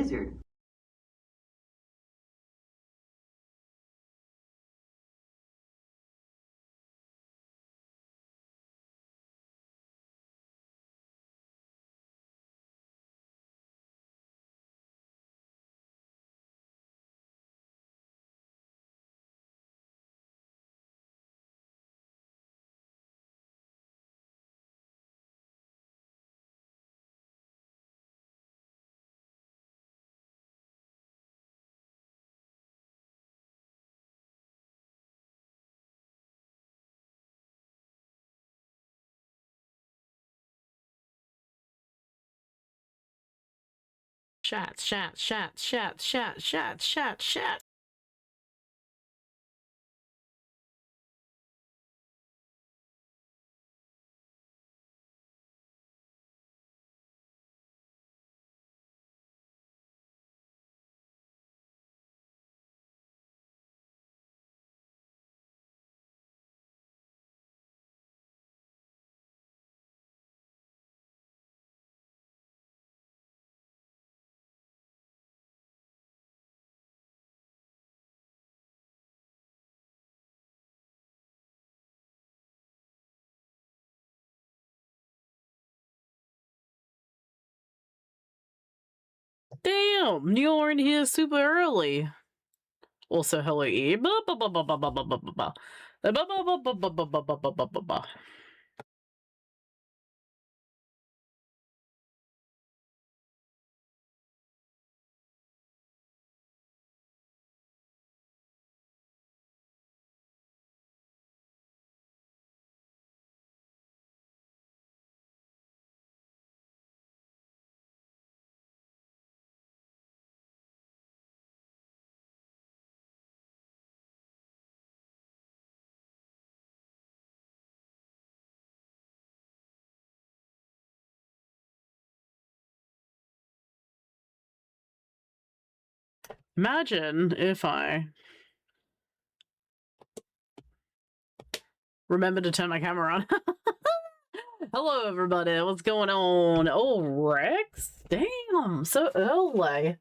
wizard. Shots, shots, shots, shots, shots, shots, shots, shots. Damn, you're in here super early. Also, hello, E. Imagine if I remember to turn my camera on. Hello, everybody. What's going on? Oh, Rex? Damn, so early.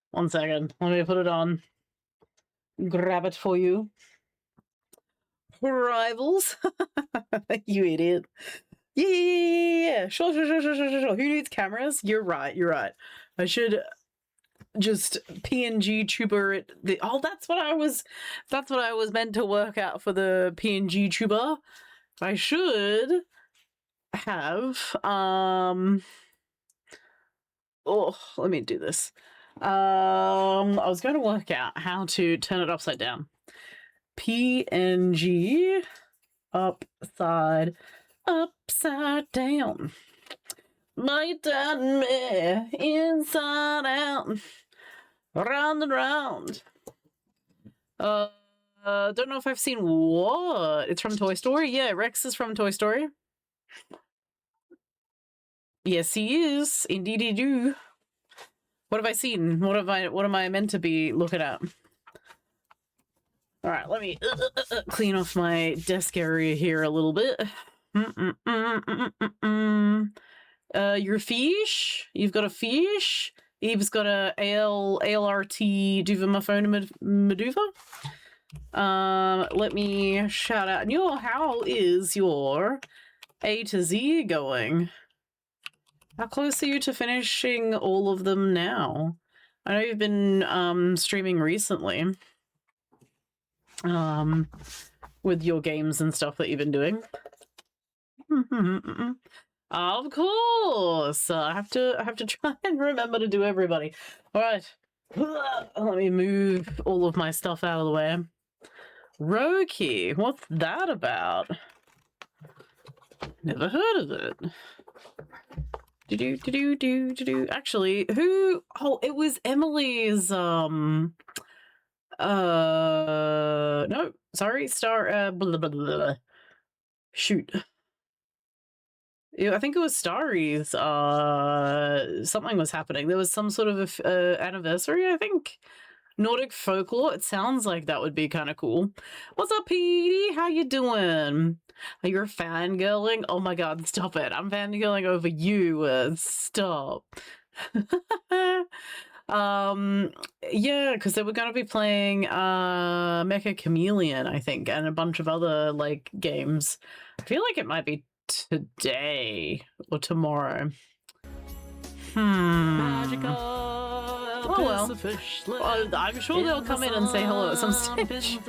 1 second. Let me put it on. Grab it for you. Rivals. You idiot. Yeah. Sure. Who needs cameras? You're right. I should just PNG tuber it. That's what I was meant to work out for the PNG tuber. I should have let me do this. I was going to work out how to turn it upside down. PNG upside down. My dad me inside out. Round and round. Don't know if I've seen what. It's from Toy Story? Yeah, Rex is from Toy Story. Yes, he is. Indeed he do. What have I seen? What am I meant to be looking at? All right, let me clean off my desk area here a little bit. Your fish? You've got a fish? Eve's got a alrt duva maduva. Let me shout out. How is your A to Z going? How close are you to finishing all of them now? I know you've been streaming recently. With your games and stuff that you've been doing. Of course. I have to try and remember to do everybody. All right. Let me move all of my stuff out of the way. Roki, what's that about? Never heard of it. Actually, who? Oh, it was Emily's. No, sorry, Star. Blah, blah, blah, blah. Shoot. I think it was Starry's. Something was happening. There was some sort of anniversary, I think. Nordic folklore. It sounds like that would be kind of cool. What's up, Petey? How you doing? Are you fangirling? Oh my god, stop it. I'm fangirling over you. Stop. Yeah, because they were going to be playing Mecha Chameleon, I think, and a bunch of other like games. I feel like it might be today or tomorrow. Oh well. I'm sure they'll come in and say hello at some stage.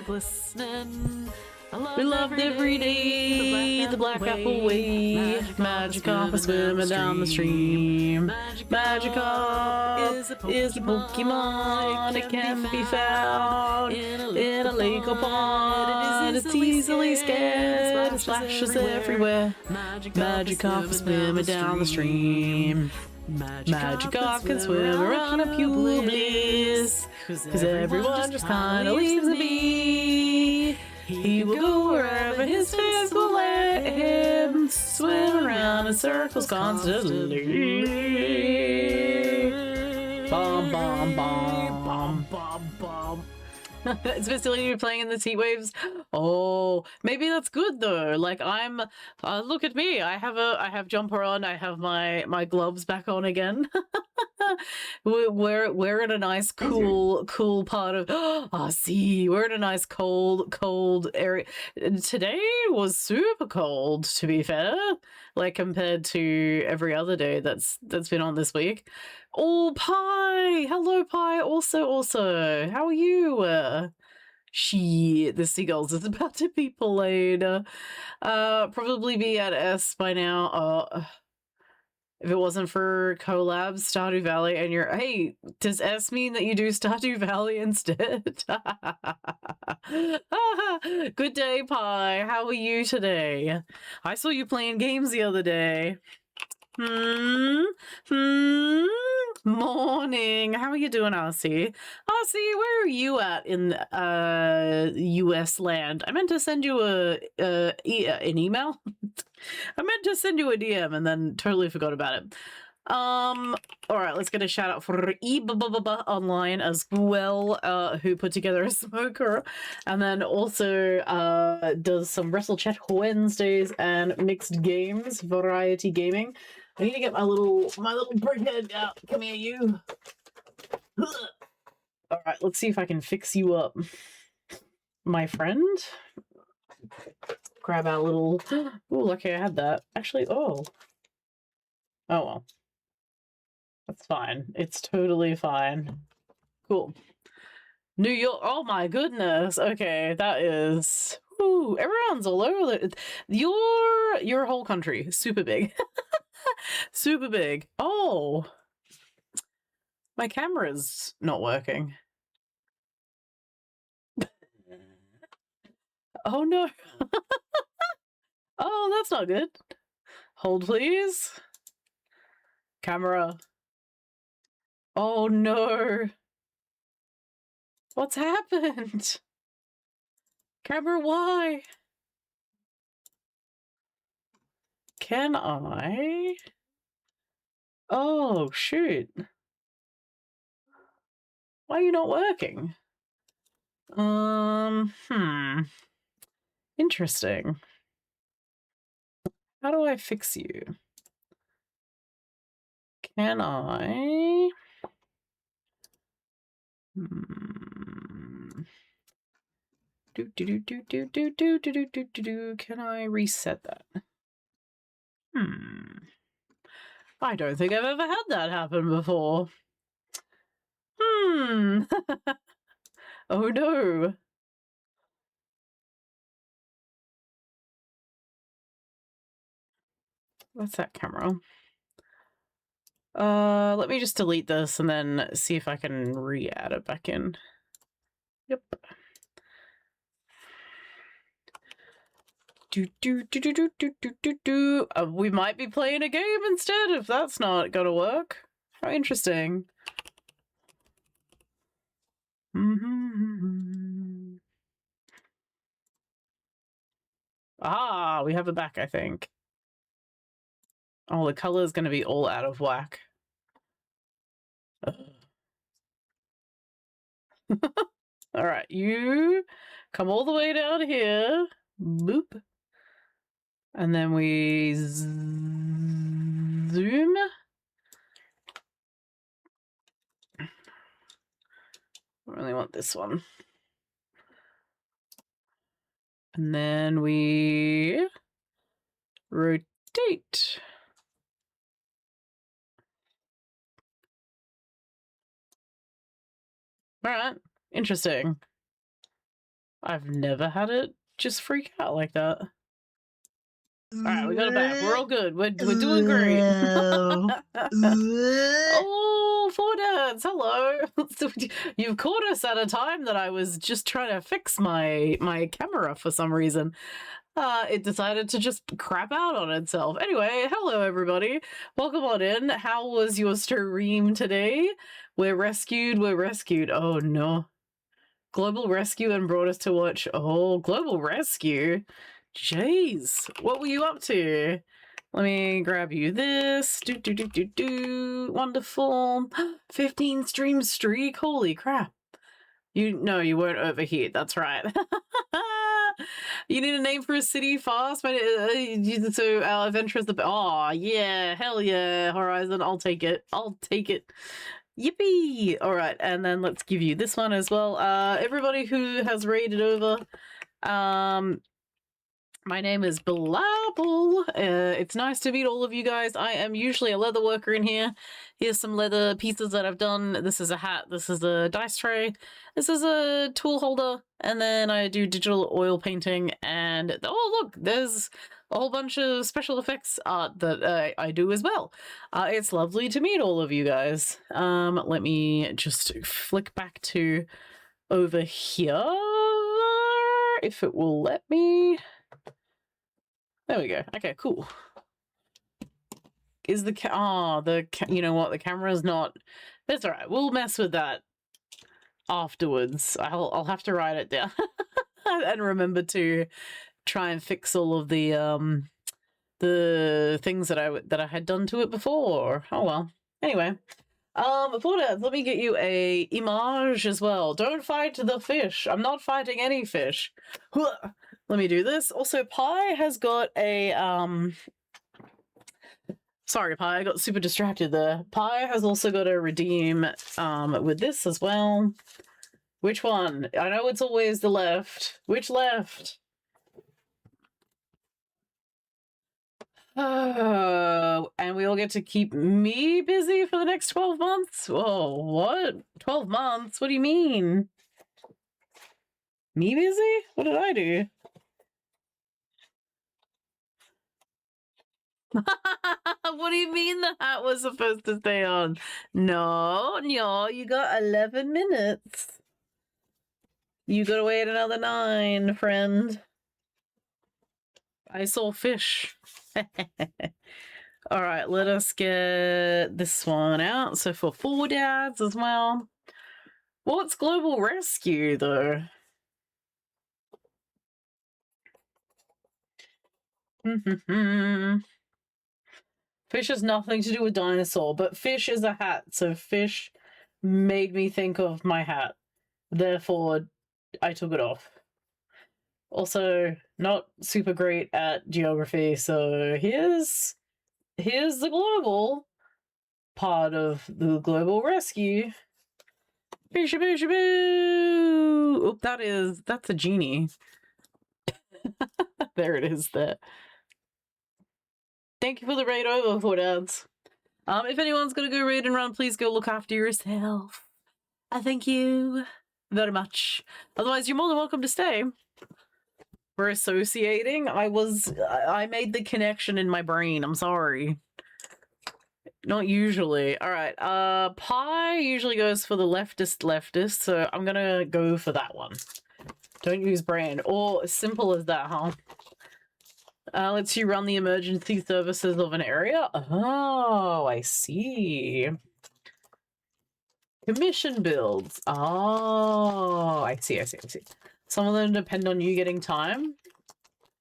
We loved every day, the Black Apple Way. Magikarp is swimming down the stream. Magikarp is a Pokemon. It can be found in a lake or pond. It's easily scared. It splashes everywhere. Magikarp is swimming down the stream. Magikarp can swim around a pure bliss, cause everyone just kinda leaves him be. He will go wherever his fins will let him, swim around in circles constantly. Bom, bom, bom, bom, bom, bom. It's Vasily playing in the heat waves. Oh, maybe that's good though. Like I'm, look at me. I have jumper on. I have my gloves back on again. we're in a nice cool part of. See, we're in a nice cold area. Today was super cold, to be fair. Like compared to every other day that's been on this week. Oh, Pi! Hello, Pi. Also, how are you? The seagulls is about to be played. Probably be at S by now. If it wasn't for collabs, Stardew Valley, and you're hey, does S mean that you do Stardew Valley instead? Good day, Pi. How are you today? I saw you playing games the other day. Morning. How are you doing, RC? RC, where are you at in US land? I meant to send you an email. I meant to send you a DM and then totally forgot about it. All right, let's get a shout out for online as well, who put together a smoker, and then also does some Wrestle Chat Wednesdays and mixed games, variety gaming. I need to get my little brickhead out. Come here, you. All right, let's see if I can fix you up, my friend. Grab our little. Oh, lucky I had that. Actually, oh well. That's fine. It's totally fine. Cool. New York. Oh my goodness. Okay, that is. Ooh, everyone's all over the. Your whole country, super big. Super big. Oh, my camera's not working. Oh no. Oh, that's not good. Hold, please. Camera. Oh no. What's happened? Camera, why? Can I? Oh, shoot. Why are you not working? Interesting. How do I fix you? Can I? Can I reset that? I don't think I've ever had that happen before. Oh no. What's that camera? Let me just delete this and then see if I can re-add it back in. Yep. We might be playing a game instead if that's not gonna work. How interesting. Ah, we have it back, I think. Oh, the color is gonna be all out of whack. All right, you come all the way down here. Boop. And then we zoom. I really want this one. And then we rotate. All right, interesting. I've never had it just freak out like that. All right, we got it back. We're all good. We're doing great. Oh, four dads, hello. You've caught us at a time that I was just trying to fix my camera for some reason. It decided to just crap out on itself. Anyway, hello everybody. Welcome on in. How was your stream today? We're rescued. Oh no. Global rescue and brought us to watch. Oh, global rescue. Jeez, what were you up to? Let me grab you this. Wonderful. 15 stream streak. Holy crap. No, you weren't overheat. That's right. You need a name for a city fast. So our adventure is the. Oh yeah, hell yeah, Horizon. I'll take it. Yippee! All right, and then let's give you this one as well. Everybody who has raided over, my name is Blabble. It's nice to meet all of you guys. I am usually a leather worker in here. Here's some leather pieces that I've done. This is a hat. This is a dice tray. This is a tool holder. And then I do digital oil painting. And oh, look, there's a whole bunch of special effects art that I do as well. It's lovely to meet all of you guys. Let me just flick back to over here, if it will let me. There we go. Okay, cool. Is the you know what? The camera's not. That's all right. We'll mess with that afterwards. I'll have to write it down and remember to try and fix all of the things that I had done to it before. Oh well. Anyway, before that, let me get you a image as well. Don't fight the fish. I'm not fighting any fish. Let me do this. Also, Pi has got a sorry, Pi, I got super distracted there. Pi has also got a redeem with this as well. Which one? I know it's always the left. Which left? And we all get to keep me busy for the next 12 months? Whoa, what? 12 months? What do you mean? Me busy? What did I do? What do you mean the hat was supposed to stay on? No, you got 11 minutes. You gotta wait another 9, friend. I saw fish. All right, let us get this one out. So for 4 dads as well. What's global rescue though? Fish has nothing to do with dinosaur, but fish is a hat, so fish made me think of my hat. Therefore, I took it off. Also, not super great at geography, so here's the global part of the global rescue. Oh, that's a genie. There it is there. Thank you for the raid over, 4 dads. If anyone's gonna go raid and run, please go look after yourself. Thank you very much. Otherwise, you're more than welcome to stay. We're associating. I made the connection in my brain. I'm sorry. Not usually. All right. Pi usually goes for the leftist, so I'm gonna go for that one. Don't use brand. Or as simple as that, huh? Lets you run the emergency services of an area. Oh, I see. Commission builds. Oh, I see. Some of them depend on you getting time.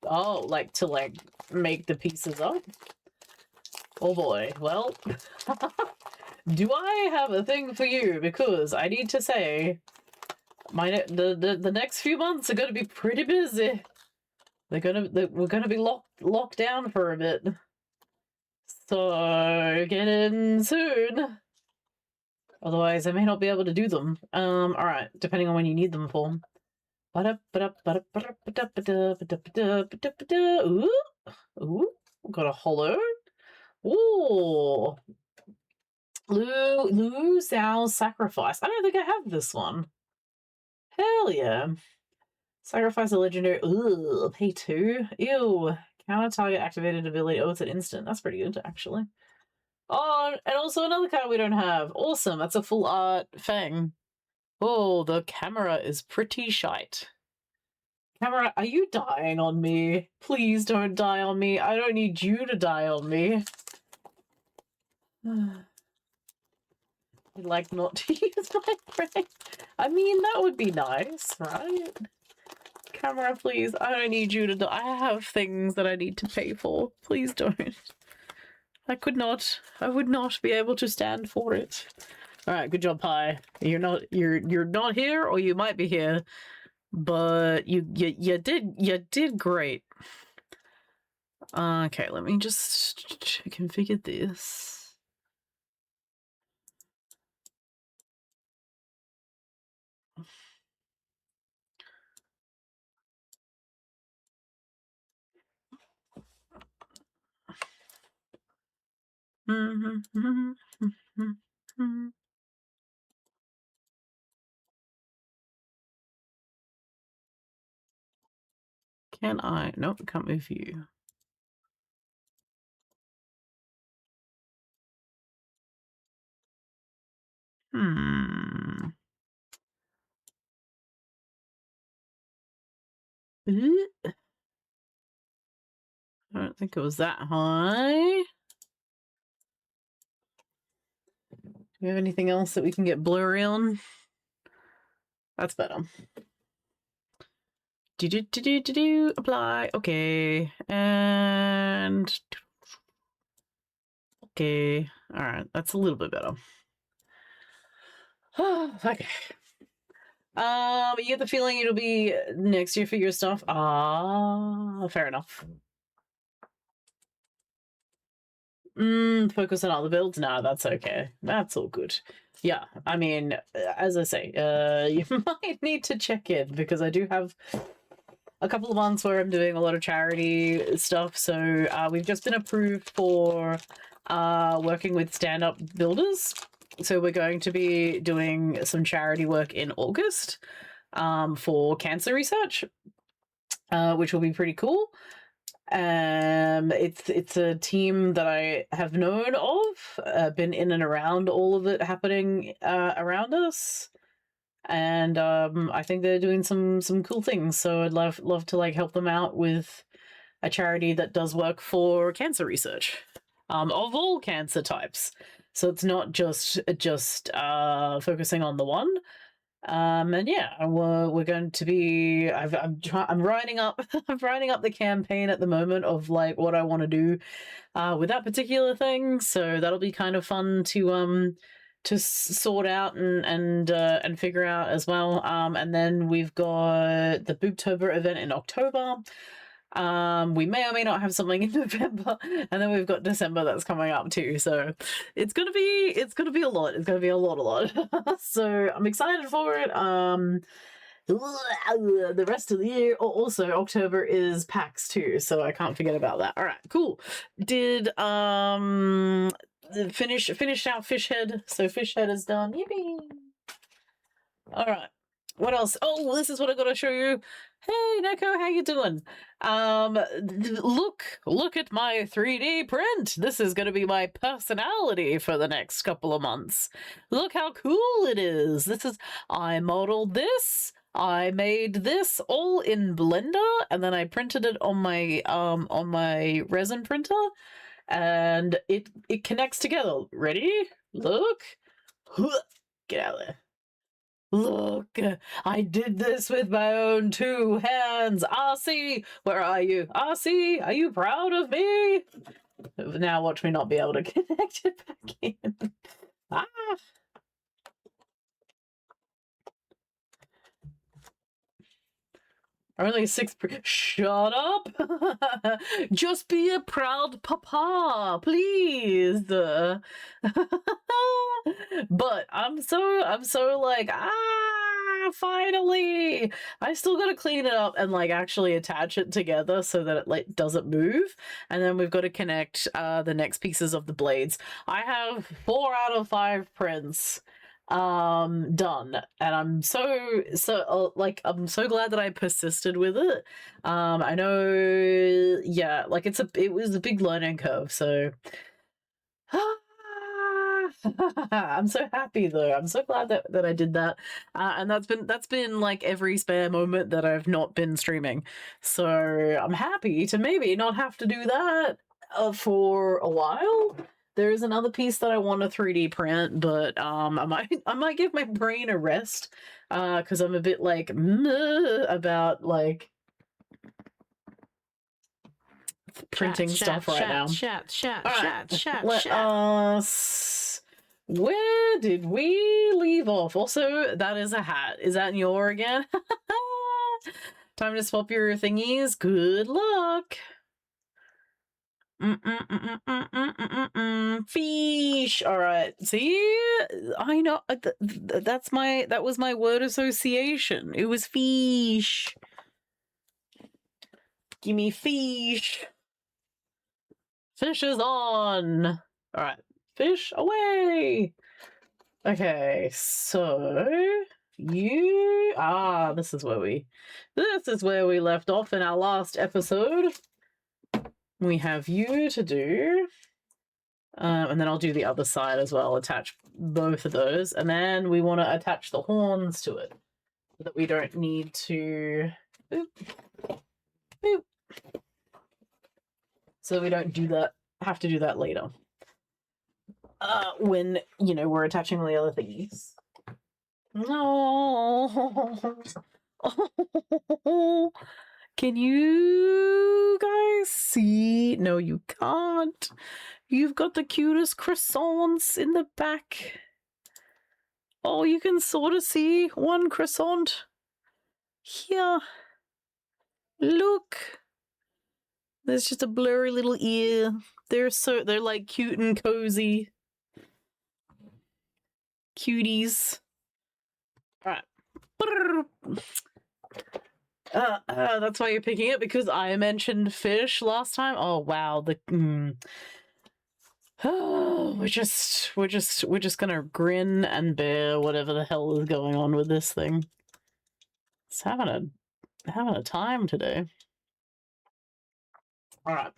Oh, to make the pieces up. Oh boy. Well, do I have a thing for you? Because I need to say, the next few months are going to be pretty busy. We're gonna be locked down for a bit. So get in soon. Otherwise, I may not be able to do them. All right, depending on when you need them for. Ooh, ooh, got a hollow. Ooh, Lu Xiao's Sacrifice. I don't think I have this one. Hell yeah. Sacrifice a legendary. Ooh, pay 2. Ew. Counter target activated ability. Oh, it's an instant. That's pretty good, actually. Oh, and also another card we don't have. Awesome. That's a full art Fang. Oh, the camera is pretty shite. Camera, are you dying on me? Please don't die on me. I don't need you to die on me. I'd like not to use my brain. I mean, that would be nice, right? Camera, please. I don't need you to die. I have things that I need to pay for. Please don't. I would not be able to stand for it. All right, good job, Pi. You're not here, or you might be here, but you did great. Okay, let me just configure this. Can I? Nope, can't move you. I don't think it was that high. Do we have anything else that we can get blurry on? That's better. Apply. Okay. And okay. All right. That's a little bit better. Okay. You get the feeling it'll be next year for your stuff? Fair enough. Focus on other builds? Nah, that's okay. That's all good. Yeah, I mean, as I say, you might need to check in because I do have a couple of months where I'm doing a lot of charity stuff. So we've just been approved for working with stand-up builders. So we're going to be doing some charity work in August for cancer research, which will be pretty cool. It's a team that I have known of, been in and around all of it happening around us, and I think they're doing some cool things. So I'd love to like help them out with a charity that does work for cancer research, of all cancer types. So it's not just focusing on the one. And yeah, we're going to be. I'm writing up. I'm writing up the campaign at the moment of like what I want to do with that particular thing. So that'll be kind of fun to sort out and figure out as well. And then we've got the Booktober event in October. We may or may not have something in November, and then we've got December that's coming up too. So it's gonna be a lot. It's gonna be a lot. So I'm excited for it. The rest of the year. Also, October is PAX too, so I can't forget about that. All right, cool. Did finish out Fishhead? So Fishhead is done. Yippee! All right. What else? Oh, this is what I got to show you. Hey, Neko, how you doing? Look at my 3D print. This is going to be my personality for the next couple of months. Look how cool it is. I modeled this. I made this all in Blender, and then I printed it on my resin printer, and it connects together. Ready? Look. Get out of there. Look, I did this with my own 2 hands. RC, where are you? RC, are you proud of me? Now watch me not be able to connect it back in. Ah. Only 6. Shut up! Just be a proud papa, please. But I'm so like, finally. I still gotta clean it up and like actually attach it together so that it like doesn't move. And then we've got to connect the next pieces of the blades. I have 4 out of 5 prints done, and I'm like I'm so glad that I persisted with it. I know, yeah, like it was a big learning curve, so I'm so happy though. I'm so glad that I did that, and that's been like every spare moment that I've not been streaming, so I'm happy to maybe not have to do that for a while. There is another piece that I want to 3D print, but I might give my brain a rest, because I'm a bit like about like printing stuff right now. Let us. Where did we leave off? Also, that is a hat. Is that your again? Time to swap your thingies. Good luck. Fish. All right. See, I know that was my word association. It was fish. Give me fish. Fish is on. All right. Fish away. Okay. So you this is where we left off in our last episode. We have you to do, and then I'll do the other side as well, attach both of those, and then we want to attach the horns to it so that we don't need to boop, boop. So we don't have to do that later, when we're attaching the other thingies. No. Can you guys see? No, you can't. You've got the cutest croissants in the back. Oh, you can sort of see one croissant. Here. Look. There's just a blurry little ear. They're like cute and cozy. Cuties. Alright. That's why you're picking it, because I mentioned fish last time. Oh wow, we're just gonna grin and bear whatever the hell is going on with this thing. It's having a time today. All right.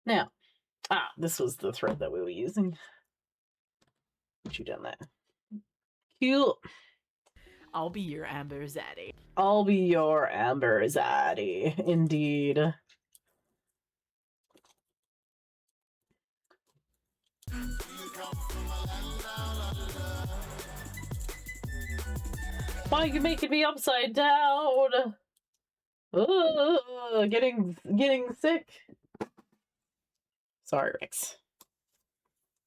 Now, this was the thread that we were using. What you done there? Cute. I'll be your Amber Zaddy. I'll be your Amber Zaddy, indeed. Why are you making me upside down? Ugh, getting sick. Sorry, Rex.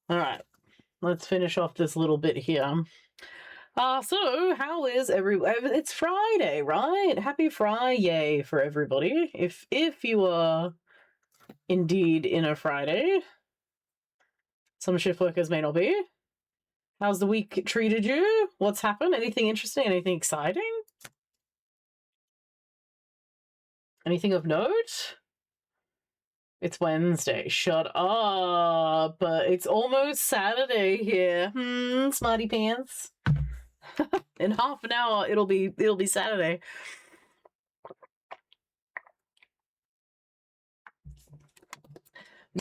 All right, let's finish off this little bit here. So how is everyone? It's Friday, right? Happy Friday for everybody. If you are indeed in a Friday, some shift workers may not be. How's the week treated you? What's happened? Anything interesting? Anything exciting? Anything of note? It's Wednesday. Shut up. It's almost Saturday here. Smarty pants. In half an hour, it'll be Saturday.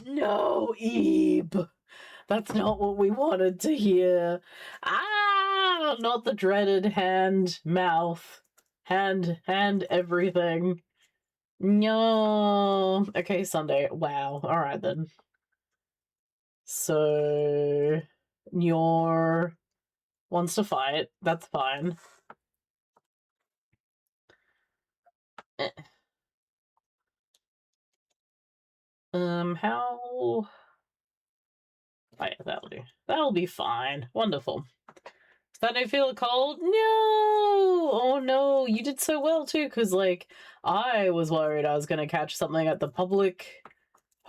No, Ebe. That's not what we wanted to hear. Not the dreaded hand, mouth, hand, everything. No. Okay, Sunday. Wow. All right then. So, Nyor wants to fight. That's fine. How? Oh, yeah, that'll do. That'll be fine. Wonderful. Starting to feel cold? No! Oh no, you did so well too, because like I was worried I was gonna catch something at the public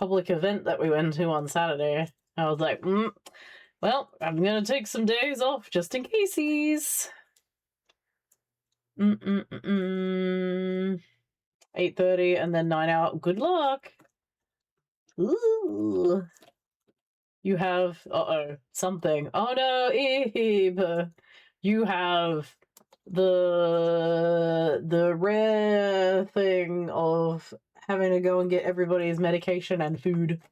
event that we went to on Saturday. I was like, well, I'm gonna take some days off just in case. 8:30 and then 9 out. Good luck. Ooh. You have something. Oh no, Eve. You have the rare thing of having to go and get everybody's medication and food.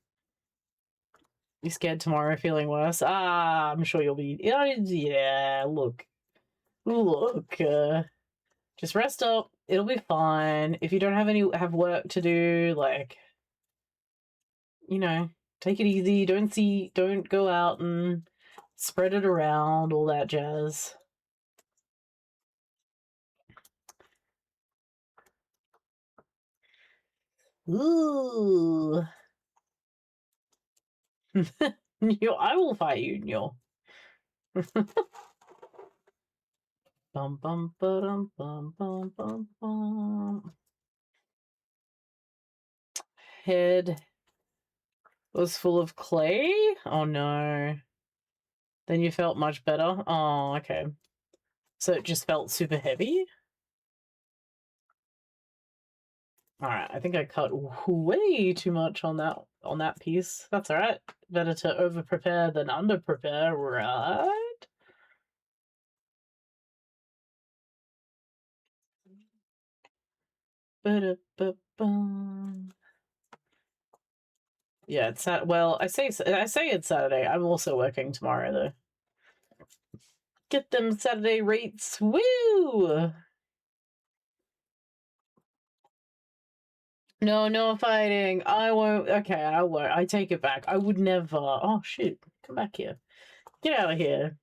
You scared tomorrow, feeling worse? Ah, I'm sure you'll be. Yeah, look. Just rest up. It'll be fine. If you don't have work to do, like, take it easy. Don't go out and spread it around, all that jazz. Ooh. I will fight you, Nyo. Bum bum bum bum bum bum bum. Head was full of clay? Oh no. Then you felt much better? Oh, okay. So it just felt super heavy? Alright, I think I cut way too much on that piece. That's alright. Better to over prepare than under prepare, right? Yeah, it's well, I say it's Saturday. I'm also working tomorrow though. Get them Saturday rates. Woo! No fighting. I won't. Okay, I won't. I take it back. I would never. Oh, shoot. Come back here. Get out of here.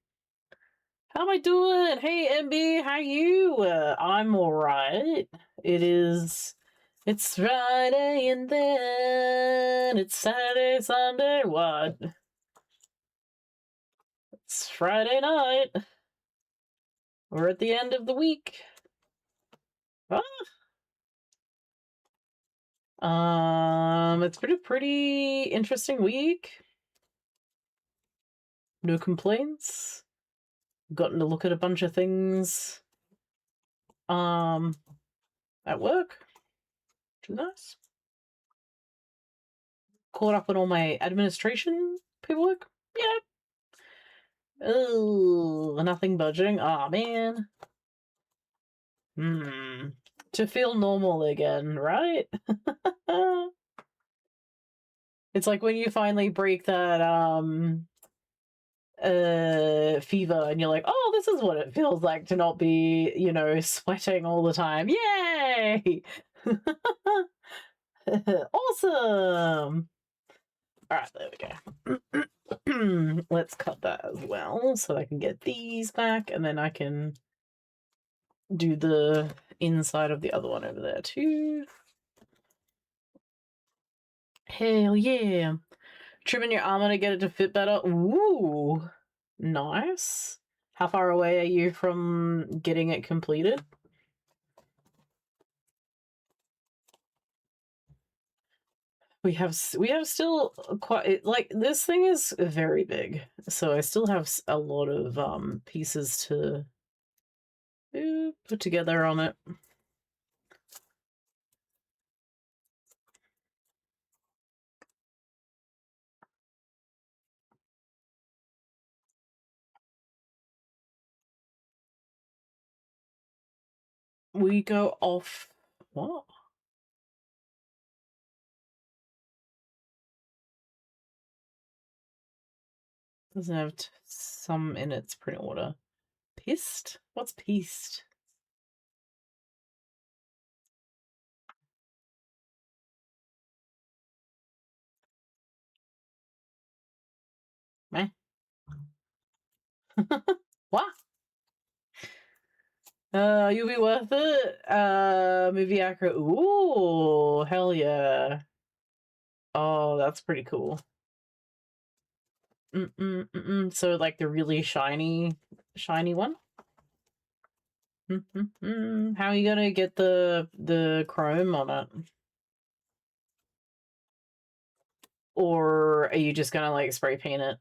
How am I doing? Hey, MB, how you? I'm alright. It's Friday and then it's Saturday, Sunday. What? It's Friday night. We're at the end of the week. It's been a pretty interesting week. No complaints. Gotten to look at a bunch of things at work, which is nice. Caught up on all my administration paperwork. Yeah. Oh, nothing budging. Oh man. To feel normal again, right? It's like when you finally break that fever and you're like, oh, this is what it feels like to not be, sweating all the time. Yay! Awesome. All right, there we go. Let's cut that as well so I can get these back and then I can do the inside of the other one over there too. Hell yeah. Trimming your armor to get it to fit better. Ooh, nice. How far away are you from getting it completed? We have still quite, like, this thing is very big, so I still have a lot of pieces to put together on it. We go off. What? Doesn't have some in its print order. Pissed? What's pissed? Meh. What? You'll be worth it. Movie accurate. Ooh, hell yeah. Oh, that's pretty cool. So like the really shiny shiny one. How are you gonna get the chrome on it? Or are you just gonna like spray paint it?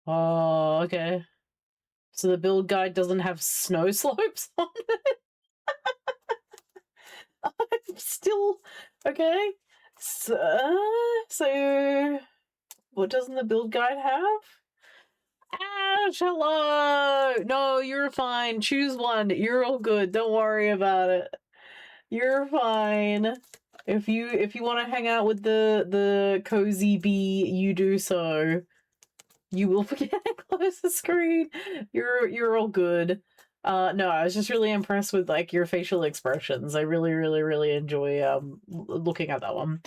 Oh, okay. So the build guide doesn't have snow slopes on it? I'm still okay. So what doesn't the build guide have? Ash, hello! No, you're fine. Choose one. You're all good. Don't worry about it. You're fine. If you want to hang out with the cozy bee, you do so. You will forget to close the screen. You're all good. No, I was just really impressed with like your facial expressions. I really enjoy looking at that one.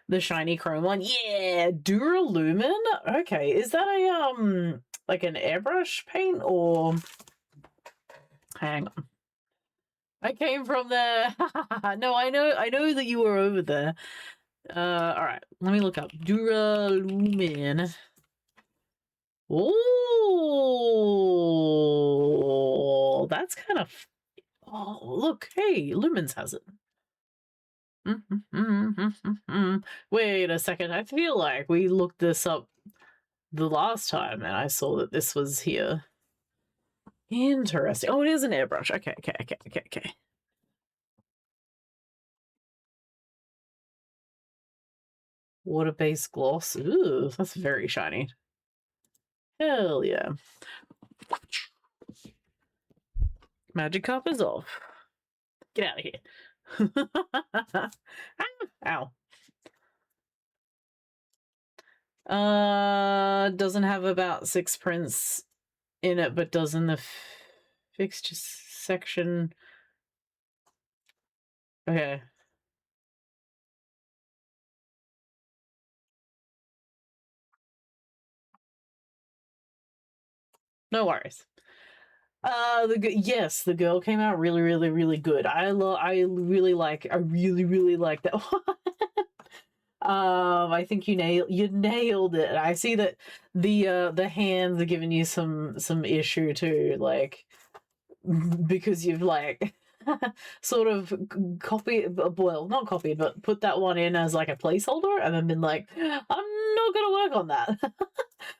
The shiny chrome one. Yeah, Duralumin. Okay, is that a like an airbrush paint or hang on. I came from there. No, I know that you were over there. Alright, let me look up. Duralumin. Oh, that's kind of. Oh, look, hey, Lumens has it. Wait a second, I feel like we looked this up the last time and I saw that this was here. Interesting. Oh, it is an airbrush. Okay. Water-based gloss. Ooh, that's very shiny. Hell yeah. Magic cup is off. Get out of here. Ow. Doesn't have about 6 prints in it, but does in the fixture section. Okay. No worries. Yes, the girl came out really good. I really like that one. I think you nailed it. I see that the hands are giving you some issue too, like because you've like sort of copied, well, not copied, but put that one in as like a placeholder and then been like, I'm not gonna work on that.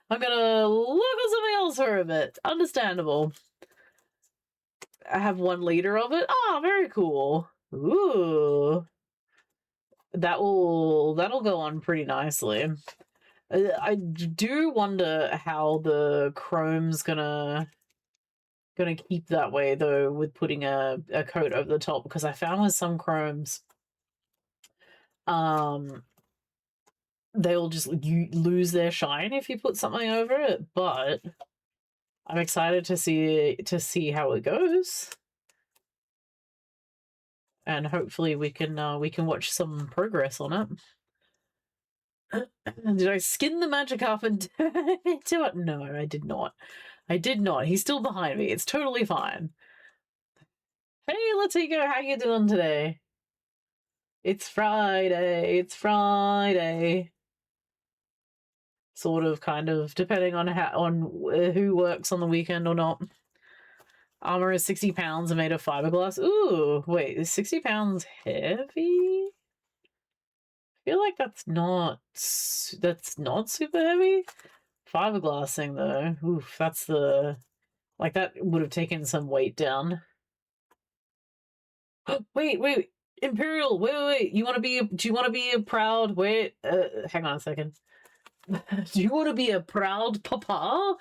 I'm gonna look on something else for a bit. Understandable. I have 1 liter of it. Oh, very cool. Ooh. That'll go on pretty nicely. I do wonder how the chrome's gonna keep that way though with putting a coat over the top, because I found with some chromes they'll just lose their shine if you put something over it, but I'm excited to see how it goes. And hopefully we can watch some progress on it. Did I skin the magic up and do it? No, I did not. I did not. He's still behind me. It's totally fine. Hey, let's go. How you doing today? It's Friday. It's Friday. Sort of, kind of, depending on who works on the weekend or not. Armor is 60 pounds and made of fiberglass. Ooh, wait, is 60 pounds heavy? I feel like that's not super heavy. Fiberglass thing though. Oof, that's like that would have taken some weight down. wait, Imperial, wait. Do you want to be a proud, hang on a second. Do you want to be a proud papa?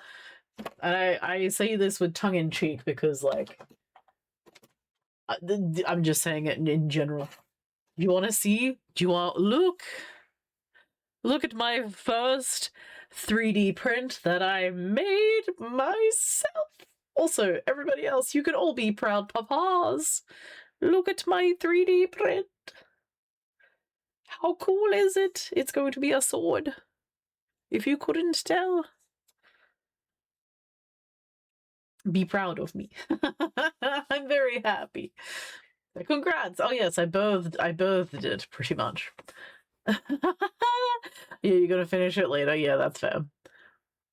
And I say this with tongue in cheek because, like, I'm just saying it in general. You want to see? Do you want look at my first 3D print that I made myself? Also, everybody else, you can all be proud papas. Look at my 3D print. How cool is it? It's going to be a sword. If you couldn't tell. Be proud of me. I'm very happy. Congrats. Oh yes, I birthed it pretty much. Yeah, you're gonna finish it later. Yeah, that's fair.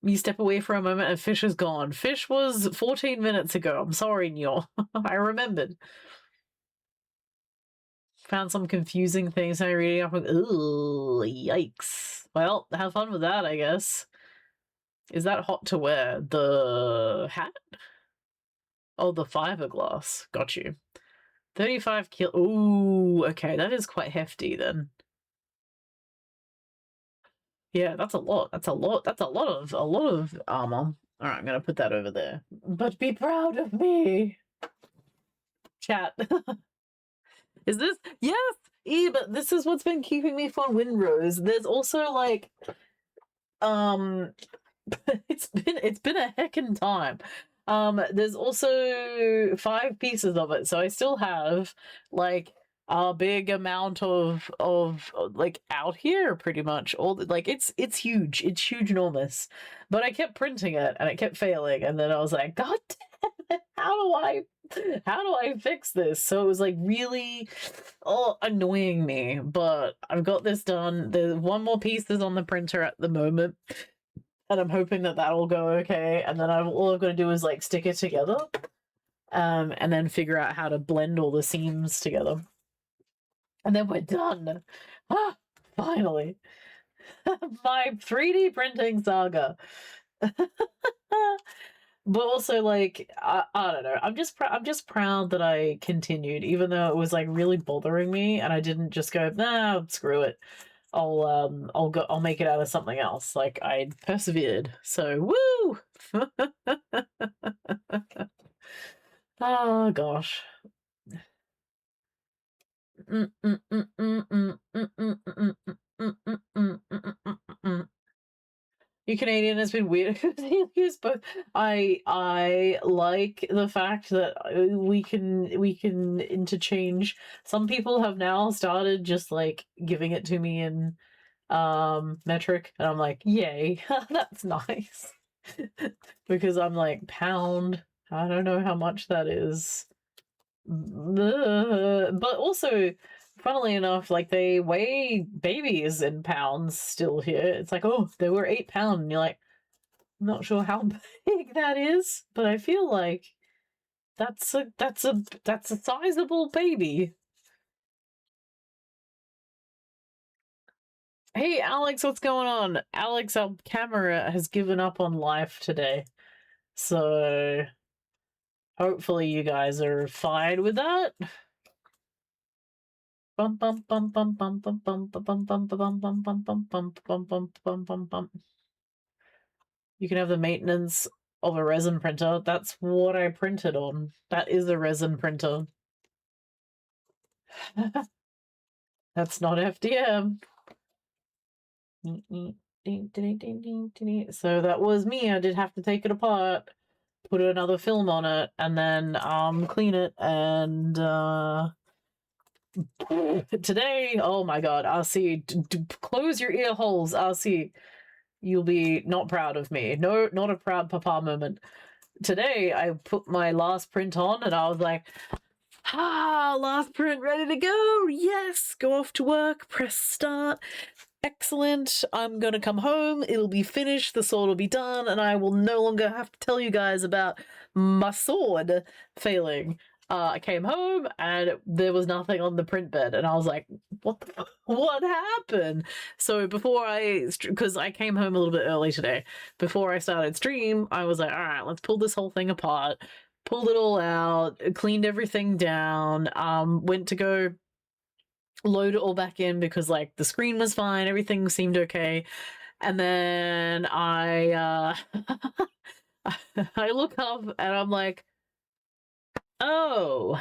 You step away for a moment and Fish is gone. Fish was 14 minutes ago. I'm sorry, Neil. I remembered. Found some confusing things I'm reading up. Ooh, yikes. Well, have fun with that, I guess. Is that hot to wear? The hat? Oh, the fiberglass. Got you. 35 kilo. Ooh, okay, that is quite hefty then. Yeah, that's a lot. That's a lot. That's a lot of armor. All right, I'm gonna put that over there. But be proud of me, chat. Is this? Yes, but this is what's been keeping me from Windrose. There's also like, it's been a heckin' time. There's also 5 pieces of it, so I still have like a big amount of like out here, pretty much all like it's huge, enormous. But I kept printing it and it kept failing, and then I was like, God damn it, how do I fix this? So it was like really annoying me, but I've got this done. There's one more piece is on the printer at the moment, and I'm hoping that that'll go okay. And then all I've got to do is like stick it together, and then figure out how to blend all the seams together, and then we're done. Ah, finally, my 3D printing saga. But also, like, I don't know. I'm just proud that I continued, even though it was like really bothering me, and I didn't just go, nah, screw it. I'll make it out of something else. Like, I persevered. So woo! Oh gosh. You Canadian has been weird. Both. I like the fact that we can interchange. Some people have now started just like giving it to me in metric, and I'm like, yay, that's nice. Because I'm like, pound, I don't know how much that is. But also, funnily enough, like they weigh babies in pounds still here. It's like, oh, they were 8 pounds, and you're like, I'm not sure how big that is, but I feel like that's a sizable baby. Hey Alex, what's going on? Alex, our camera has given up on life today, so hopefully you guys are fine with that. Bum bum bum bum bum bum bum bum bum bum bum bum bum bum bum bum bum bum bum bum. You can have the maintenance of a resin printer. That's what I printed on. That is a resin printer. That's not FDM. So that was me. I did have to take it apart, put another film on it, and then clean it. And today, oh my god, RC, close your ear holes, RC. You'll be not proud of me. No, not a proud papa moment. Today, I put my last print on, and I was like, last print ready to go. Yes, go off to work, press start. Excellent. I'm gonna come home, it'll be finished, the sword will be done, and I will no longer have to tell you guys about my sword failing. I came home and there was nothing on the print bed, and I was like, what happened? So because I came home a little bit early today, before I started stream, I was like, all right, let's pull this whole thing apart, pulled it all out, cleaned everything down, went to go load it all back in because like the screen was fine, everything seemed okay, and then I I look up and I'm like, oh,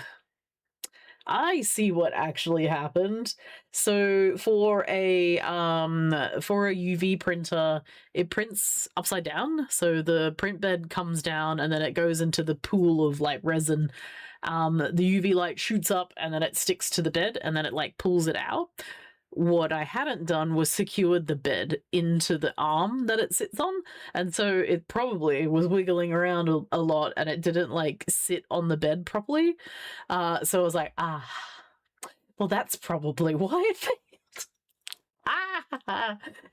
I see what actually happened. So for a UV printer, it prints upside down. So the print bed comes down and then it goes into the pool of like resin. The UV light shoots up and then it sticks to the bed and then it like pulls it out. what I hadn't done was secured the bed into the arm that it sits on, and so it probably was wiggling around a lot, and it didn't like sit on the bed properly. So I was like, well, that's probably why it failed.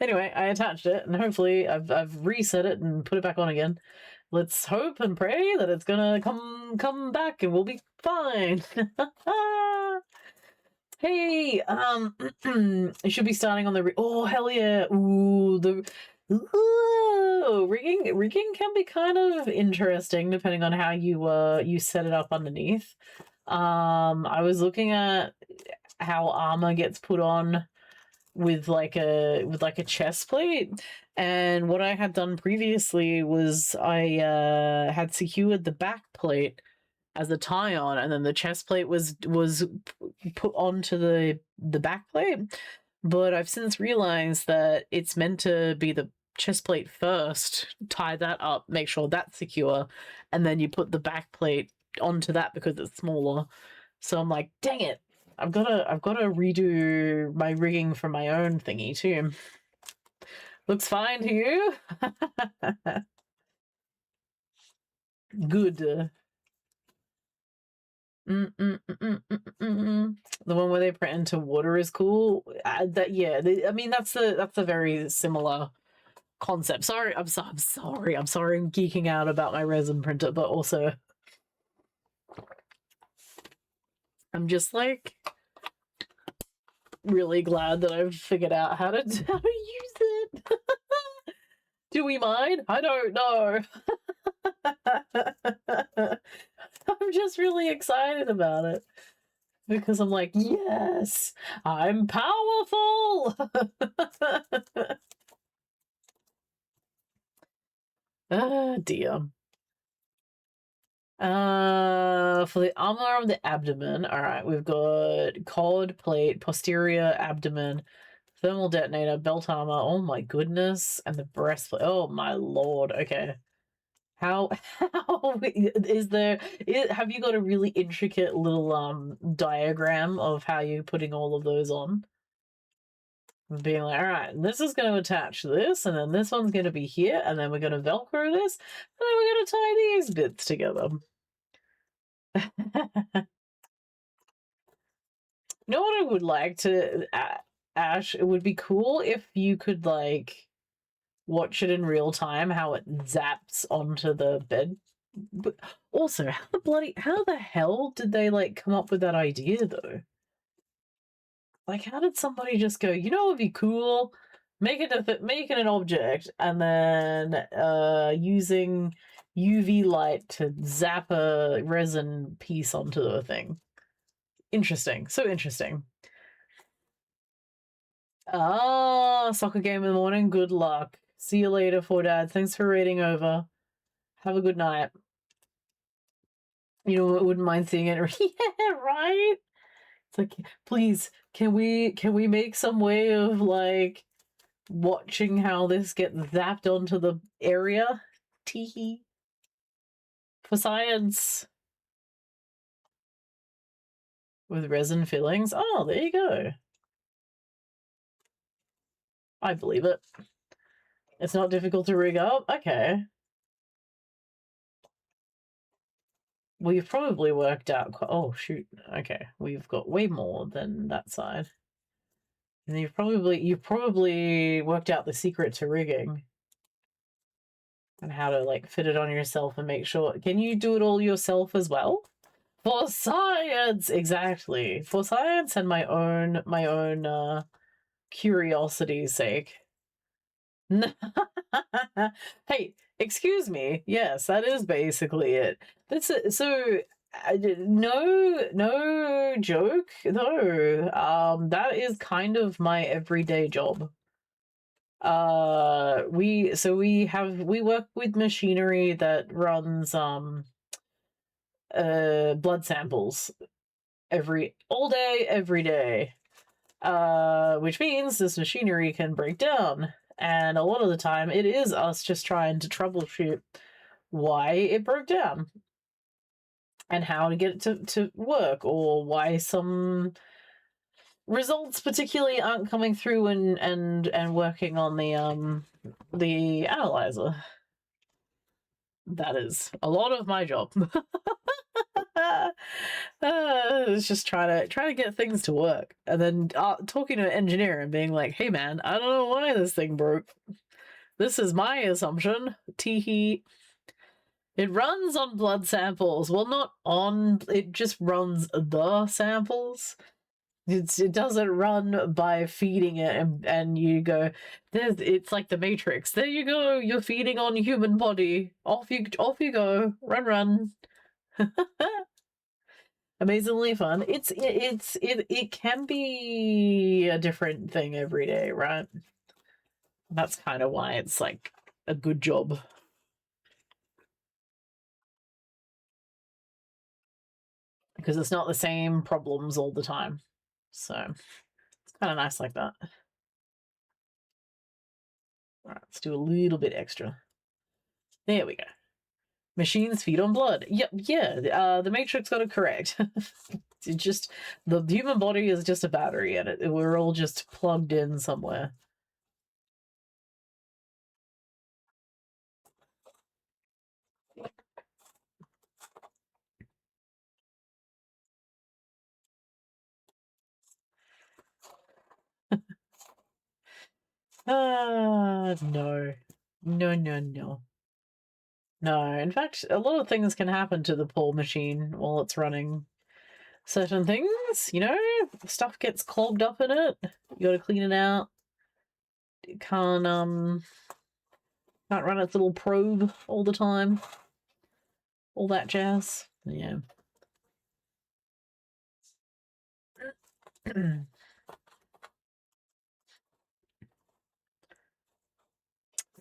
Anyway, I attached it, and hopefully I've reset it and put it back on again. Let's hope and pray that it's gonna come back and we'll be fine. Hey, it should be starting on the oh hell yeah. Rigging can be kind of interesting depending on how you set it up underneath. I was looking at how armor gets put on with like a chest plate, and what I had done previously was I had secured the back plate as a tie on, and then the chest plate was put onto the back plate. But I've since realized that it's meant to be the chest plate first, tie that up, make sure that's secure, and then you put the back plate onto that because it's smaller. So I'm like, dang it, I've got to redo my rigging for my own thingy too. Looks fine to you? Good. The one where they print into water is cool. I mean that's a very similar concept. Sorry, I'm sorry. I'm geeking out about my resin printer, but also I'm just like really glad that I've figured out how to use it. Do we mind? I don't know. I'm just really excited about it because I'm like, yes, I'm powerful. Dear. For the armor of the abdomen, all right, we've got cod plate, posterior abdomen, thermal detonator, belt armor. Oh my goodness, and the breastplate. Oh my lord. Okay. How is there? Have you got a really intricate little diagram of how you're putting all of those on? Being like, all right, this is going to attach this, and then this one's going to be here, and then we're going to Velcro this, and then we're going to tie these bits together. You know what I would like to, Ash? It would be cool if you could like watch it in real time, how it zaps onto the bed. But also, how the hell did they like come up with that idea though? Like, how did somebody just go, you know, it would be cool, make it an object, and then using UV light to zap a resin piece onto the thing. Interesting, so interesting. Soccer game in the morning. Good luck. See you later, for Dad. Thanks for reading over. Have a good night. You know, I wouldn't mind seeing it. Yeah, right. It's like, please, can we make some way of like watching how this gets zapped onto the area? Teehee. For science. With resin fillings. Oh, there you go. I believe it. It's not difficult to rig up. Okay. We've probably worked out. Oh shoot. Okay, we've got way more than that side. And you've probably worked out the secret to rigging and how to like fit it on yourself and make sure. Can you do it all yourself as well? For science, exactly. For science and my own curiosity's sake. Hey, excuse me. Yes, that is basically it. That's it. So, no joke though. That is kind of my everyday job. We work with machinery that runs blood samples all day, every day. Which means this machinery can break down. And a lot of the time, it is us just trying to troubleshoot why it broke down and how to get it to work, or why some results particularly aren't coming through and working on the analyzer. That is a lot of my job. It's just trying to get things to work, and then talking to an engineer and being like, "Hey, man, I don't know why this thing broke. This is my assumption. Teehee. It runs on blood samples. Well, not on. It just runs the samples. It doesn't run by feeding it and you go, it's like the Matrix. There you go. You're feeding on human body. Off you go. Run." Amazingly fun. It can be a different thing every day, right? That's kind of why it's like a good job. Because it's not the same problems all the time. So it's kind of nice like that. All right, let's do a little bit extra. There we go. Machines feed on blood. Yep, yeah. The Matrix got it correct. It's just the human body is just a battery, and we're all just plugged in somewhere. No, no. No, in fact, a lot of things can happen to the poor machine while it's running. Certain things, stuff gets clogged up in it. You gotta clean it out. It can't run its little probe all the time. All that jazz. Yeah.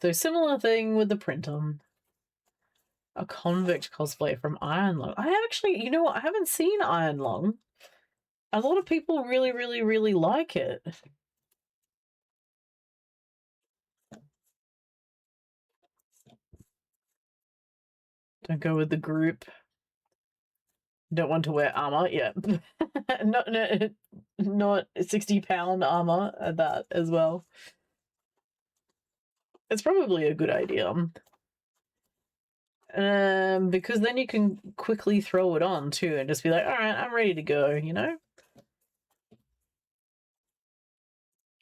So similar thing with the printer. A convict cosplay from Iron Lung. I actually, you know what? I haven't seen Iron Lung. A lot of people really, really, really like it. Don't go with the group. Don't want to wear armor. Yeah. not 60-pound armor at that as well. It's probably a good idea. Because then you can quickly throw it on too and just be like, all right, I'm ready to go,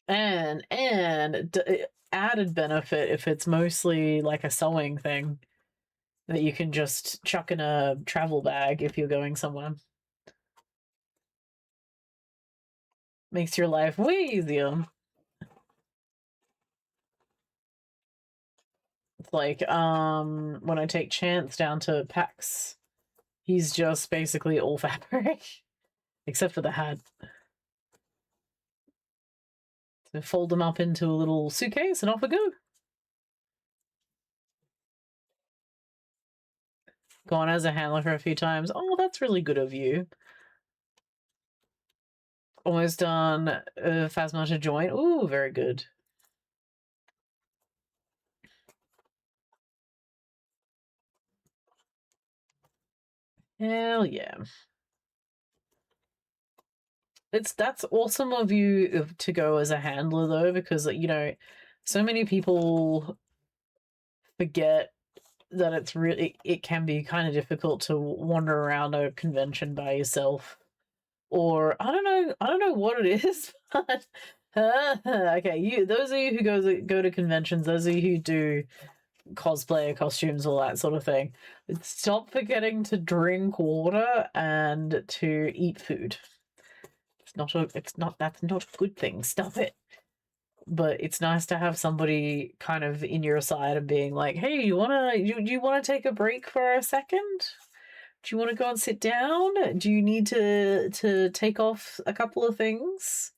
And added benefit if it's mostly like a sewing thing that you can just chuck in a travel bag if you're going somewhere. Makes your life way easier. It's like when I take Chance down to PAX, he's just basically all fabric except for the hat. So fold them up into a little suitcase and off we go. Gone as a handler for a few times. Oh, that's really good of you. Almost done Phasma to join. Ooh, very good. Hell yeah. That's awesome of you to go as a handler though, because so many people forget that it can be kind of difficult to wander around a convention by yourself. Or I don't know what it is, but okay, those of you who go to conventions, those of you who do cosplay costumes, all that sort of thing, stop forgetting to drink water and to eat food. That's not a good thing. Stop it. But it's nice to have somebody kind of in your side and being like, hey, do you wanna take a break for a second? Do you want to go and sit down? Do you need to take off a couple of things?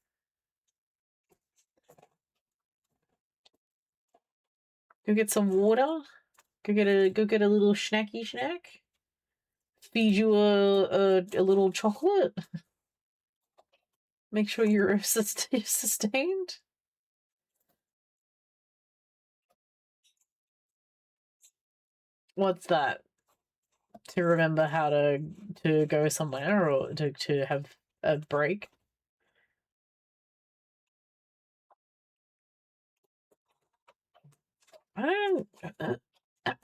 Go get some water. Go get a little snacky snack. Feed you a little chocolate. Make sure you're sustained. What's that? To remember how to go somewhere or to have a break. I don't.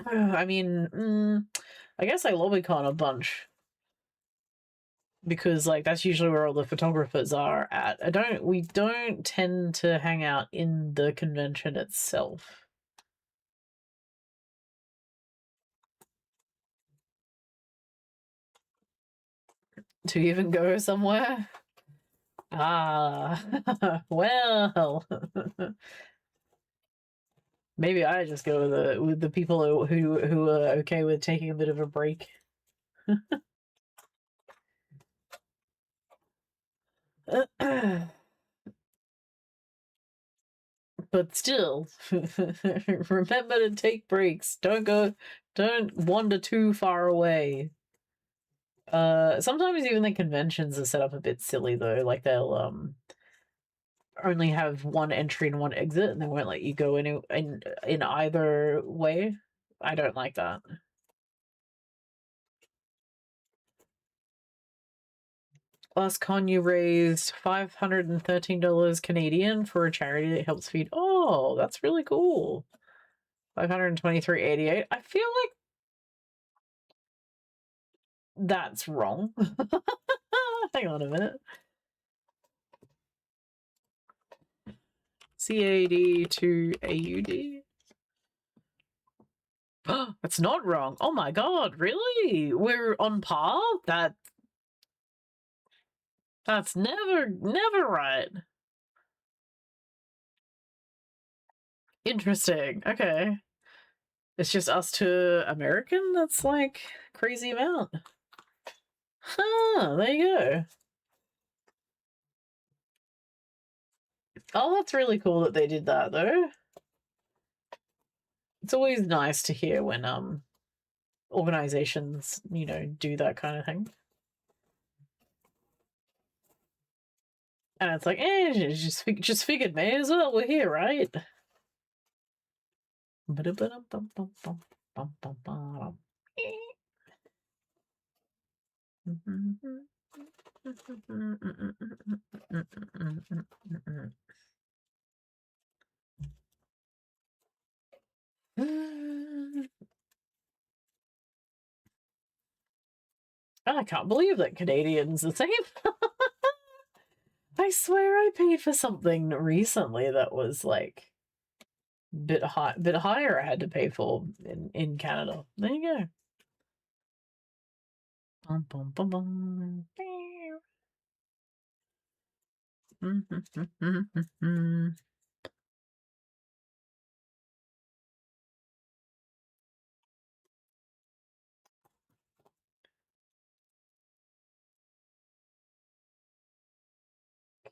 I mean, I guess I lobbycon a bunch because like that's usually where all the photographers are at. We don't tend to hang out in the convention itself. To even go somewhere? Ah, well. Maybe I just go with the people who are okay with taking a bit of a break. But still, remember to take breaks. Don't wander too far away. Sometimes even the conventions are set up a bit silly though. Like they'll only have one entry and one exit, and they won't let you go in either way. I don't like that. Last con you raised $513 Canadian for a charity that helps feed. Oh, that's really cool. 523.88. I feel like that's wrong. Hang on a minute. CAD to AUD. That's not wrong. Oh my god, really? We're on par? That's never right. Interesting. Okay. It's just us to American? That's like crazy amount. Huh, there you go. Oh, that's really cool that they did that though. It's always nice to hear when organizations, do that kind of thing. And it's like, just figured, may as well. We're here, right? I can't believe that Canadian's the same. I swear I paid for something recently that was like bit higher. I had to pay for in Canada. There you go. Bum, bum, bum, bum.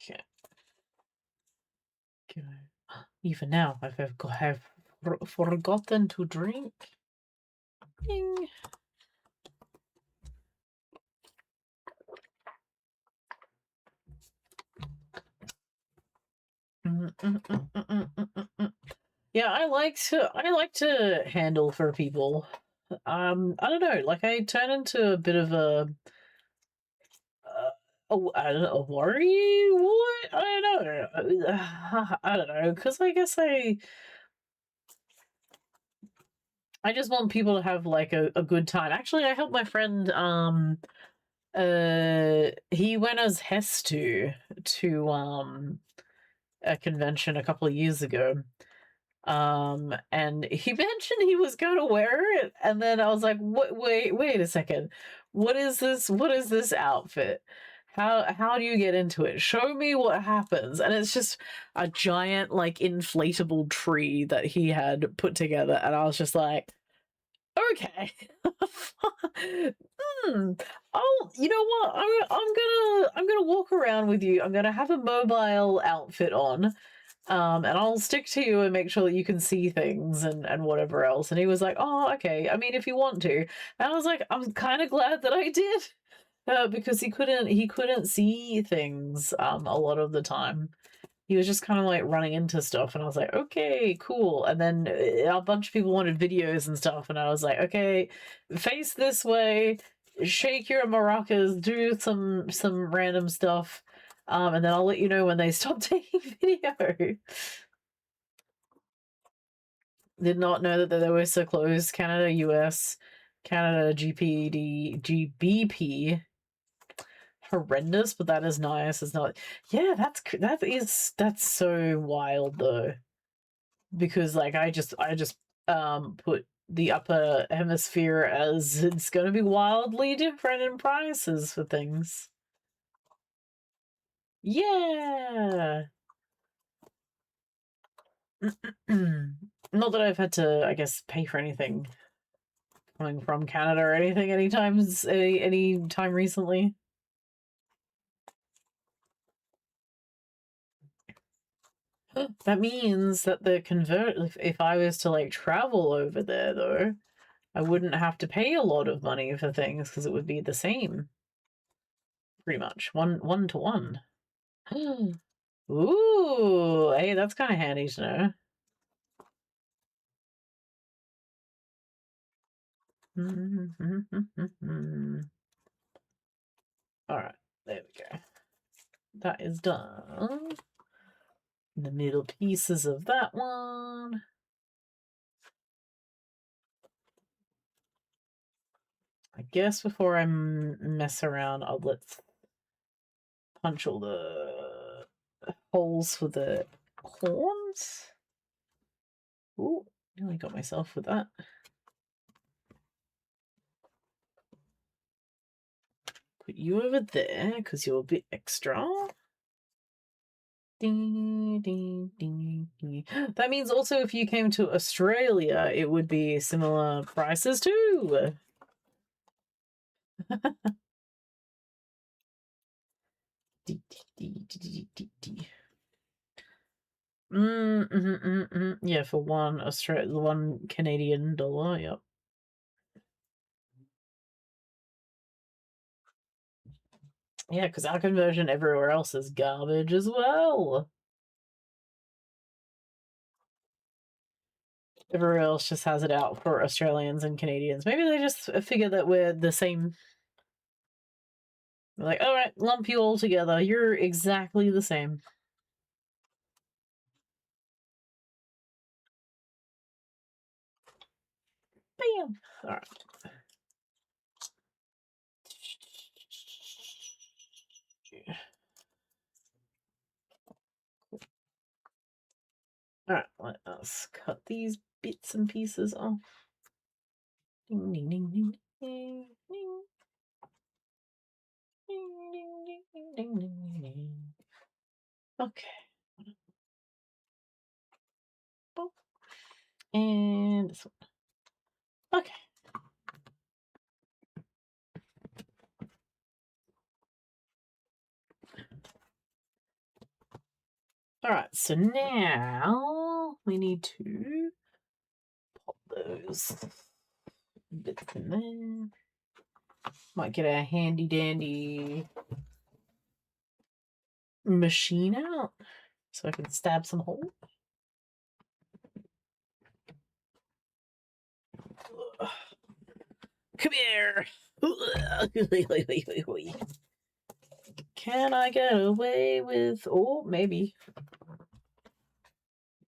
Okay. Even now, have forgotten to drink. Ding. Yeah, I like to handle for people. I don't know, like I turn into a bit of I don't know, a worry. What? I don't know. I don't know, because I guess I just want people to have like a good time. Actually, I helped my friend. He went as Hestu to a convention a couple of years ago. And he mentioned he was going to wear it, and then I was like, wait a second, what is this outfit? How do you get into it? Show me what happens. And it's just a giant like inflatable tree that he had put together, and I was just like, okay. Oh, you know what, I'm gonna walk around with you. I'm gonna have a mobile outfit on, and I'll stick to you and make sure that you can see things and whatever else. And he was like, oh, okay, I mean, if you want to. And I was like, I'm kind of glad that I did, because he couldn't see things a lot of the time. He was just kind of like running into stuff, and I was like, okay, cool. And then a bunch of people wanted videos and stuff, and I was like, okay, face this way, shake your maracas, do some random stuff, and then I'll let you know when they stop taking video. Did not know that they were so close. Canada, US, Canada, GBP. Horrendous, but that is nice. It's not. Yeah, that's so wild though, because like I just put the upper hemisphere as it's going to be wildly different in prices for things. Yeah. Not that I've had to, I guess, pay for anything coming from Canada or anything any time recently. That means that the convert, if I was to like travel over there though, I wouldn't have to pay a lot of money for things because it would be the same, pretty much one to one. Ooh, hey, that's kind of handy to know. All right, there we go. That is done. The middle pieces of that one. I guess before I mess around, let's punch all the holes for the horns. Ooh, nearly got myself with that. Put you over there because you're a bit extra. Ding, ding, ding, ding. That means also if you came to Australia, it would be similar prices too. Yeah, for one Canadian dollar. Yep. Yeah, because our conversion everywhere else is garbage as well. Everywhere else just has it out for Australians and Canadians. Maybe they just figure that we're the same. They're like, all right, lump you all together. You're exactly the same. Bam. All right. All right, let us cut these bits and pieces off. Ding, ding, ding, ding, ding, ding. Ding, ding, ding, ding, ding, ding, ding. Okay. And this one. Okay. All right, so now we need to pop those bits in there. Might get a handy dandy machine out so I can stab some holes. Come here. Can I get away with... Oh, maybe.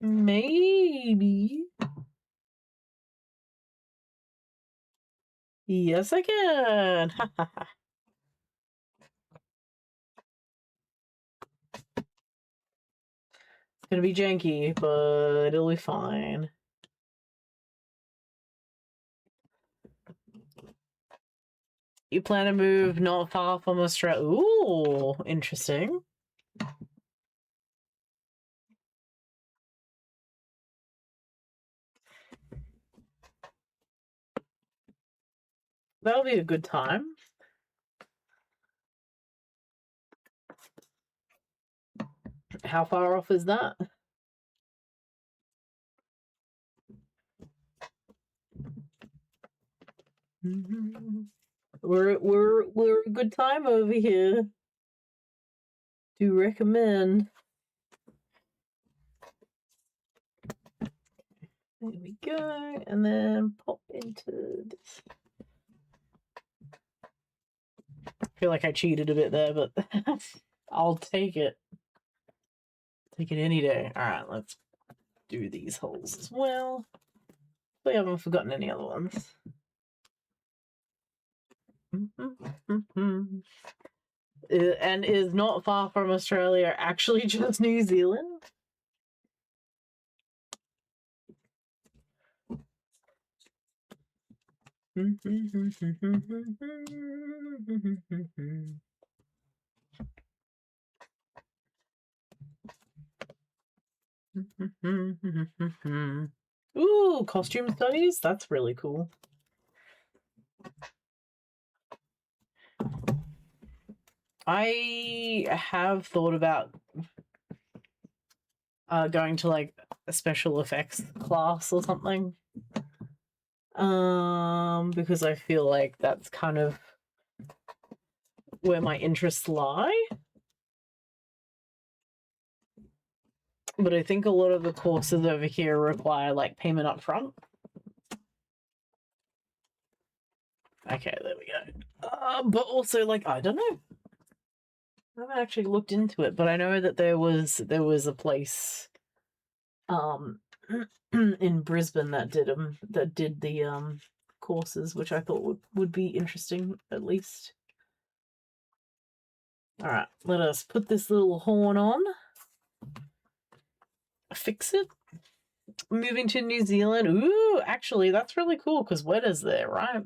Maybe. Yes, I can. It's gonna be janky, but it'll be fine. You plan to move not far from Australia. Ooh, interesting. That'll be a good time. How far off is that? We're a good time over here. Do recommend. There we go, and then pop into this. I feel like I cheated a bit there, but I'll take it. Take it any day. All right, let's do these holes as well. Hopefully I haven't forgotten any other ones. And is not far from Australia actually just New Zealand? Ooh, costume studies? That's really cool. I have thought about going to like a special effects class or something. Because I feel like that's kind of where my interests lie. But I think a lot of the courses over here require like payment up front. Okay, there we go. But also, like, I don't know. I haven't actually looked into it, but I know that there was a place in Brisbane that did the courses, which I thought would be interesting at least. All right, let us put this little horn on. Fix it. Moving to New Zealand. Ooh, actually, that's really cool because weather's there, right?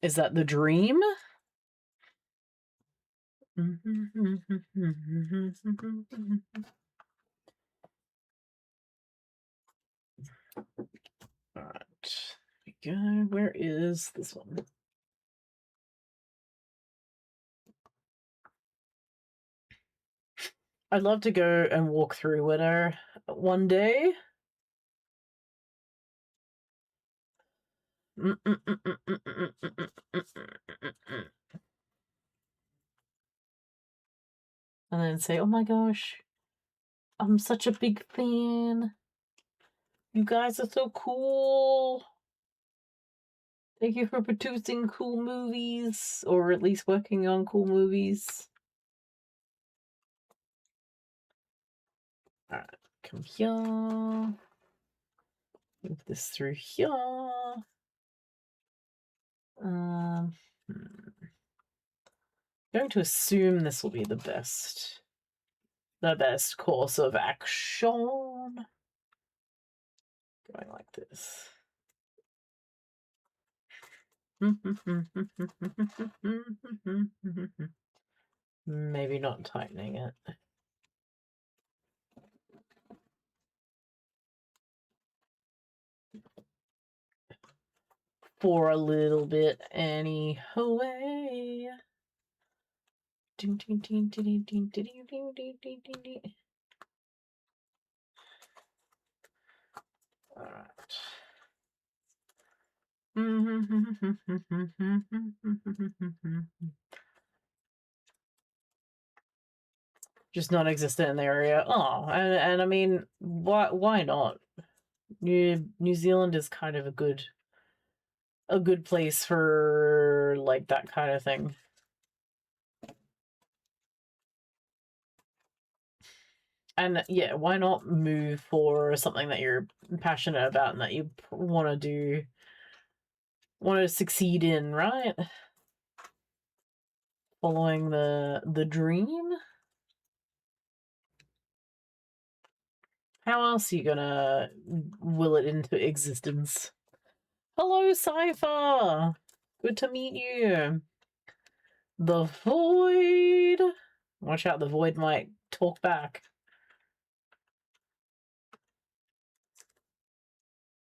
Is that the dream? All right, here we go. Where is this one? I'd love to go and walk through winter one day. And then say, oh my gosh, I'm such a big fan. You guys are so cool. Thank you for producing cool movies, or at least working on cool movies. Alright, come here. Move this through here. I'm going to assume this will be the best course of action. Going like this. Maybe not tightening it. For a little bit anyway. Alright. Just non-existent in the area. Oh, and I mean, why not? New Zealand is kind of a good place for like that kind of thing. And yeah, why not move for something that you're passionate about and that you want to succeed in, right? Following the dream. How else are you gonna will it into existence? Hello, Cypher! Good to meet you. The Void! Watch out, the Void might talk back.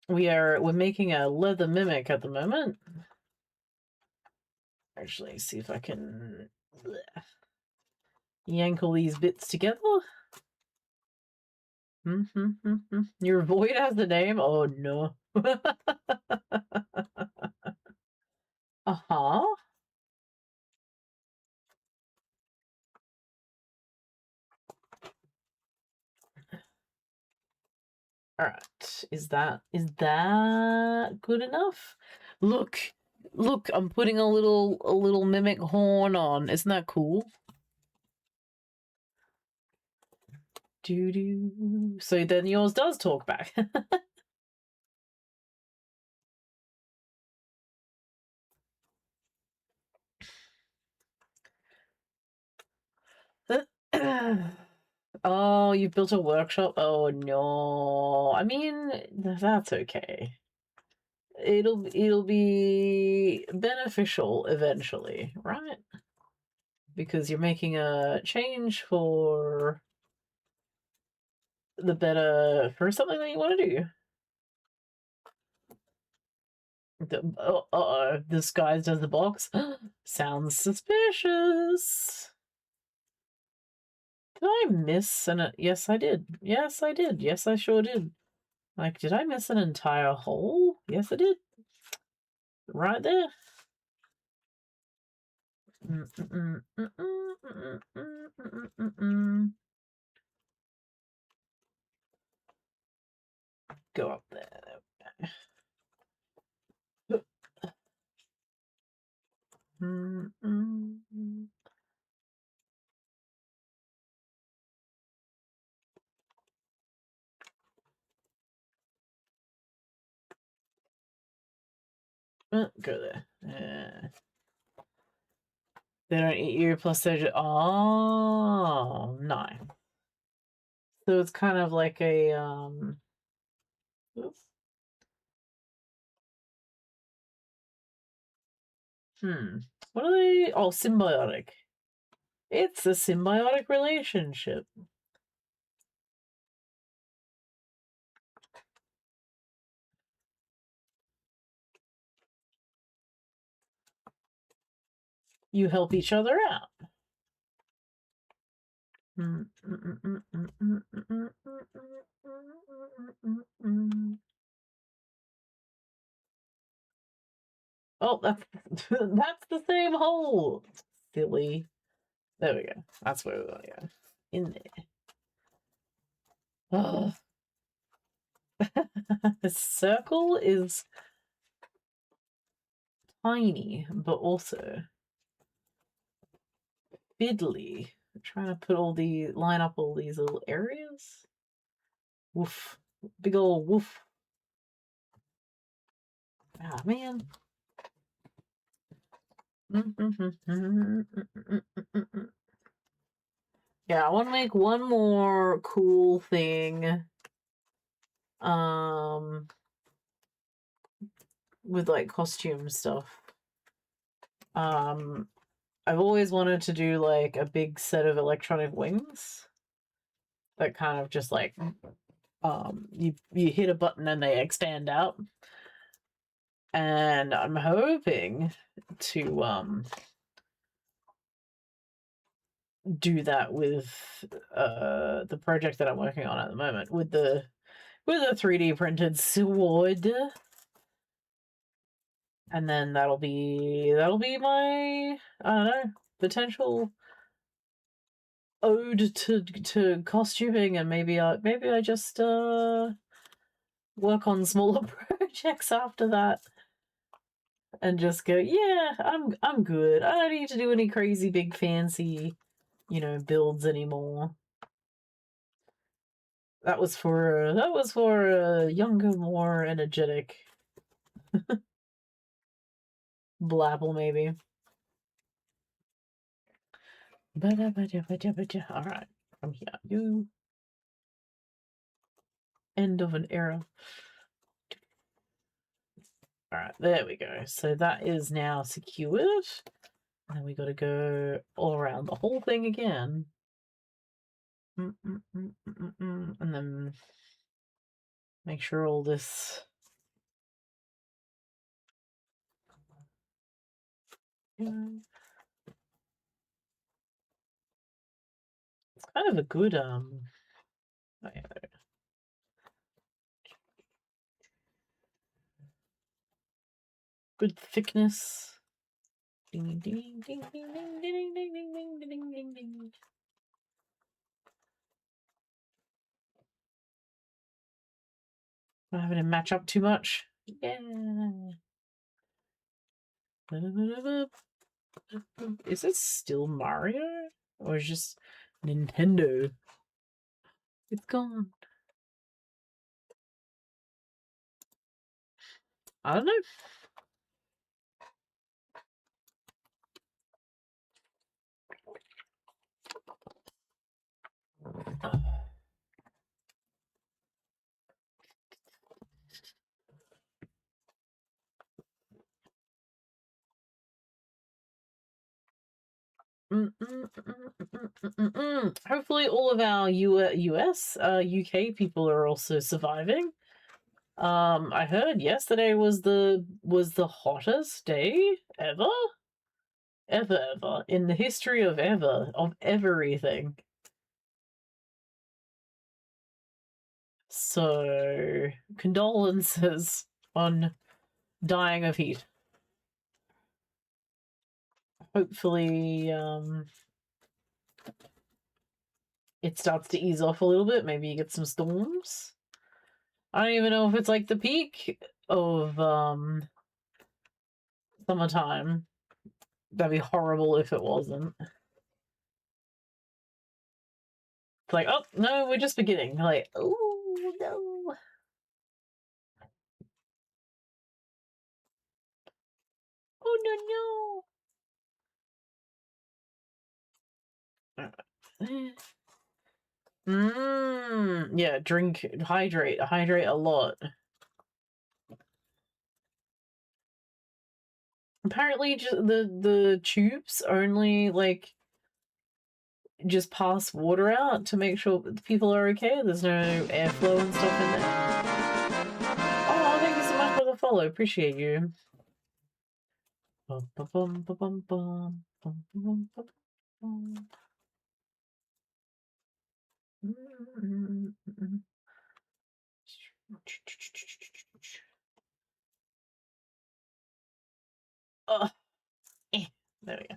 We're making a leather mimic at the moment. Actually, see if I can yank all these bits together. Your Void has the name? Oh no. Uh-huh. Alright. Is that good enough? Look, I'm putting a little mimic horn on. Isn't that cool? Do do. So then yours does talk back. Oh, you've built a workshop? Oh no. I mean, that's okay. It'll be beneficial eventually, right? Because you're making a change for the better for something that you want to do. This guy does the box. Sounds suspicious. Did I miss an? Yes, I did. Yes, I did. Yes, I sure did. Like, did I miss an entire hole? Yes, I did. Right there. Go up there. Go there. They don't eat you, plus they're just... Oh, no. So it's kind of like a, Oops. What are they? Oh, symbiotic. It's a symbiotic relationship. You help each other out. Oh, that's that's the same hole. Silly. There we go. That's where we want to go. In there. Oh. The circle is tiny, but also fiddly. I'm trying to put line up all these little areas. Woof. Big ol' woof. Ah, man. Yeah, I want to make one more cool thing. With like costume stuff. I've always wanted to do like a big set of electronic wings that kind of just like you hit a button and they extend out. And I'm hoping to do that with the project that I'm working on at the moment with a 3D printed sword. And then that'll be my, I don't know, potential ode to costuming, and maybe I just work on smaller projects after that and just go, yeah, I'm good. I don't need to do any crazy big fancy, builds anymore. That was for a younger, more energetic Blapple, maybe. All right, from here, you end of an era. All right, there we go. So that is now secured. And then we got to go all around the whole thing again. And then make sure all this... It's kind of a good, oh, yeah, good thickness. Ding, ding, ding, ding, ding, ding, ding, ding, ding, ding, ding, ding. Not having to match up too much. Yeah. Is it still Mario? Or is it just Nintendo? It's gone. I don't know. Hopefully all of our US, UK people are also surviving. I heard yesterday was the hottest day ever in the history of everything. So condolences on dying of heat. Hopefully it starts to ease off a little bit. Maybe you get some storms. I don't even know if it's like the peak of summertime. That'd be horrible if it wasn't. It's like, oh no, we're just beginning. Like, oh no. Oh no no. Yeah, hydrate a lot. Apparently, just the tubes only like just pass water out to make sure people are okay. There's no airflow and stuff in there. Oh, thank you so much for the follow. Appreciate you. Oh, there we go.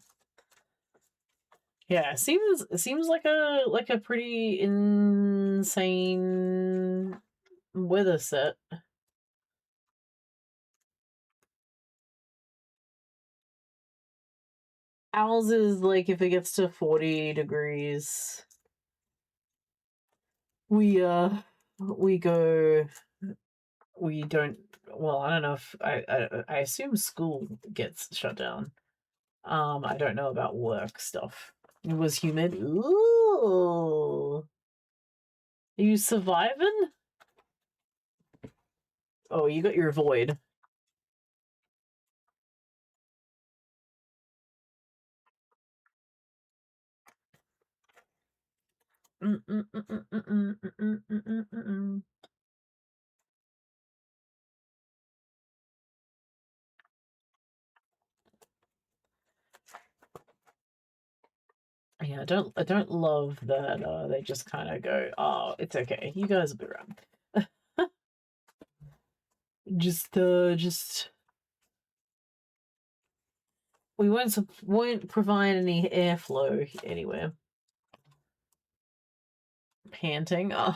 Yeah, it seems like a pretty insane weather set. Ours is like if it gets to 40 degrees, we go. We don't. Well, I don't know if I assume school gets shut down. I don't know about work stuff. It was humid. Ooh. Are you surviving? Oh, you got your void. Yeah, I don't love that they just kind of go, oh, it's okay. You guys will be around. just we won't provide any airflow anywhere. Panting. Oh.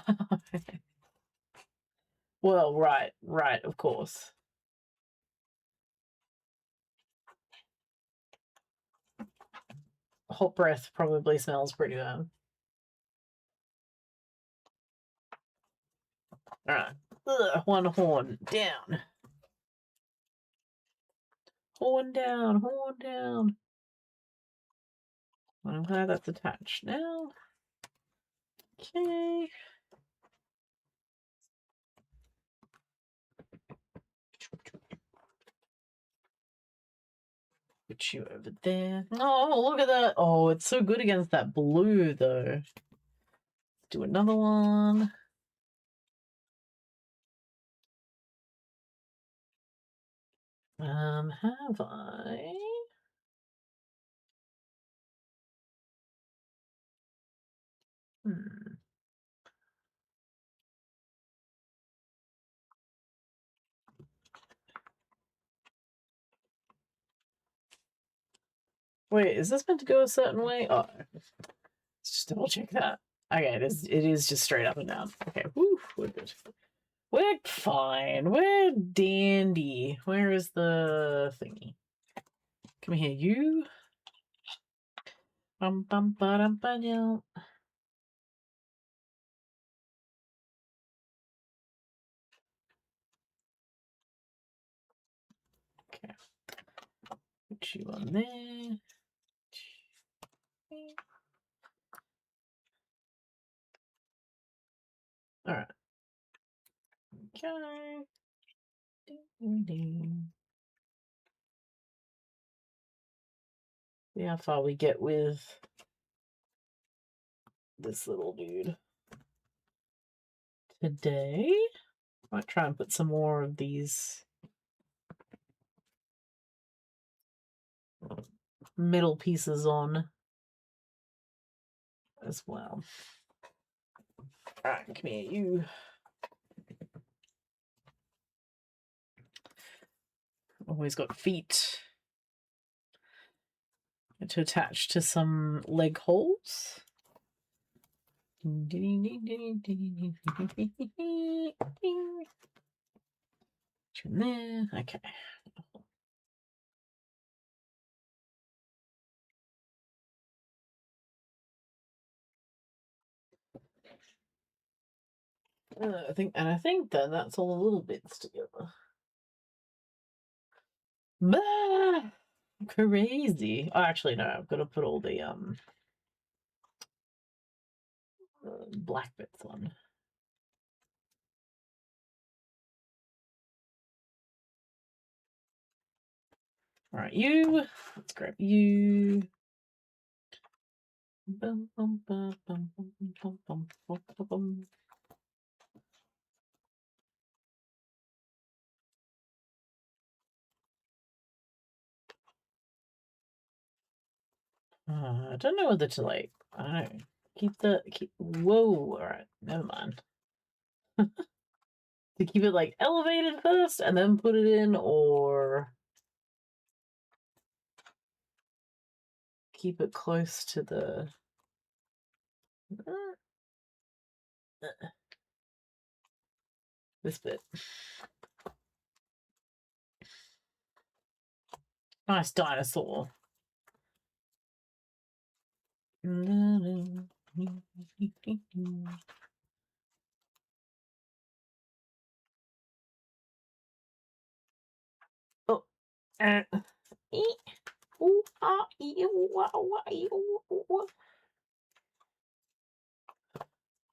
Well, right, of course. Hot breath probably smells pretty bad. Alright. One horn down. Horn down, horn down. I'm glad that's attached now. Okay. Put you over there. Oh, look at that. Oh, it's so good against that blue, though. Let's do another one. Have I? Wait, is this meant to go a certain way? Oh, let's just double check that. Okay, it is just straight up and down. Okay, woo, we're good. We're fine. We're dandy. Where is the thingy? Come here, you. Put you on there. All right. Okay. See how far we get with this little dude today. Might try and put some more of these middle pieces on as well. All right, come here, you. Always got feet to attach to some leg holes. There. Okay. I think then that's all the little bits together. Bah! Crazy. Oh, actually, no. I've got to put all the black bits on. All right, you. Let's grab you. Bum, bum, bum, bum, bum, bum, bum, bum, bum, bum. I don't know whether to I don't know. Whoa, alright, never mind. To keep it elevated first and then put it in, or keep it close to the this bit. Nice dinosaur. Oh.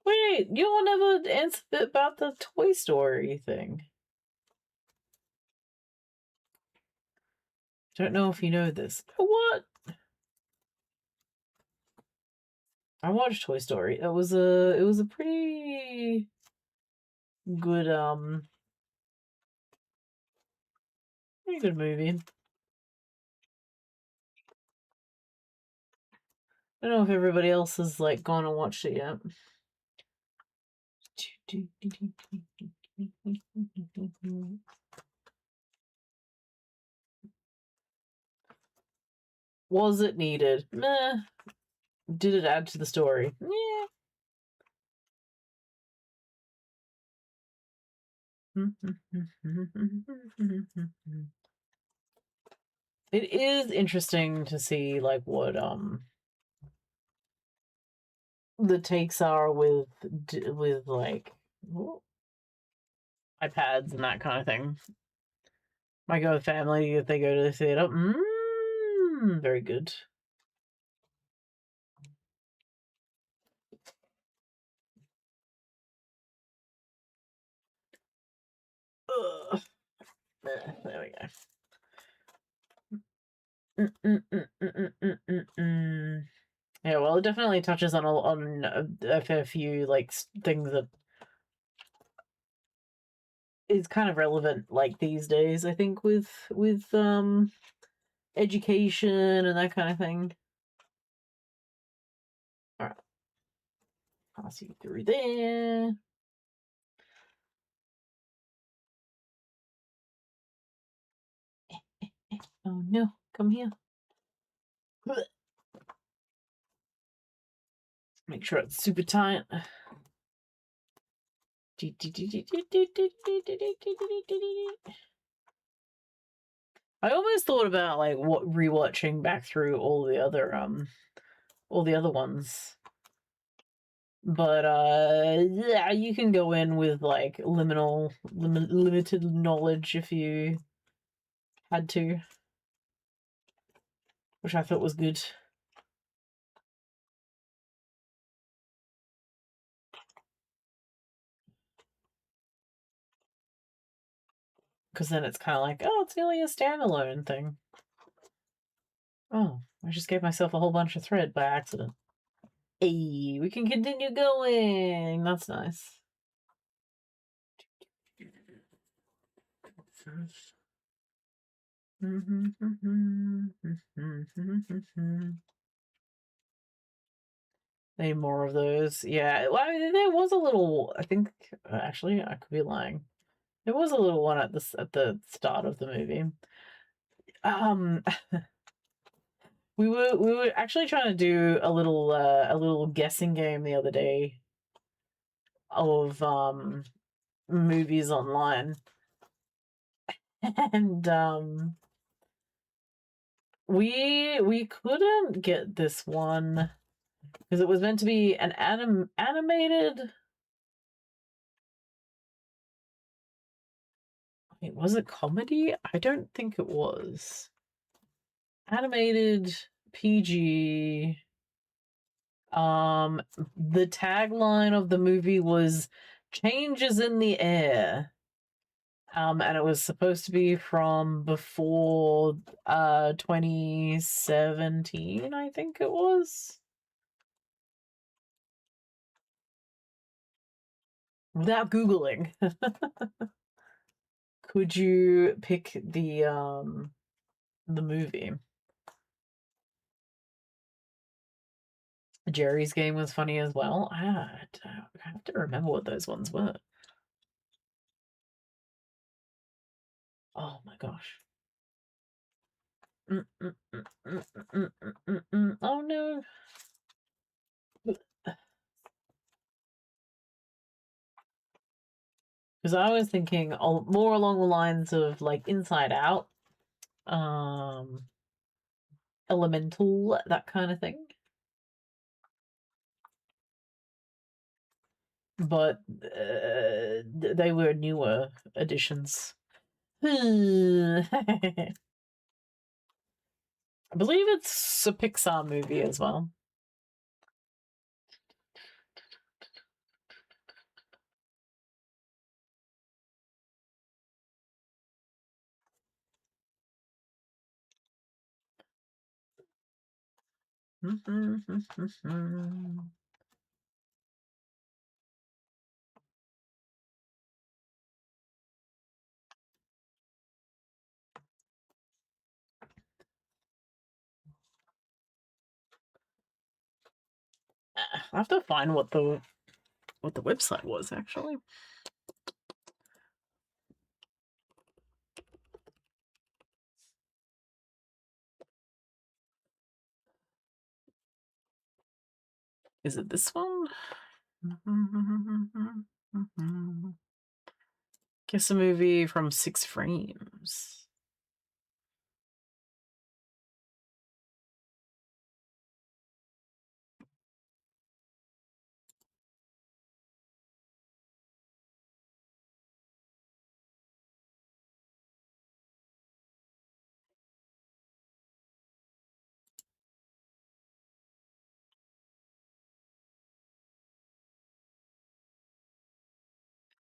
Wait, you'll never answer about the Toy Story thing. Don't know if you know this. What? I watched Toy Story. It was a pretty good pretty good movie. I don't know if everybody else has gone and watched it yet. Was it needed? Meh. Did it add to the story? Yeah. It is interesting to see what the takes are with iPads and that kind of thing. My go family, if they go to the theater, very good. Ugh. There we go. Yeah, well, it definitely touches on a fair few things that is kind of relevant these days. I think with education and that kind of thing. All right, pass you through there. Oh no, come here. Make sure it's super tight. I almost thought about rewatching back through all the other ones. But yeah, you can go in with limited knowledge if you had to. which I thought was good. Because then it's kind of like, oh, it's nearly a standalone thing. Oh, I just gave myself a whole bunch of thread by accident. Hey, we can continue going. That's nice. Need more of those. Yeah, well, I mean, there was a little. I think actually, I could be lying. There was a little one at the start of the movie. We were actually trying to do a little guessing game the other day of movies online, and we couldn't get this one because it was meant to be an animated. Wait, was it comedy? I don't think it was. Animated PG. The tagline of the movie was "Changes in the Air." And it was supposed to be from before 2017, I think it was. Without Googling. Could you pick the movie? Jerry's Game was funny as well. I have to remember what those ones were. Oh my gosh. Oh no. Because I was thinking more along the lines of like Inside Out, Elemental, that kind of thing. But they were newer editions. I believe it's a Pixar movie as well. I have to find what the website was actually. Is it this one? Guess a movie from 6 frames.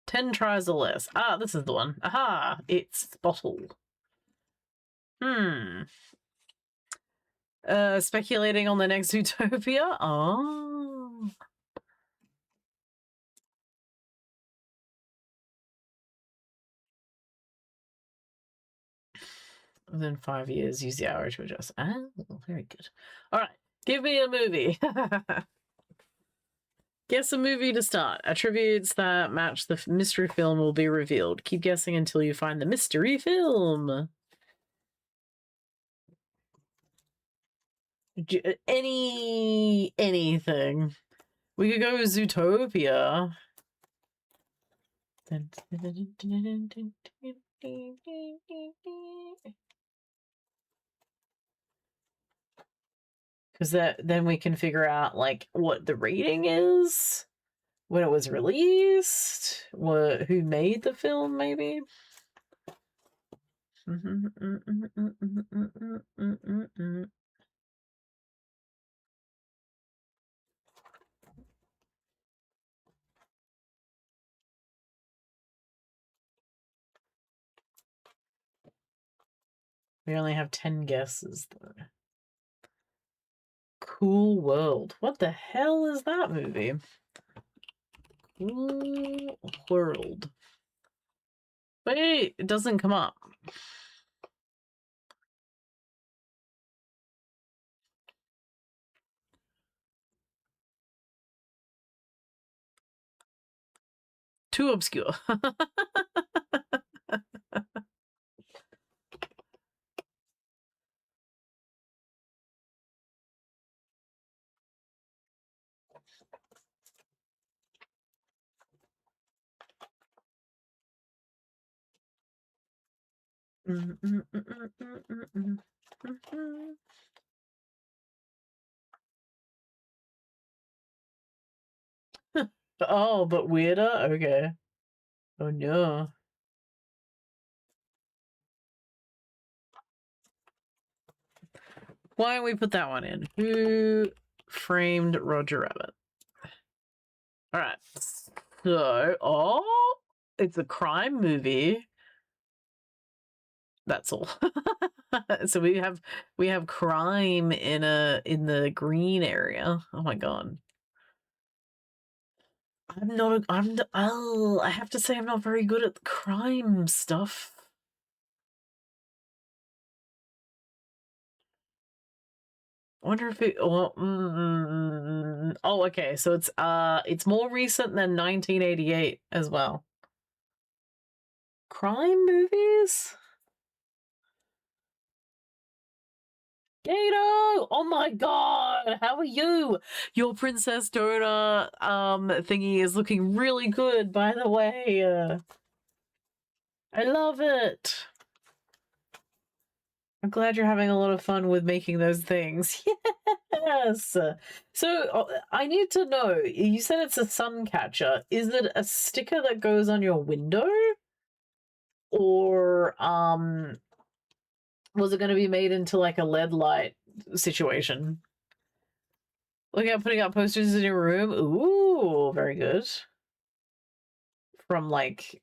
Ten tries or less. Ah, this is the one. Aha! It's Bottle. Speculating on the next Zootopia? Oh. Within 5 years, use the arrow to adjust. Ah, very good. All right, give me a movie. Guess a movie to start. Attributes that match the mystery film will be revealed. Keep guessing until you find the mystery film. Anything. We could go Zootopia. Because then we can figure out like what the rating is, when it was released, who made the film, maybe. We only have 10 guesses, though. Cool World. What the hell is that movie? Cool World. Wait, it doesn't come up. Too obscure. Oh, but weirder? Okay. Oh no. Why don't we put that one in? Who framed Roger Rabbit? Alright. So, oh, it's a crime movie. That's all. So we have crime in the green area. Oh my god. I have to say I'm not very good at the crime stuff. I wonder if it oh, okay, so it's more recent than 1988 as well. Crime movies? Gato! Oh my god! How are you? Your Princess Donut thingy is looking really good, by the way. I love it. I'm glad you're having a lot of fun with making those things. Yes. So I need to know. You said it's a sun catcher. Is it a sticker that goes on your window, or was it going to be made into like a LED light situation? Look at putting up posters in your room. Ooh, very good. From like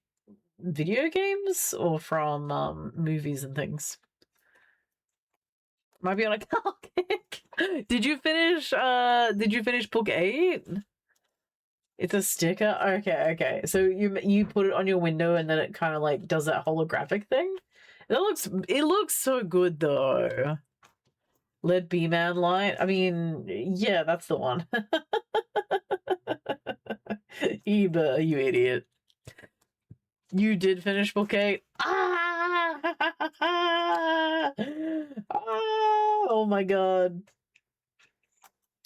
video games or from movies and things? Might be on a car kick. Did you finish book 8? It's a sticker? Okay. So you put it on your window and then it kind of like does that holographic thing? It looks so good though. LED B-Man light. I mean, yeah, that's the one. Eba, you idiot. You did finish book 8. Ah! Ah! Oh my god.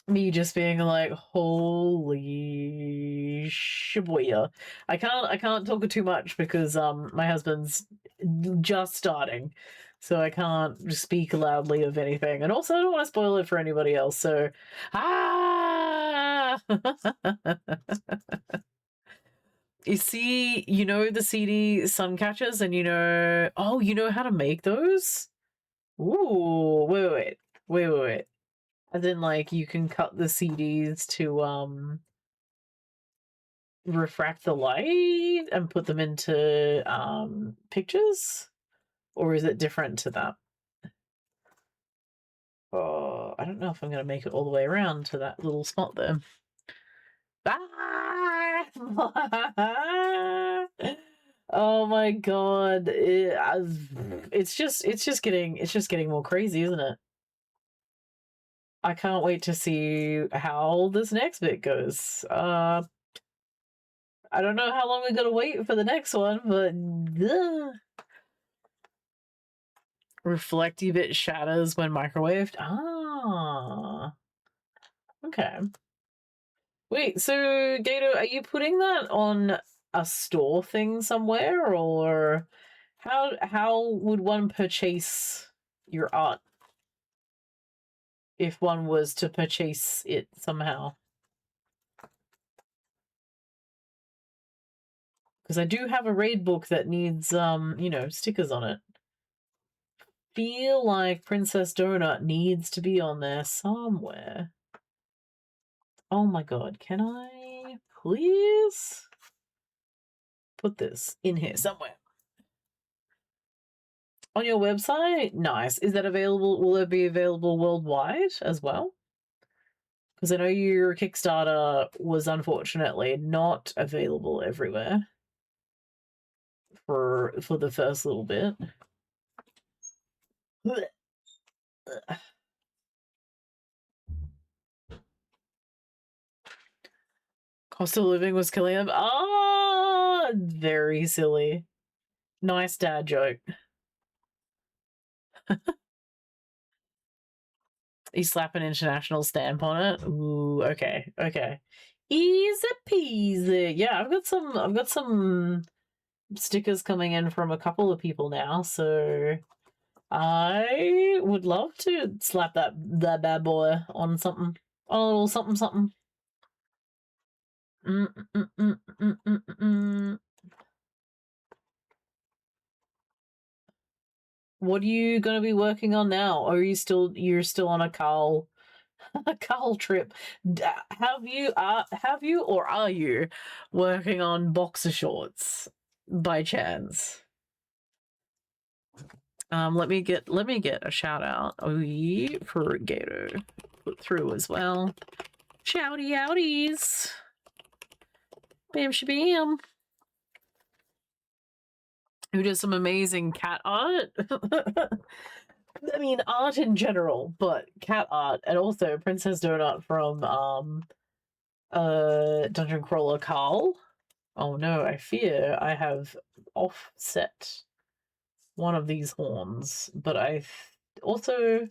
Me just being like, holy shibuya. I can't talk too much because my husband's just starting. So I can't speak loudly of anything. And also I don't want to spoil it for anybody else. So You see, you know the CD sun catchers and you know how to make those? Ooh, wait. As in like you can cut the CDs to refract the light and put them into pictures? Or is it different to that? Oh, I don't know if I'm gonna make it all the way around to that little spot there. Ah! Oh my god. It's just getting more crazy, isn't it? I can't wait to see how this next bit goes. I don't know how long we gotta wait for the next one, but reflective it shatters when microwaved. Ah, okay. Wait, so Gato, are you putting that on a store thing somewhere, or how would one purchase your art if one was to purchase it somehow? Because I do have a raid book that needs stickers on it. Feel like Princess Donut needs to be on there somewhere. Oh my god, can I please put this in here somewhere? On your website? Nice. Is that available? Will it be available worldwide as well? Because I know your Kickstarter was unfortunately not available everywhere for the first little bit. Cost of living was killing them. Ah, very silly. Nice dad joke. You slap an international stamp on it. Ooh, okay, okay. Easy peasy. Yeah, I've got some stickers coming in from a couple of people now, so I would love to slap that bad boy on something. On a little something something. What are you gonna be working on now? Or are you're still on a Carl trip? Have you or are you working on boxer shorts by chance? Let me get a shout out for Gator put through as well. Shouty outies. Bam shabam. Who does some amazing cat art. I mean, art in general, but cat art, and also Princess Donut from Dungeon Crawler Carl. Oh no, I fear I have offset one of these horns, but I also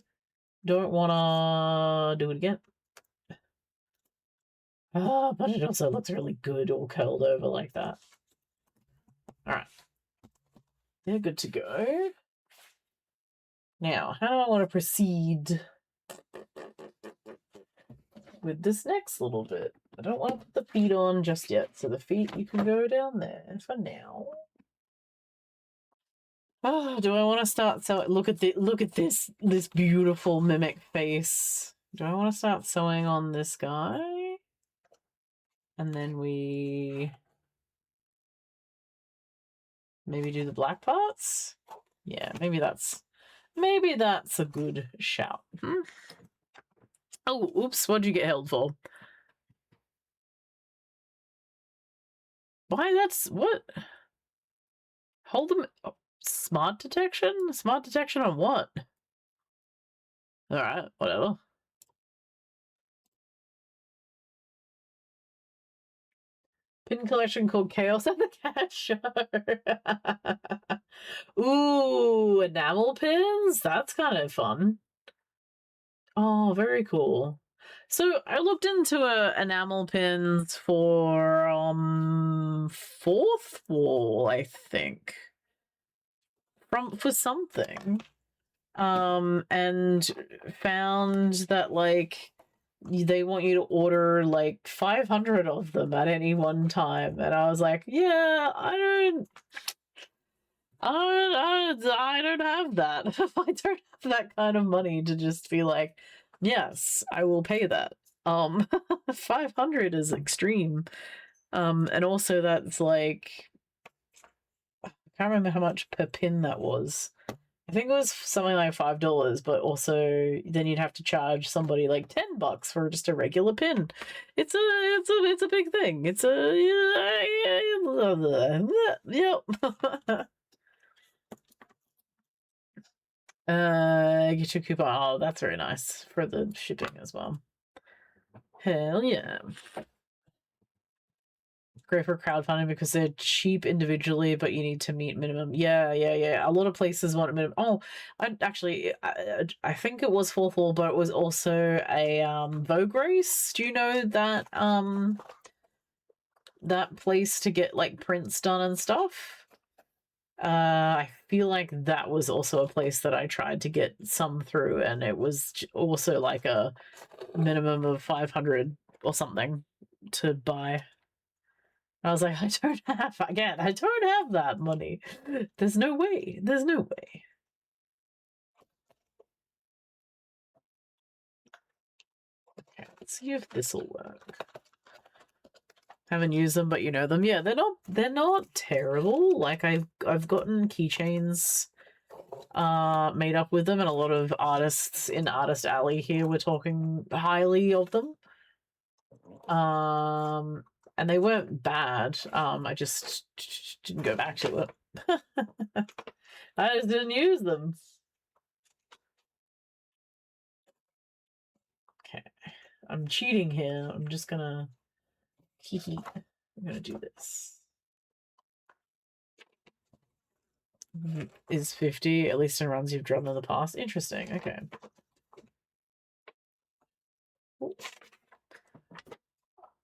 don't want to do it again. Ah, but it also looks really good all curled over like that. Alright. They're good to go. Now, how do I want to proceed with this next little bit? I don't want to put the feet on just yet, so the feet, you can go down there for now. Oh, do I want to start sewing? Look at this beautiful mimic face. Do I want to start sewing on this guy? And then we maybe do the black parts? Yeah, maybe that's a good shout. Oh, oops, what'd you get held for? Why, that's what? Hold them. Oh, smart detection? Smart detection on what? Alright, whatever. Pin collection called Chaos at the Cat Show. Ooh, enamel pins? That's kind of fun. Oh, very cool. So I looked into enamel pins for fourth wall, I think. For something. And found that like they want you to order like 500 of them at any one time, and I was like, yeah, I don't have that. I don't have that kind of money to just be like, yes, I will pay that. 500 is extreme. And also that's like, I can't remember how much per pin that was. I think it was something like $5, but also then you'd have to charge somebody like $10 for just a regular pin. It's a big thing. It's a yep. Get your coupon. Oh, that's very nice for the shipping as well. Hell yeah. Great for crowdfunding because they're cheap individually, but you need to meet minimum. Yeah. A lot of places want a minimum. Oh, I think it was fourth wall, but it was also a Vogue race. Do you know that that place to get like prints done and stuff? I feel like that was also a place that I tried to get some through, and it was also like a minimum of 500 or something to buy. I was like, I don't have that money. There's no way. There's no way. Okay, let's see if this will work. Haven't used them, but you know them. Yeah, they're not terrible. Like I've gotten keychains made up with them, and a lot of artists in Artist Alley here were talking highly of them. And they weren't bad. I just didn't go back to it. I just didn't use them. Okay. I'm cheating here. I'm just gonna I'm gonna do this. Is 50 at least in runs you've drawn in the past? Interesting. Okay.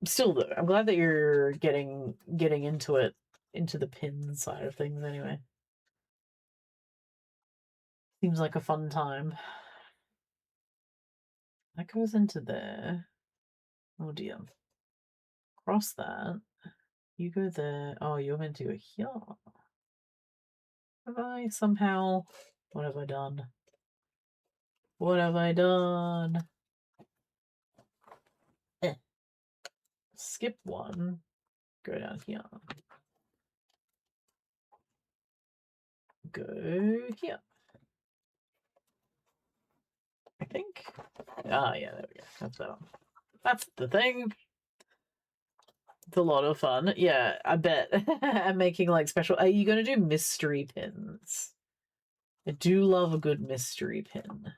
Still though, I'm glad that you're getting into it, into the pin side of things anyway. Seems like a fun time. That goes into there. Oh dear. Cross that. You go there. Oh, you're meant to go here. Have I somehow... What have I done? What have I done? Skip one. Go down here. Go here. I think. Ah, yeah, there we go. That's better. That's the thing. It's a lot of fun. Yeah, I bet. I'm making like special. Are you going to do mystery pins? I do love a good mystery pin.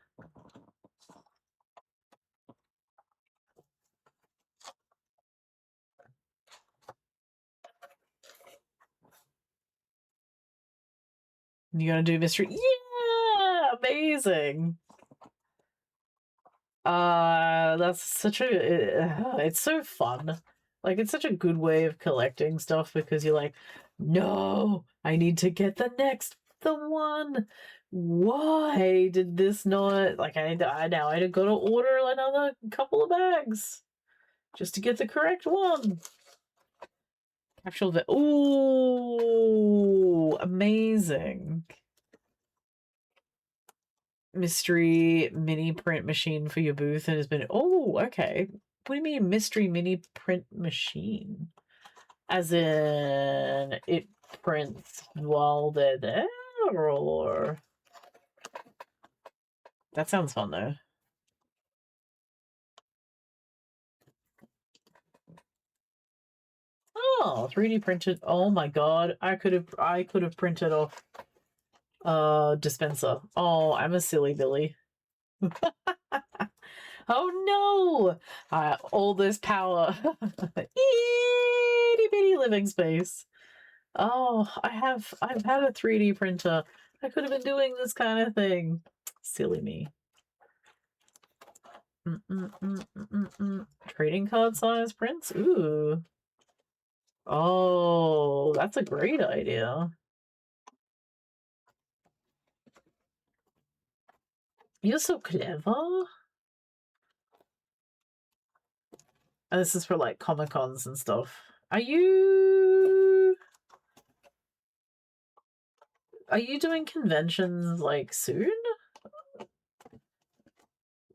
You gonna do mystery? Yeah, amazing. That's such a. It's so fun. Like, it's such a good way of collecting stuff because you're like, no, I need to get the one. Why did this not? Like, I now I got to order another couple of bags just to get the correct one. Capsule of it. Ooh, amazing. Mystery mini print machine for your booth and has been... Oh, okay. What do you mean mystery mini print machine? As in it prints while they're there, or... That sounds fun though. Oh, 3D printed. Oh my god. I could have printed off dispenser. Oh, I'm a silly Billy. Oh no! All this power. Itty bitty living space. Oh, I've had a 3D printer. I could have been doing this kind of thing. Silly me. Trading card size prints? Ooh. Oh, that's a great idea. You're so clever. And this is for like Comic Cons and stuff. Are you doing conventions like soon?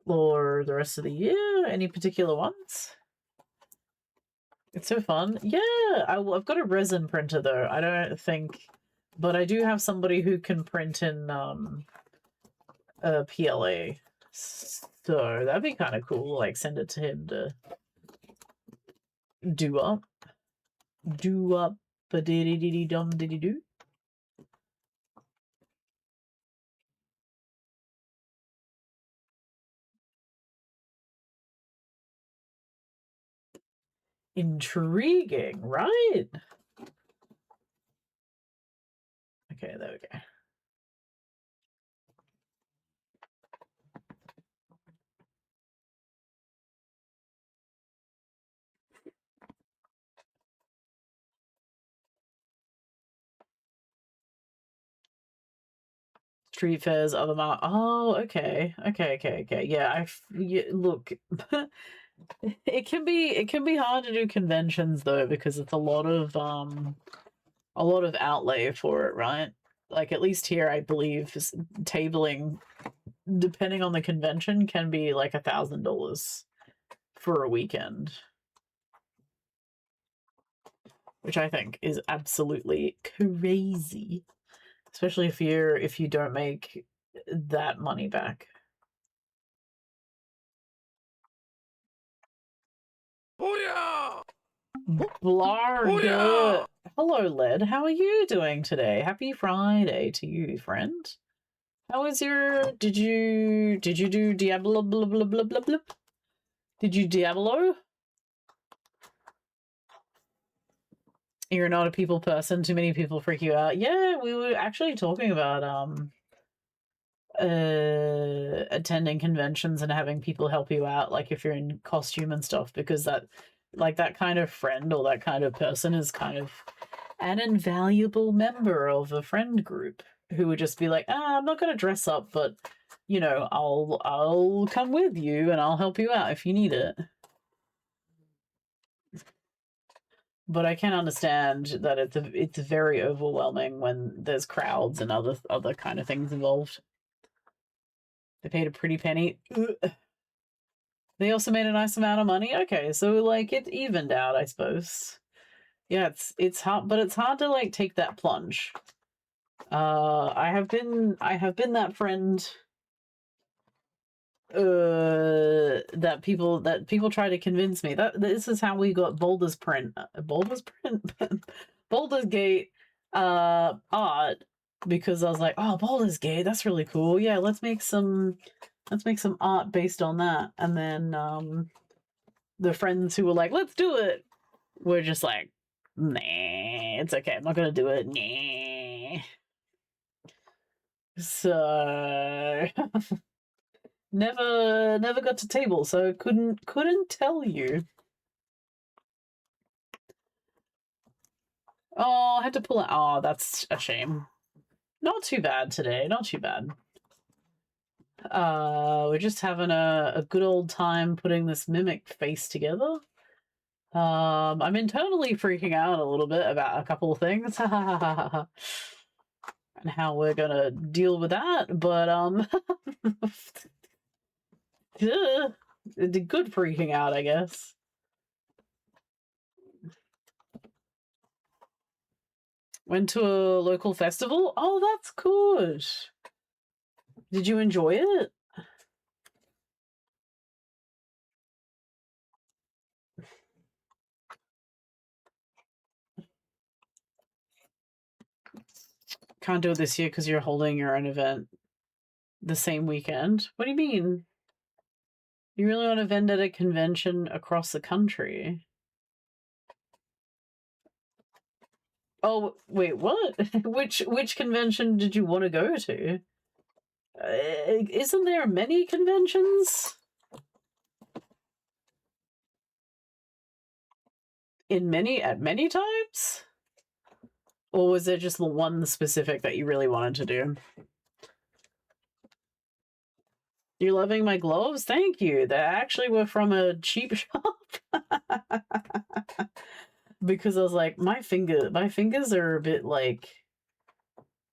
Or the rest of the year? Any particular ones? It's so fun. Yeah, I've got a resin printer though. I don't think, but I do have somebody who can print in a PLA. So that'd be kind of cool. Like, send it to him to do up, a diddy diddy dum diddy do. Intriguing, right? Okay, there we go. Street fairs, other oh, okay. Yeah, look. It can be hard to do conventions though, because it's a lot of outlay for it, right? Like, at least here, I believe tabling, depending on the convention, can be like $1,000 for a weekend, which I think is absolutely crazy. especially if you don't make that money back. Booyah! Blarg. Booyah! Hello, Led. How are you doing today? Happy Friday to you, friend. How was your? Did you do Diablo? Blah blah blah blah blah. Did you Diablo? You're not a people person. Too many people freak you out. Yeah, we were actually talking about attending conventions and having people help you out, like if you're in costume and stuff, because that kind of friend or that kind of person is kind of an invaluable member of a friend group who would just be like, I'm not going to dress up, but I'll come with you and I'll help you out if you need it. But I can understand that it's very overwhelming when there's crowds and other kind of things involved. They paid a pretty penny. They also made a nice amount of money. Okay, so like it evened out, I suppose. Yeah, it's hard, but it's hard to like take that plunge. I have been that friend that people try to convince me that this is how we got Baldur's Gate art, because I was like, oh, Baldur's Gate, that's really cool. Yeah, let's make some art based on that. And then the friends who were like, let's do it, were just like, nah, it's okay, I'm not gonna do it. Nah. So never got to table, so couldn't tell you. Oh, I had to pull it. Oh, that's a shame. Not too bad today. Not too bad. We're just having a good old time putting this mimic face together. I'm internally freaking out a little bit about a couple of things. And how we're gonna deal with that, but good freaking out, I guess. Went to a local festival. Oh, that's good. Did you enjoy it? Can't do it this year because you're holding your own event the same weekend. What do you mean? You really want to vend at a convention across the country? Oh, wait, what? which convention did you want to go to? Isn't there many conventions? At many times? Or was there just the one specific that you really wanted to do? You're loving my gloves? Thank you. They actually were from a cheap shop. Because I was like, my fingers are a bit like,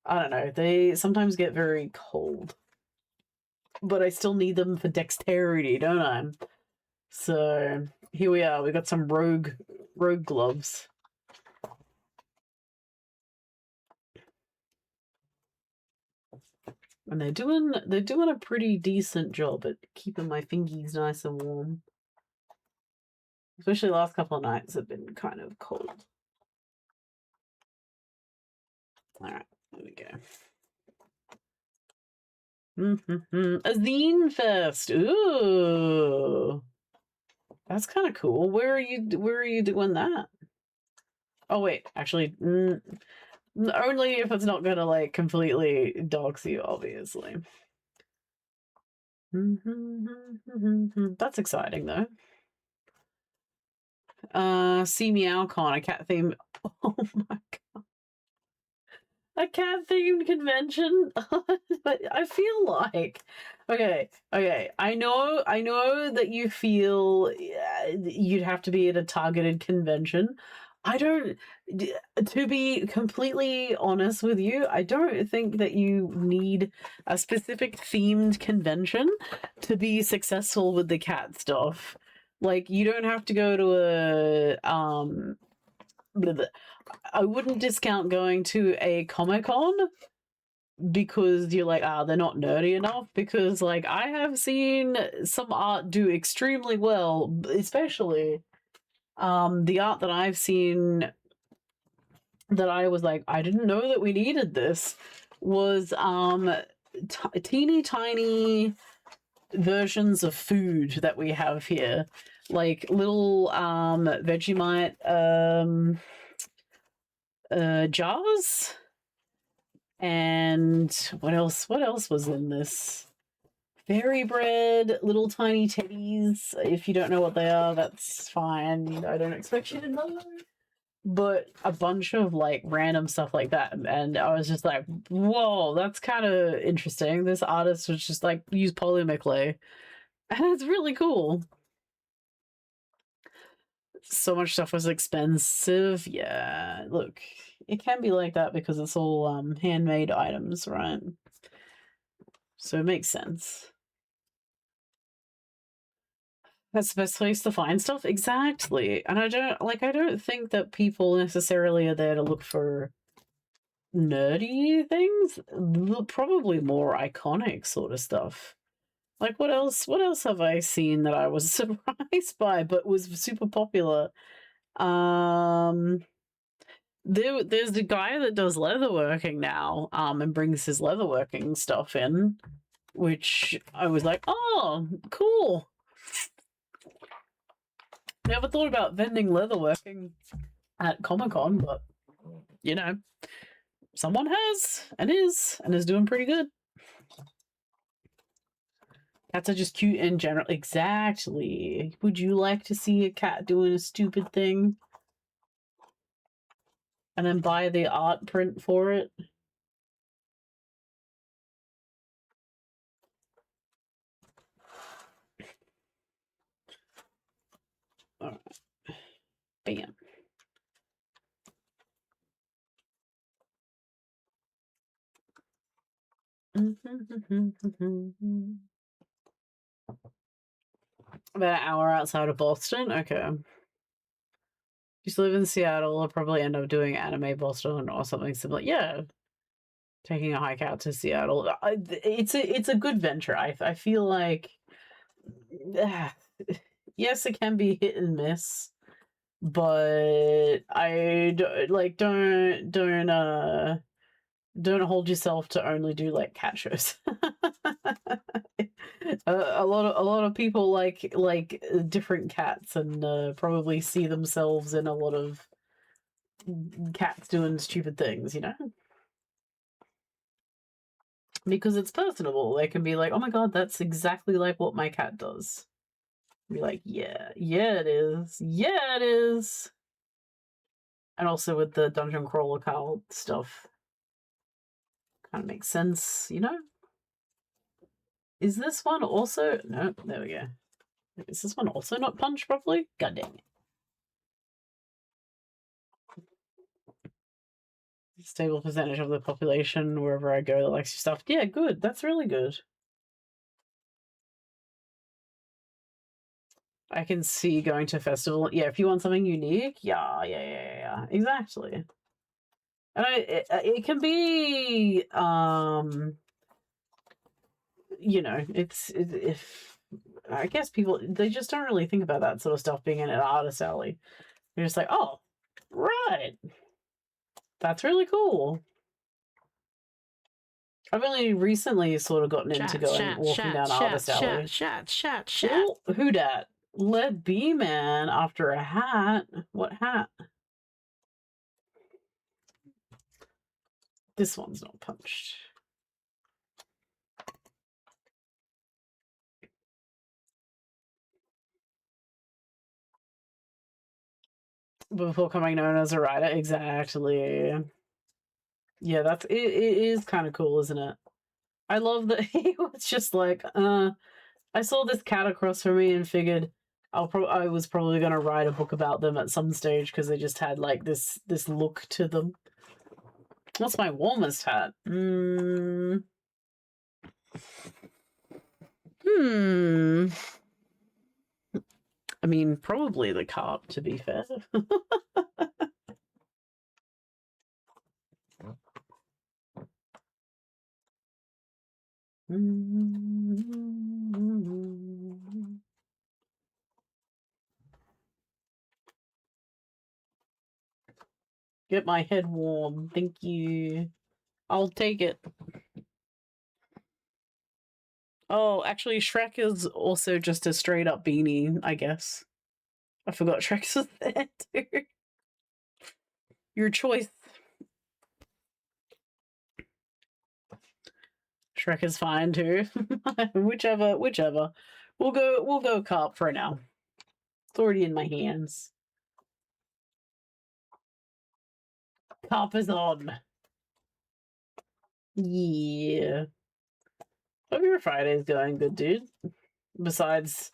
I don't know, they sometimes get very cold. But I still need them for dexterity, don't I? So here we are. We got some rogue gloves. And they're doing a pretty decent job at keeping my fingies nice and warm. Especially the last couple of nights have been kind of cold. Alright, there we go. A zine fest. Ooh. That's kind of cool. Where are you doing that? Oh wait, actually, only if it's not gonna like completely dox you, obviously. That's exciting though. See MeowCon, a cat theme. Oh my god. A cat themed convention? I feel like okay. I know that you feel you'd have to be at a targeted convention. I don't, to be completely honest with you, I don't think that you need a specific themed convention to be successful with the cat stuff. Like, you don't have to go to I wouldn't discount going to a Comic-Con, because you're like, they're not nerdy enough. Because like I have seen some art do extremely well, especially the art that I've seen that I was like, I didn't know that we needed this, was teeny tiny versions of food that we have here, like little Vegemite jars. And what else was in this? Fairy bread, little tiny teddies. If you don't know what they are, that's fine. I don't expect you to know. But a bunch of like random stuff like that. And I was just like, whoa, that's kind of interesting. This artist was just like, use polymer clay. And it's really cool. So much stuff was expensive. Yeah, look, it can be like that because it's all handmade items, right? So it makes sense. That's the best place to find stuff. Exactly. And I don't think that people necessarily are there to look for nerdy things. Probably more iconic sort of stuff. Like what else have I seen that I was surprised by but was super popular? There's the guy that does leatherworking now, and brings his leatherworking stuff in, which I was like, oh, cool. Never thought about vending leatherworking at Comic-Con, but you know, someone has and is doing pretty good. Cats are just cute in general. Exactly. Would you like to see a cat doing a stupid thing? And then buy the art print for it? Alright. Bam. About an hour outside of Boston? Okay. Used to live in Seattle. I'll probably end up doing anime Boston or something similar. Yeah. Taking a hike out to Seattle. It's a good venture. I feel like yes, it can be hit and miss, but don't hold yourself to only do like cat shows. A lot of people like different cats and probably see themselves in a lot of cats doing stupid things, you know? Because it's personable. They can be like, oh my god, that's exactly like what my cat does. Be like, yeah, it is. Yeah, it is. And also with the dungeon crawler Carl stuff. Kind of makes sense, you know? Is this one also... No, there we go. Is this one also not punched properly? God dang it. Stable percentage of the population wherever I go that likes your stuff. Yeah, good. That's really good. I can see going to a festival. Yeah, if you want something unique, yeah. Exactly. And it can be, you know, if I guess people, they just don't really think about that sort of stuff being in an artist alley. They're just like, oh, right. That's really cool. I've only recently sort of gotten into walking down artist alley. Oh, who dat? Let be man after a hat. What hat? This one's not punched. Before coming known as a writer, exactly. Yeah, it is kind of cool, isn't it? I love that he was just like, I saw this cat across from me and figured I was probably gonna write a book about them at some stage because they just had like this look to them. What's my warmest hat? I mean, probably the carp, to be fair. Get my head warm. Thank you. I'll take it. Oh, actually, Shrek is also just a straight up beanie, I guess. I forgot Shrek's was there too. Your choice. Shrek is fine too. whichever. We'll go carp for now. It's already in my hands. Carp is on. Yeah. Hope your Friday's going good, dude. Besides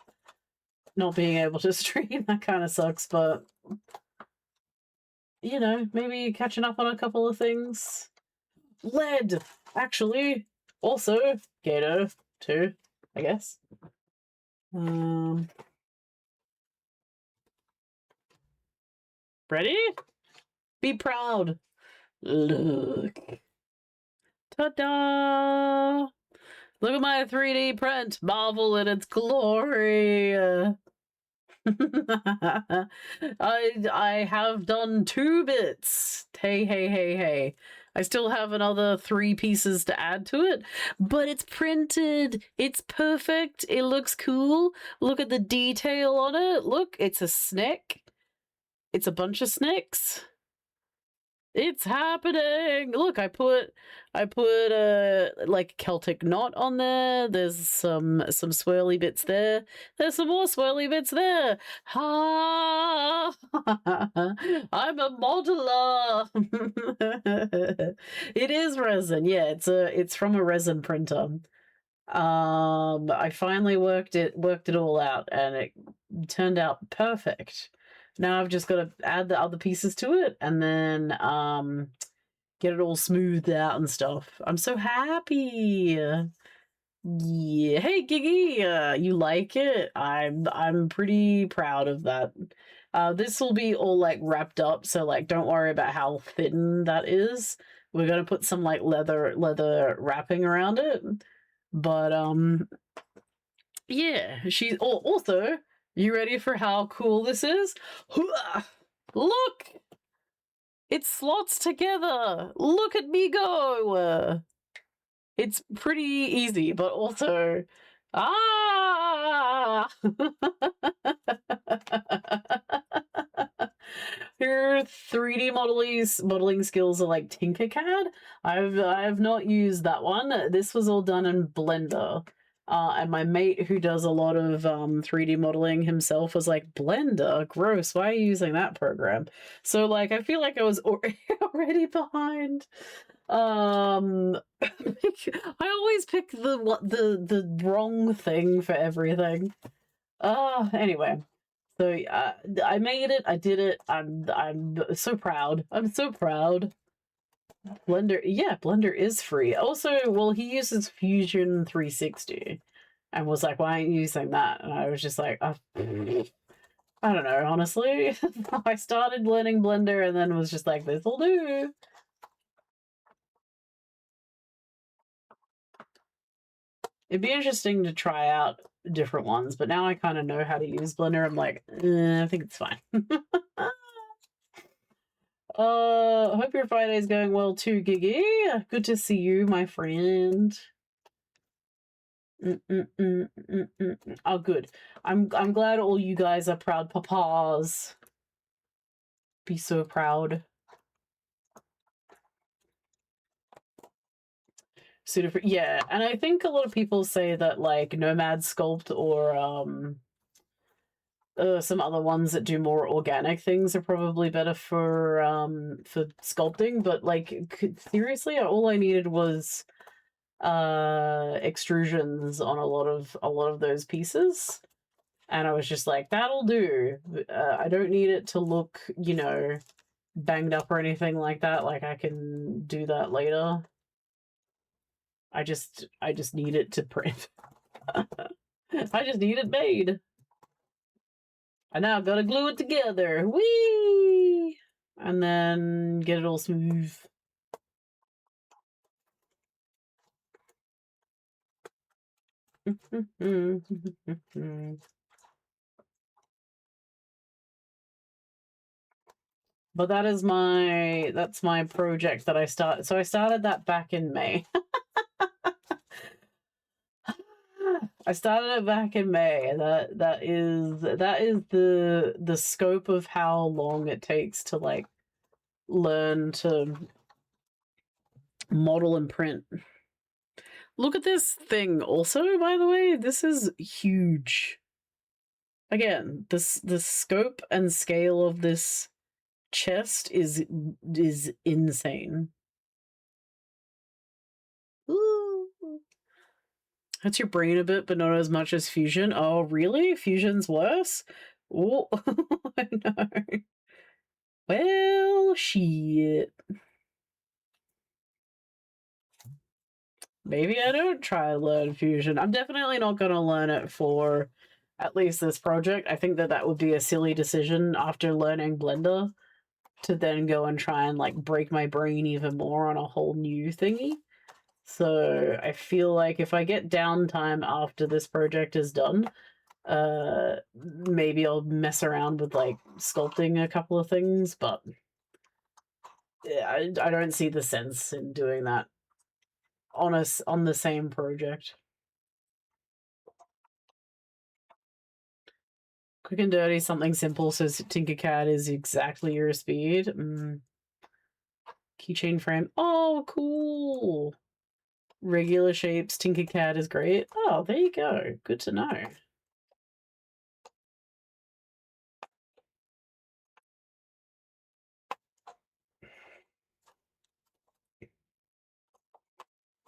not being able to stream, that kind of sucks, but you know, maybe catching up on a couple of things. Lead, actually. Also, Gato, too, I guess. Ready? Be proud. Look. Ta-da! Look at my 3D print. Marvel in its glory. I have done 2 bits. Hey. I still have another 3 pieces to add to it, but it's printed. It's perfect. It looks cool. Look at the detail on it. Look, it's a snake. It's a bunch of snakes. It's happening. Look, I put a like Celtic knot on there. There's some swirly bits there. There's some more swirly bits there. Ha! I'm a modeler. It is resin. Yeah, it's from a resin printer. I finally worked it all out, and it turned out perfect. Now I've just got to add the other pieces to it, and then get it all smoothed out and stuff. I'm so happy. Yeah. Hey, Giggy, you like it? I'm pretty proud of that. This will be all like wrapped up, so like don't worry about how thin that is. We're gonna put some like leather wrapping around it. But yeah, she's also, you ready for how cool this is? Look! It slots together. Look at me go. It's pretty easy, but also Her 3D modeling skills are like Tinkercad. I've not used that one. This was all done in Blender. And my mate who does a lot of 3D modeling himself was like, Blender? Gross, why are you using that program? So like I feel like I was already behind. I always pick the wrong thing for everything. Anyway. So I made it. I did it. I'm so proud. I'm so proud. Blender, yeah, Blender is free. Also, well, he uses Fusion 360, and was like, "Why aren't you using that?" And I was just like, I don't know. Honestly, I started learning Blender, and then was just like, "This'll do." It'd be interesting to try out different ones, but now I kind of know how to use Blender. I'm like, I think it's fine. Hope your Friday's going well too, Gigi. Good to see you, my friend. Oh, good. I'm glad all you guys are proud papas. Be so proud. Yeah, and I think a lot of people say that like Nomad Sculpt or some other ones that do more organic things are probably better for sculpting, but like seriously, all I needed was extrusions on a lot of those pieces, and I was just like, that'll do. I don't need it to look, you know, banged up or anything like that. Like I can do that later. I just need it to print. I just need it made. I now gotta glue it together. Whee! And then get it all smooth. But that's my project that I started. So I started that back in May. I started it back in May, and that is the scope of how long it takes to like learn to model and print. Look at this thing also, by the way. This is huge. Again, the scope and scale of this chest is insane. Ooh. Hurts your brain a bit, but not as much as fusion. Oh, really? Fusion's worse? Oh, I know. Well, shit. Maybe I don't try to learn fusion. I'm definitely not going to learn it for at least this project. I think that would be a silly decision after learning Blender to then go and try and like break my brain even more on a whole new thingy. So I feel like if I get downtime after this project is done, maybe I'll mess around with like sculpting a couple of things, but yeah, I don't see the sense in doing that on the same project. Quick and dirty, something simple, so Tinkercad is exactly your speed. Keychain frame. Oh, cool. Regular shapes, Tinkercad is great. Oh, there you go. Good to know.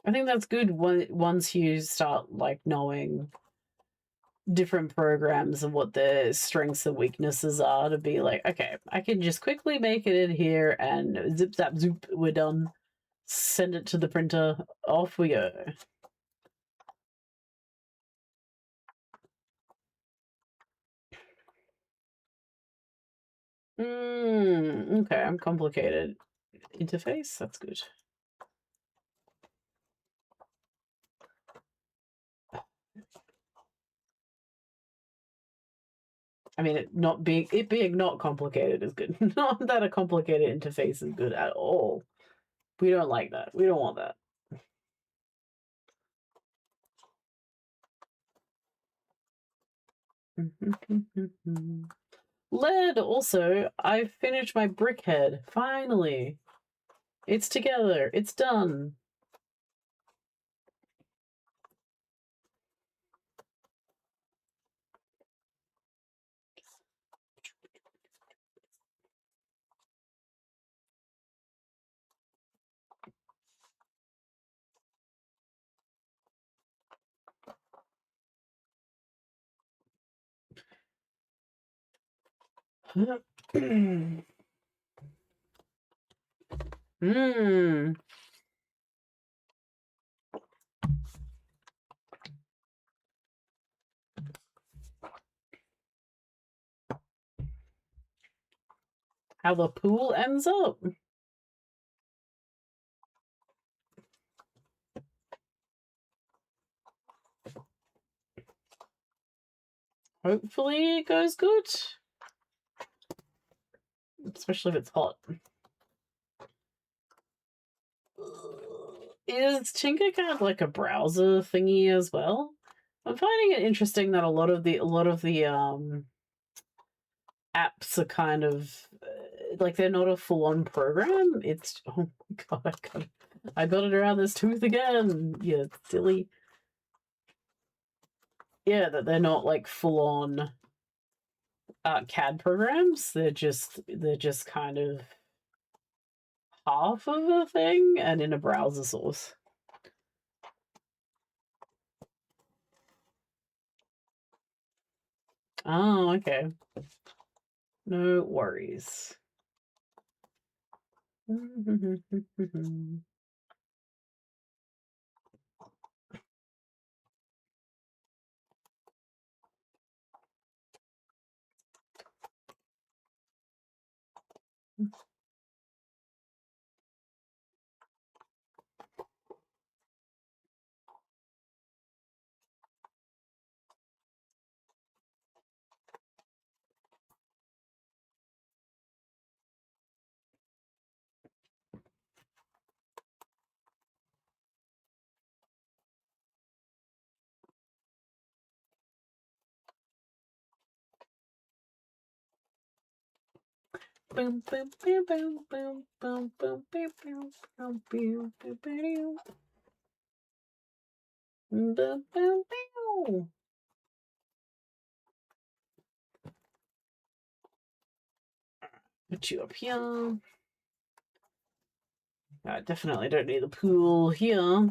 I think that's good once you start like knowing different programs and what their strengths and weaknesses are, to be like, okay, I can just quickly make it in here and zip zap zoop, we're done. Send it to the printer, off we go. Okay, I'm complicated. Interface, that's good. I mean, it being not complicated is good. Not that a complicated interface is good at all. We don't like that. We don't want that. Lead also. I finished my brickhead. Finally. It's together. It's done. Mmm. How the pool ends up. Hopefully it goes good. Especially if it's hot. Is Tinkercad like a browser thingy as well? I'm finding it interesting that a lot of the apps are kind of like they're not a full-on program. It's oh my god, I got it around this tooth again. Yeah, silly. Yeah, that they're not like full-on CAD programs. They're just kind of half of a thing and in a browser source. Oh, okay. No worries. boom, boom, boom, boom, boom, boom, boom, boom, boom, boom, boom, boom, boom. Boom, boom, boom. Put you up here. I definitely don't need the pool here.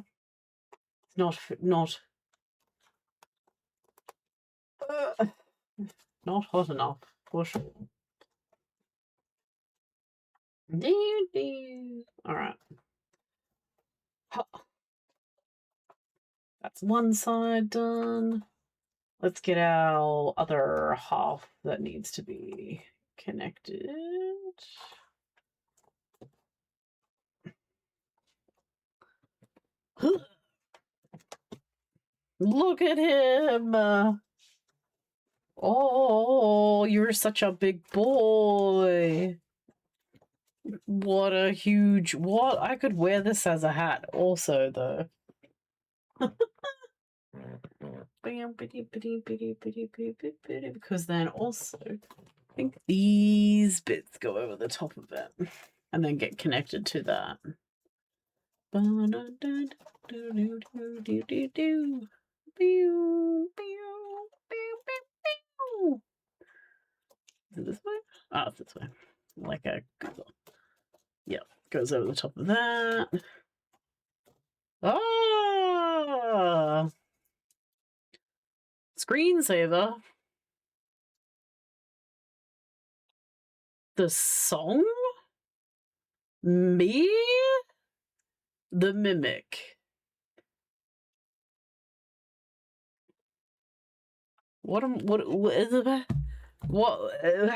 It's not hot enough for sure. All right. That's one side done. Let's get our other half that needs to be connected. Look at him. Oh, you're such a big boy. What a huge... What? I could wear this as a hat also, though. Because then also, I think these bits go over the top of it and then get connected to that. Is it this way? Oh, it's this way. Like a Google. Yeah, goes over the top of that. Ah! Screensaver. The song? Me? The Mimic. What is it? What?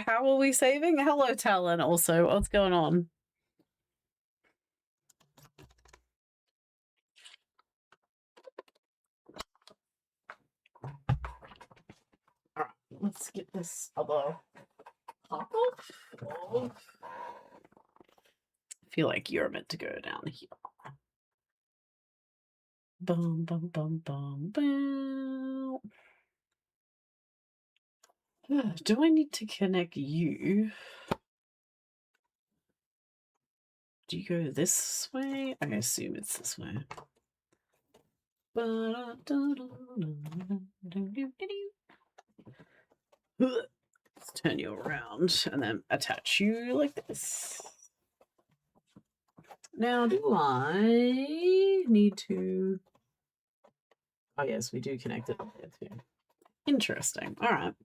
How are we saving? Hello, Talon. Also, what's going on? All right, let's get this other pop off. I feel like you're meant to go down here. Bum bum bum bum bum. Do I need to connect you? Do you go this way? I assume it's this way. Let's turn you around and then attach you like this. Now, do I need to... Oh, yes, we do connect it up there too. Interesting. All right.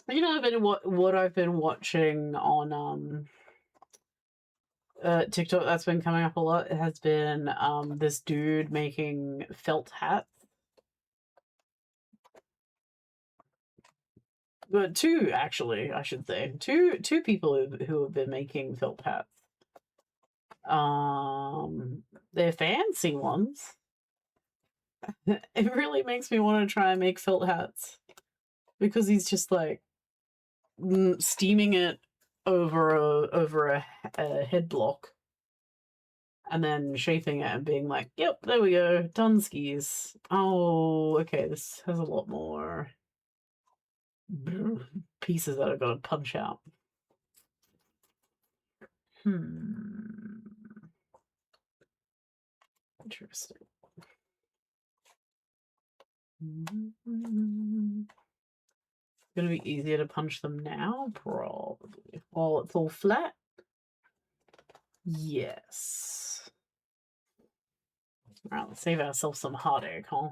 You know, what I've been watching on TikTok that's been coming up a lot has been this dude making felt hats. But two, actually, I should say. Two people who have been making felt hats. They're fancy ones. It really makes me want to try and make felt hats. Because he's just like steaming it over a head block. And then shaping it and being like, yep, there we go, done skis. Oh, okay, this has a lot more pieces that I've got to punch out. Interesting. Gonna be easier to punch them now? Probably. Well, it's all flat. Yes. Alright, let's save ourselves some heartache, huh?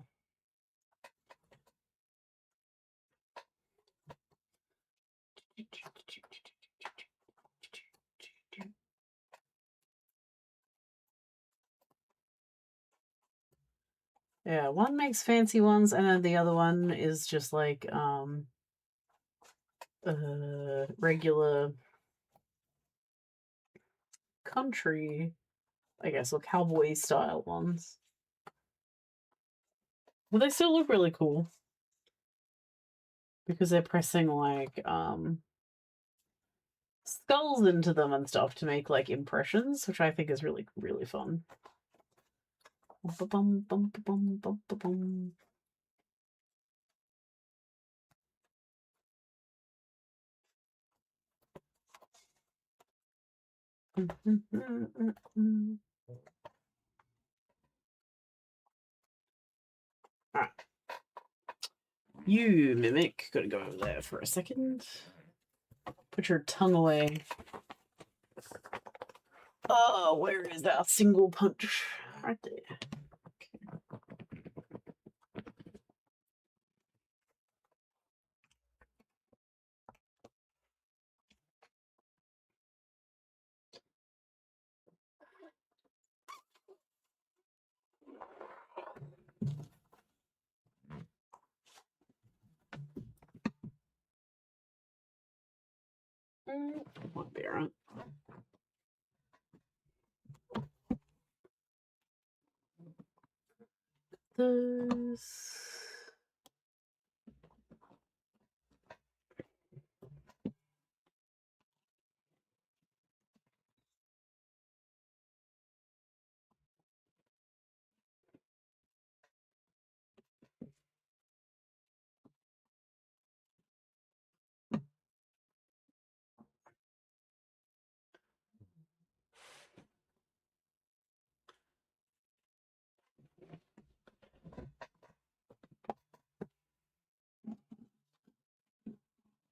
Yeah, one makes fancy ones, and then the other one is just like regular country, I guess, or cowboy style ones. But they still look really cool. Because they're pressing like skulls into them and stuff to make like impressions, which I think is really, really fun. Alright. You, Mimic, gotta go over there for a second. Put your tongue away. Oh, where is that single punch? Right there. Might be alright. This.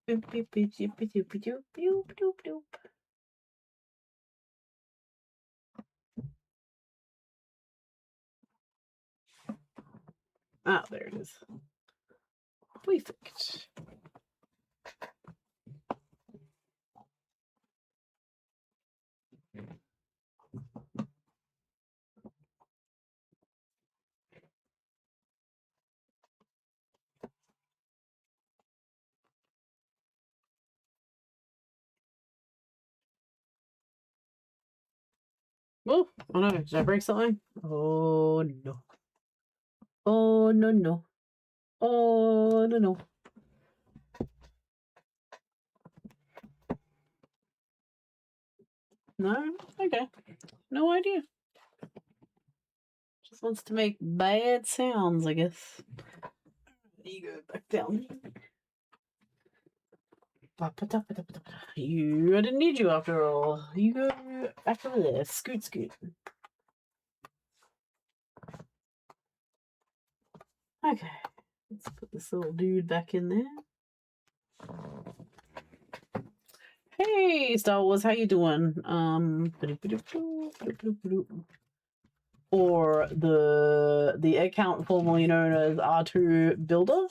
Boop, boop, boop, doop, doop, doop, doop, doop, doop. Ah, there it is. Perfect. Oh no, did I break something? Oh no. Oh no no. Oh no no. No? Okay. No idea. Just wants to make bad sounds, I guess. You go back down. You, I didn't need you after all. You go back over there. Scoot, scoot. Okay. Let's put this little dude back in there. Hey, Star Wars, how you doing? Or the account formerly known as R2 Builder.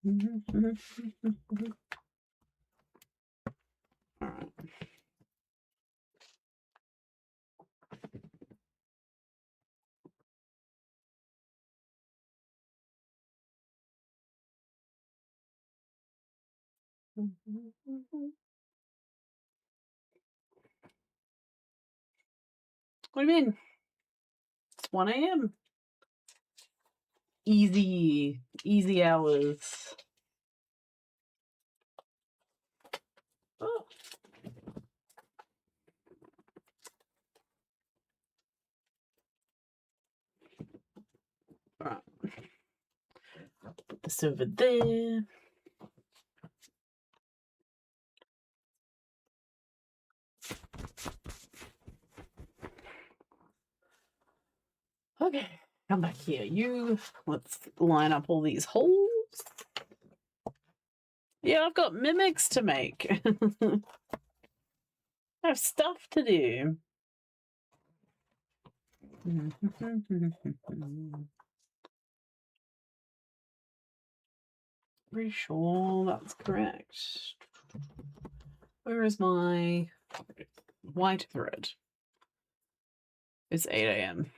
All right. What do you mean? It's 1 a.m. Easy hours. Oh. All right. Put this over there. Okay, come back here. Let's line up all these holes. Yeah, I've got mimics to make. I have stuff to do. Pretty sure that's correct. Where is my white thread? It's 8 a.m.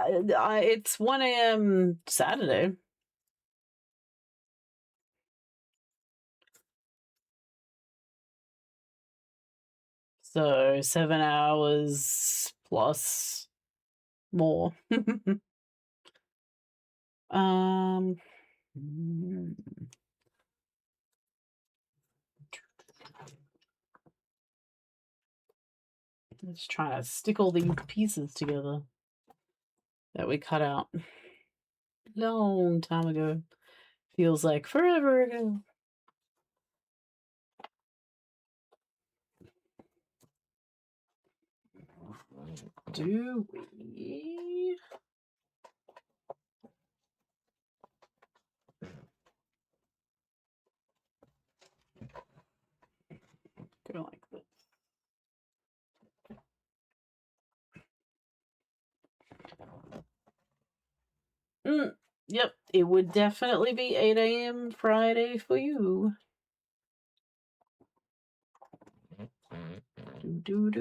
It's 1 a.m. Saturday. So 7 hours plus more. Let's try to stick all these pieces together that we cut out long time ago. Feels like forever ago. Do we? Go like this. Yep, it would definitely be 8 a.m. Friday for you. Do.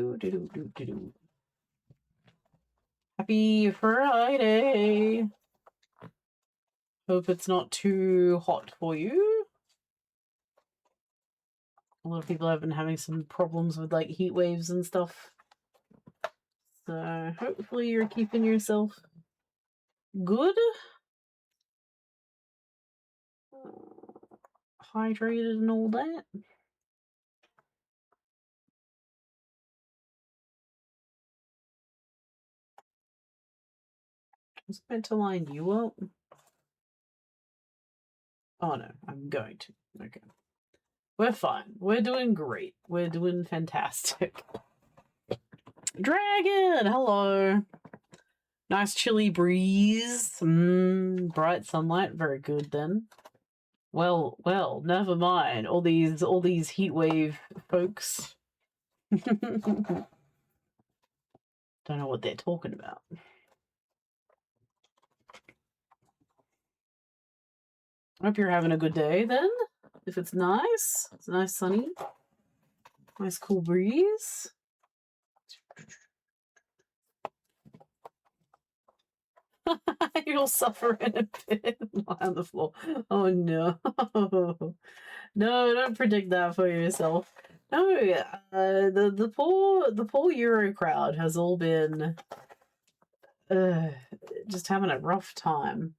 Happy Friday. Hope it's not too hot for you. A lot of people have been having some problems with like heat waves and stuff. So hopefully you're keeping yourself good. Hydrated and all that. I was meant to line you up. Oh no, I'm going to. Okay. We're fine. We're doing great. We're doing fantastic. Dragon! Hello. Nice chilly breeze. Bright sunlight. Very good then. Well, never mind. All these heat wave folks. Don't know what they're talking about. Hope you're having a good day then. If it's nice. It's nice sunny. Nice cool breeze. You'll suffer in a pit on the floor. Oh no. No, don't predict that for yourself. No, the poor Euro crowd has all been just having a rough time.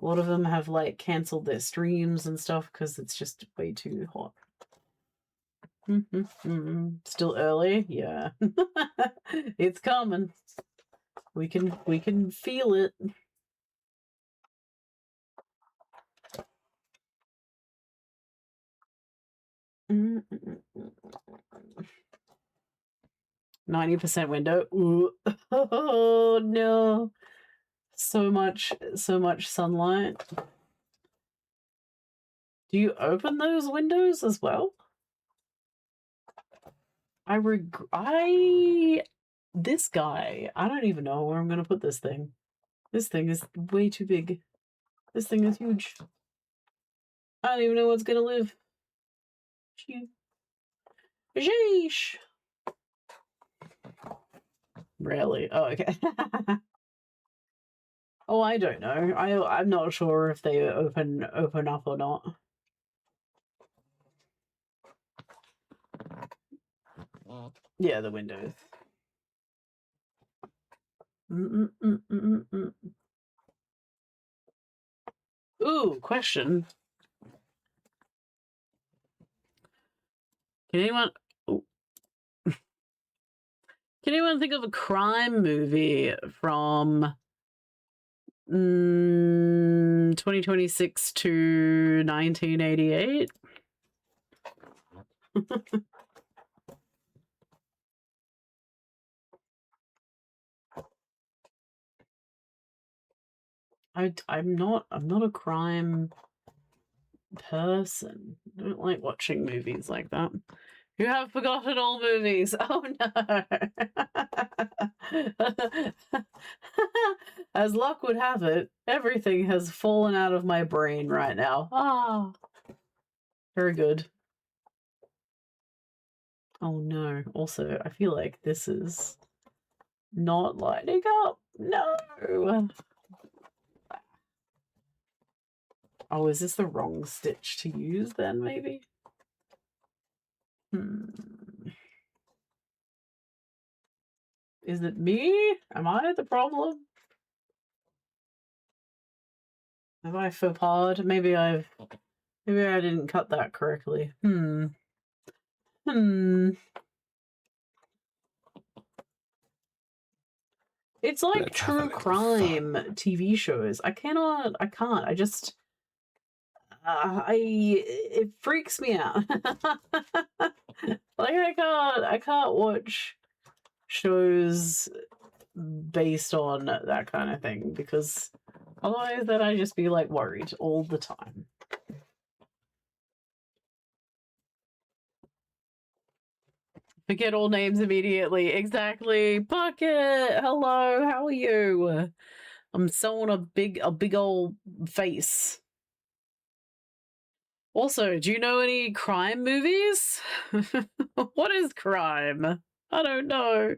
A lot of them have like cancelled their streams and stuff because it's just way too hot. Still early? Yeah. It's coming. We can feel it. Mm. 90% window. Ooh. Oh no. So much sunlight. Do you open those windows as well? This guy, I don't even know where I'm gonna put this thing. This thing is way too big. This thing is huge. I don't even know what's gonna live. Sheesh. Really? Oh, okay. Oh, I don't know. I'm not sure if they open up or not. Yeah, the windows. Ooh, question. Can anyone think of a crime movie from 2026 to 1988? I'm not a crime person. I don't like watching movies like that. You have forgotten all movies. Oh no. As luck would have it, everything has fallen out of my brain right now. Ah. Very good. Oh no. Also, I feel like this is not lighting up. No. Oh, is this the wrong stitch to use then, maybe? Is it me? Am I the problem? Have I faux pas? Maybe I didn't cut that correctly. It's like Let's have a true little crime fun. TV shows. I can't. I just. It freaks me out. Like I can't watch shows based on that kind of thing because otherwise then I just be like worried all the time. Forget all names immediately. Exactly. Bucket. Hello. How are you? I'm sewing a big old face. Also, do you know any crime movies? What is crime? I don't know.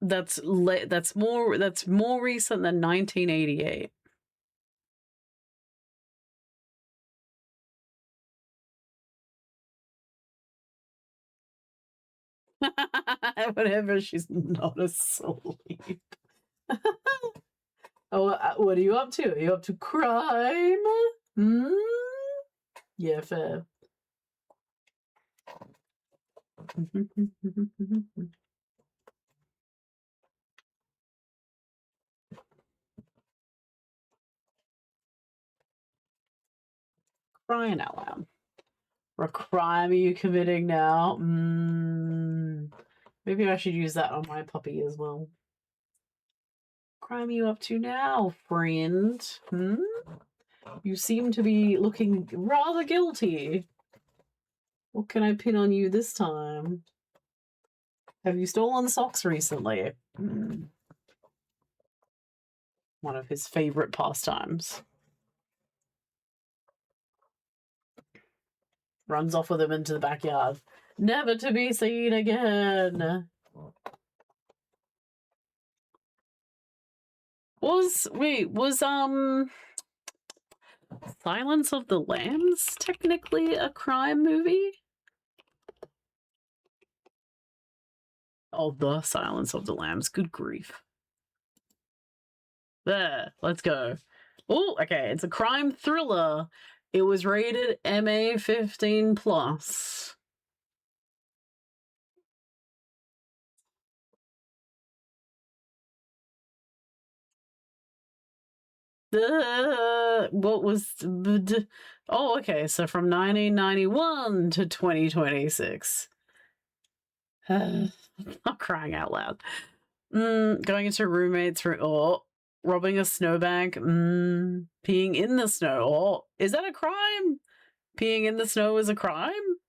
That's more recent than 1988. Whenever she's not asleep. Oh, what are you up to? Are you up to crime? Hmm? Yeah, fair. Crying out loud. What crime are you committing now? Maybe I should use that on my puppy as well. Crime are you up to now, friend? You seem to be looking rather guilty. What can I pin on you this time? Have you stolen socks recently? One of his favorite pastimes. Runs off with him into the backyard. Never to be seen again. Was Silence of the Lambs technically a crime movie? Oh, The Silence of the Lambs. Good grief. There, let's go. Oh, okay, it's a crime thriller. It was rated MA 15 plus. What was oh, okay, so from 1991 to 2026. Not crying out loud. Going into roommates room, or robbing a snowbank, peeing in the snow. Oh, is that a crime? Peeing in the snow is a crime?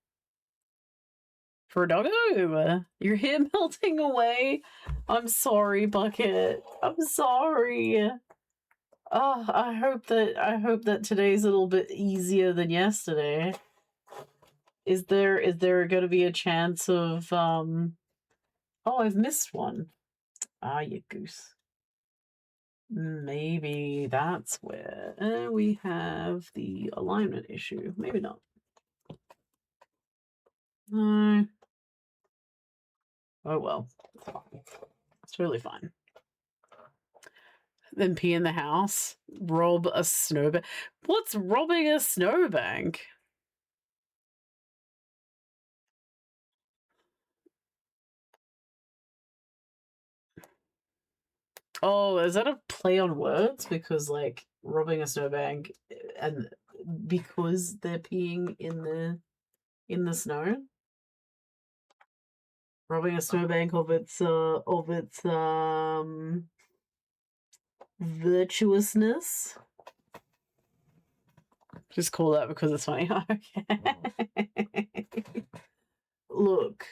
For a doggo? Your hair melting away? I'm sorry, Bucket. I'm sorry. Oh, I hope that today's a little bit easier than yesterday. Is there gonna be a chance of oh, I've missed one. Ah, you goose. Maybe that's where we have the alignment issue. Maybe not. No. Oh well. It's fine. It's totally fine. Then pee in the house. Rob a snowbank. What's robbing a snowbank? Oh, is that a play on words? Because like robbing a snowbank and because they're peeing in the snow? Robbing a snowbank of its virtuousness. Just call that because it's funny. Okay. Look.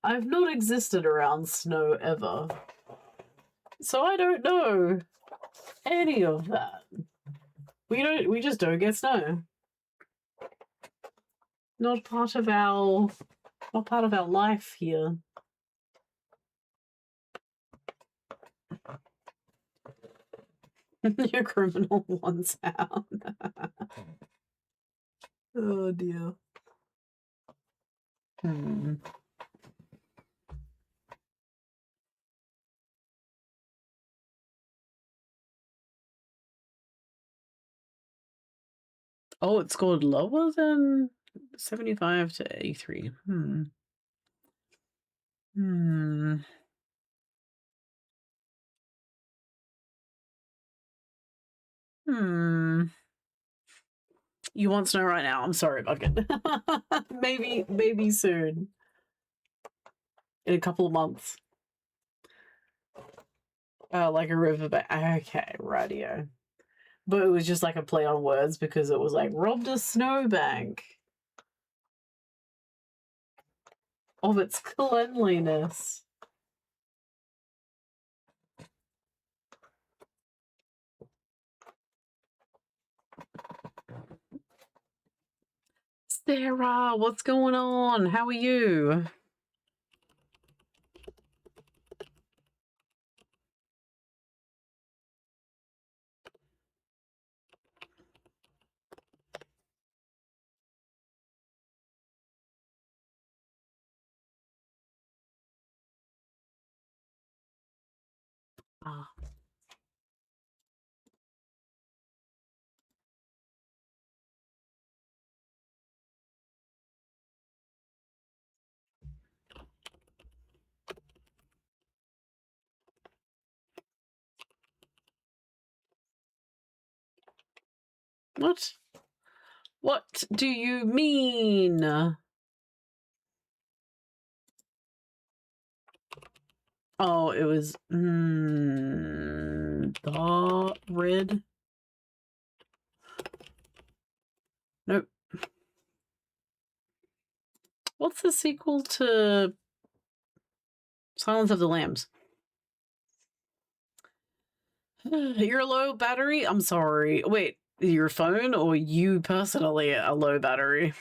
I've not existed around snow ever. So I don't know any of that. We just don't get snow. Not part of our life here. Your criminal wants out. Oh dear. Oh, it scored lower than 75 to 83. You want to know right now? I'm sorry, Bucket. maybe soon. In a couple of months. Like a riverbank. Okay, radio. But it was just like a play on words because it was like robbed a snowbank of its cleanliness. Sarah, what's going on? How are you? Ah. What? What do you mean? Oh, it was the red. Nope. What's the sequel to Silence of the Lambs? You're low battery? I'm sorry. Wait, your phone or you personally a low battery?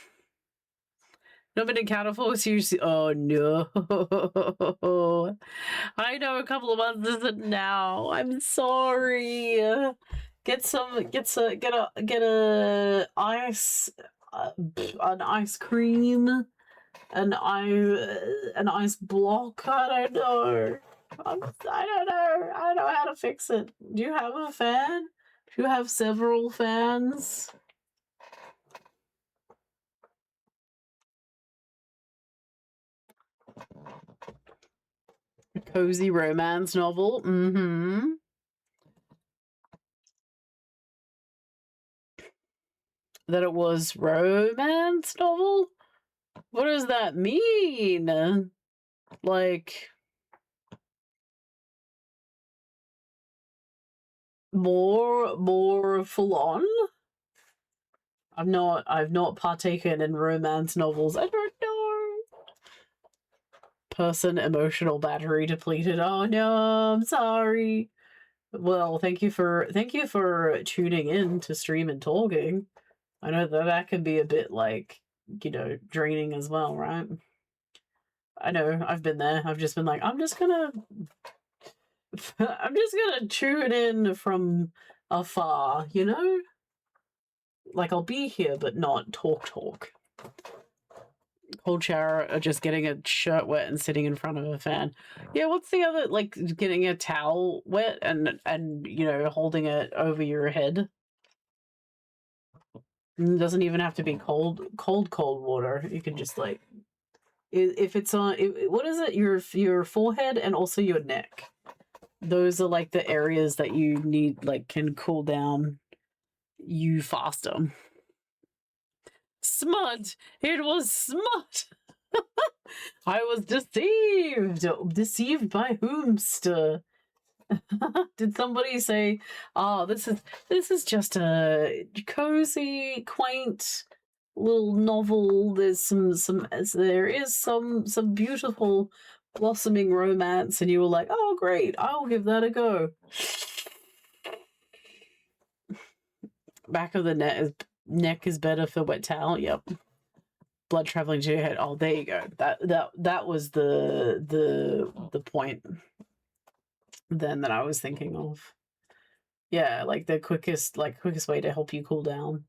No been in Catapult seriously. Oh no. I know a couple of months isn't now. I'm sorry. Get a ice an ice cream, an ice block. I don't know. I don't know. I don't know how to fix it. Do you have a fan? Do you have several fans? A cozy romance novel. That it was romance novel? What does that mean? Like more full on? I've not partaken in romance novels. I don't know. Person emotional battery depleted. Oh no, I'm sorry. Well, thank you for tuning in to Stream and Talking. I know that can be a bit like, draining as well, right? I know, I've been there. I've just been like, I'm just gonna tune in from afar, Like I'll be here but not talk. Cold shower or just getting a shirt wet and sitting in front of a fan. Yeah, what's the other, like getting a towel wet and holding it over your head? It doesn't even have to be cold water. You can just like, if it's on, what is it? Your forehead and also your neck. Those are like the areas that you need, like, can cool down you faster. Smut! It was smut! I was deceived! Deceived by whomst? Did somebody say, oh, this is just a cozy, quaint little novel. There's there is some beautiful blossoming romance, and you were like, oh great, I'll give that a go. Back of the neck is better for wet towel. Yep. Blood traveling to your head. Oh, there you go. That was the point then that I was thinking of. Yeah, like the quickest way to help you cool down.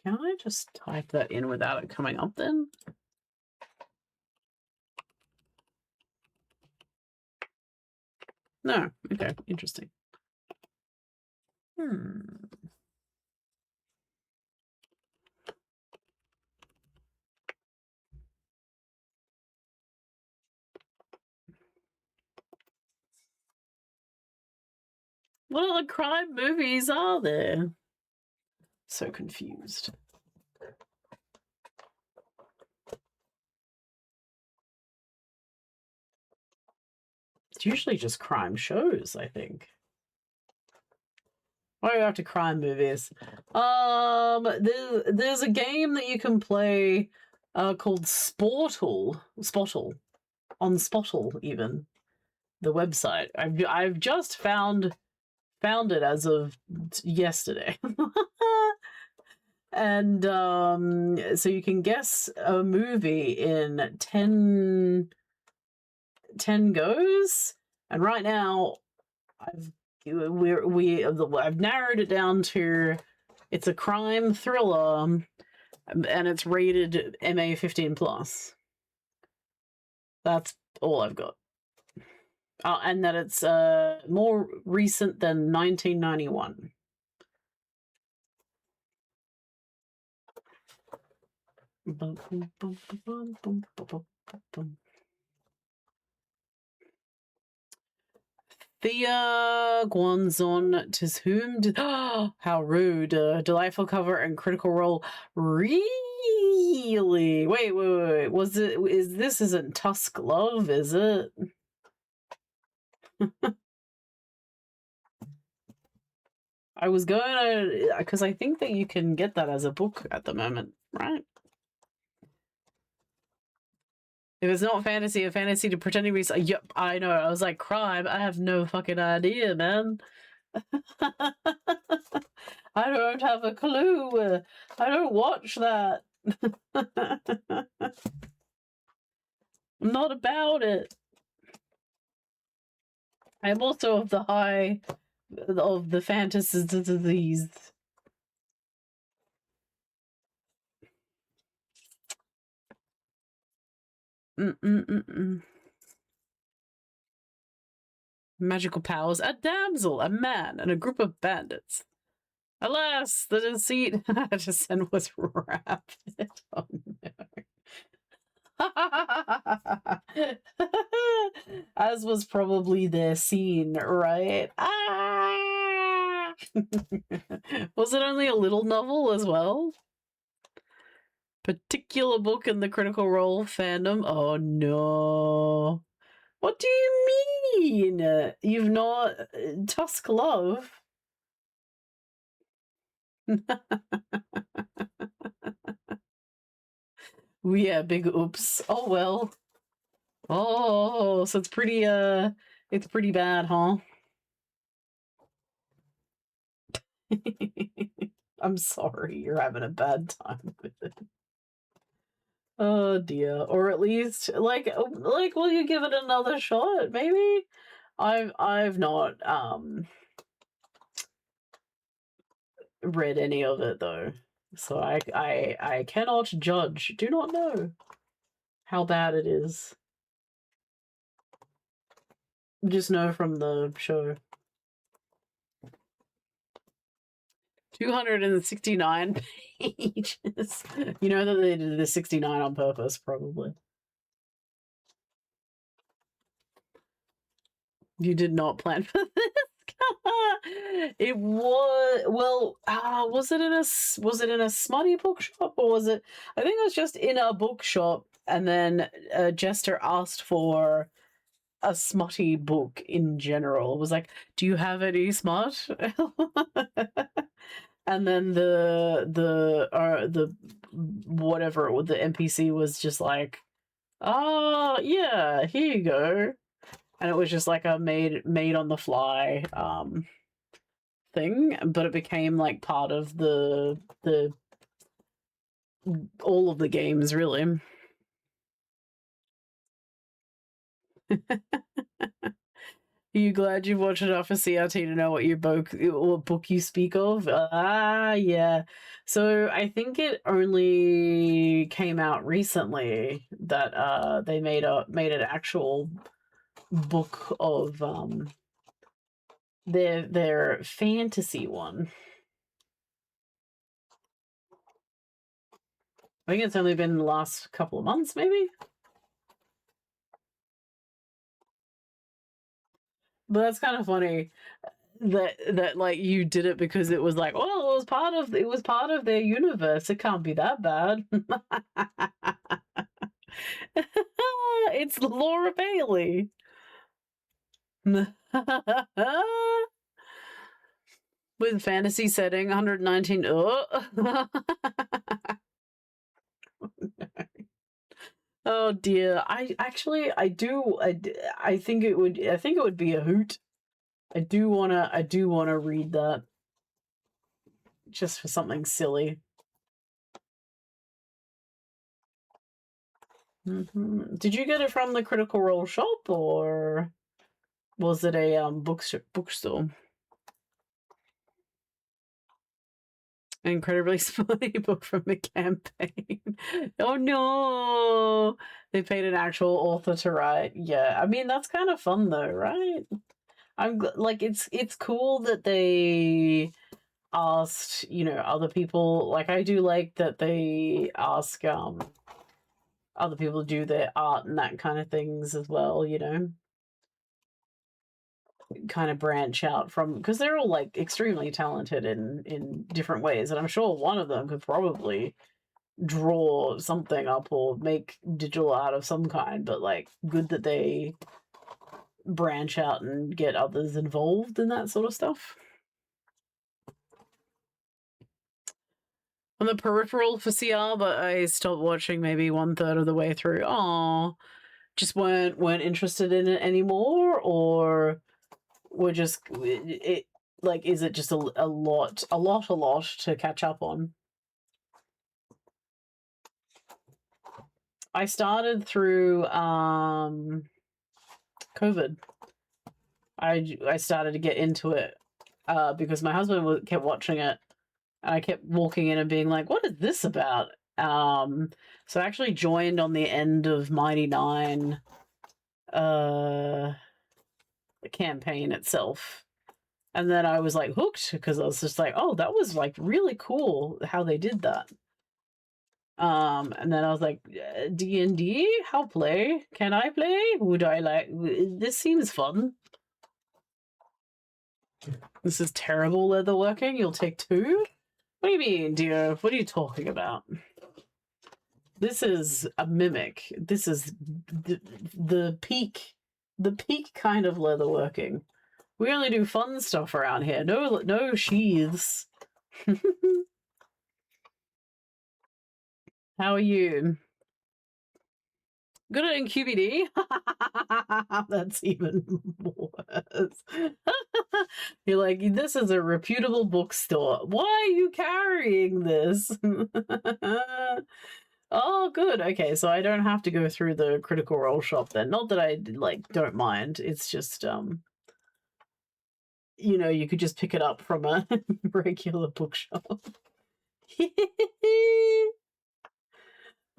Can I just type that in without it coming up then? No. Okay, interesting. What other crime movies are there? So confused. It's usually just crime shows, I think. Why are you after crime movies? There's a game that you can play called Spottle on Spottle even, the website. I've just found it as of yesterday. And so you can guess a movie in 10 goes, and right now I've narrowed it down to it's a crime thriller, and it's rated MA 15+. That's all I've got. And that it's more recent than 1991. Thea Guanzon, tis whom? How rude. Delightful cover and critical role. Really? Wait. This isn't Tusk Love, is it? I was going to, because I think that you can get that as a book at the moment, right? If it's not fantasy, a fantasy to pretending to be. Yep, I know. I was like, crime. I have no fucking idea, man. I don't have a clue. I don't watch that. I'm not about it. I'm also of the high of the fantasies of these. Magical powers, a damsel, a man, and a group of bandits. Alas, the deceit descent was rapid. Oh no. As was probably their scene, right? Ah! Was it only a little novel as well? Particular book in the Critical Role fandom? Oh no. What do you mean? You've not Tusk Love? Yeah, big oops. Oh well. Oh, so it's pretty bad, huh? I'm sorry you're having a bad time with it. Oh dear. Or at least like will you give it another shot maybe? I've not read any of it though. So I cannot judge. Do not know how bad it is. Just know from the show. 269 pages. You know that they did the 69 on purpose, probably. You did not plan for this. It was was it in a smutty bookshop, or was it? I think it was just in a bookshop, and then Jester asked for a smutty book in general. It was like, do you have any smut? And then the whatever the NPC was just like, oh yeah, here you go. And it was just like a made on the fly thing, but it became like part of the all of the games, really. you glad you've watched enough for CRT to know what book you speak of? Yeah. So I think it only came out recently that they made an actual book of their fantasy one. I think it's only been the last couple of months, maybe. But that's kind of funny that like you did it because it was like, well, it was part of their universe. It can't be that bad. It's Laura Bailey. With fantasy setting, 119. Oh dear. I think it would be a hoot. I do wanna read that just for something silly. Did you get it from the Critical Role shop or was it a bookstore? An incredibly funny book from the campaign. Oh no, they paid an actual author to write. Yeah, I mean that's kind of fun though, right? Like it's cool that they asked other people. Like I do like that they ask other people to do their art and that kind of things as well. Kind of branch out from because they're all like extremely talented in different ways, and I'm sure one of them could probably draw something up or make digital art of some kind, but like good that they branch out and get others involved in that sort of stuff. On the peripheral for CR, but I stopped watching maybe 1/3 of the way through. Oh, just weren't interested in it anymore, or were just it like is it just a lot to catch up on? I started through COVID. I started to get into it because my husband kept watching it, and I kept walking in and being like, "What is this about?" So I actually joined on the end of Mighty Nine, the campaign itself, and then I was like hooked because I was just like, "Oh, that was like really cool how they did that." And then I was like, D&D? How play? Can I play? Would I like... This seems fun. This is terrible leatherworking. You'll take 2? What do you mean, dear? What are you talking about? This is a mimic. This is the peak kind of leatherworking. We only do fun stuff around here. No sheaths. How are you? Good at QBD? That's even worse. You're like, this is a reputable bookstore. Why are you carrying this? Oh, good. Okay, so I don't have to go through the Critical Role shop then. Not that I don't mind. It's just you could just pick it up from a regular bookshop.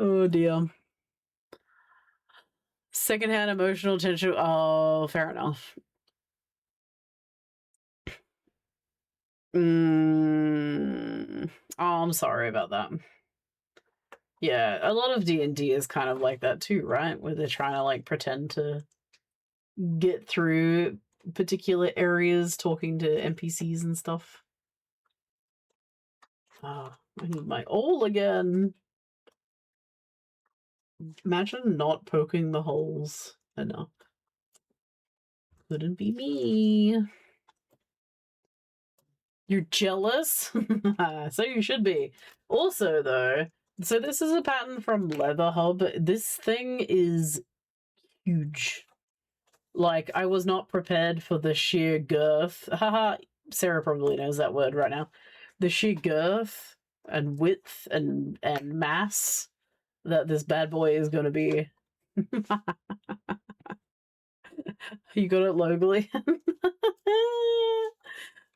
Oh dear. Secondhand emotional tension. Oh, fair enough. Oh, I'm sorry about that. Yeah, a lot of D&D is kind of like that too, right? Where they're trying to like pretend to get through particular areas talking to NPCs and stuff. Ah, I need my all again. Imagine not poking the holes enough. Couldn't be me. You're jealous? So you should be. Also, though, so this is a pattern from Leather Hub. This thing is huge. Like, I was not prepared for the sheer girth. Haha, Sarah probably knows that word right now. The sheer girth and width and mass that this bad boy is going to be. You got it locally.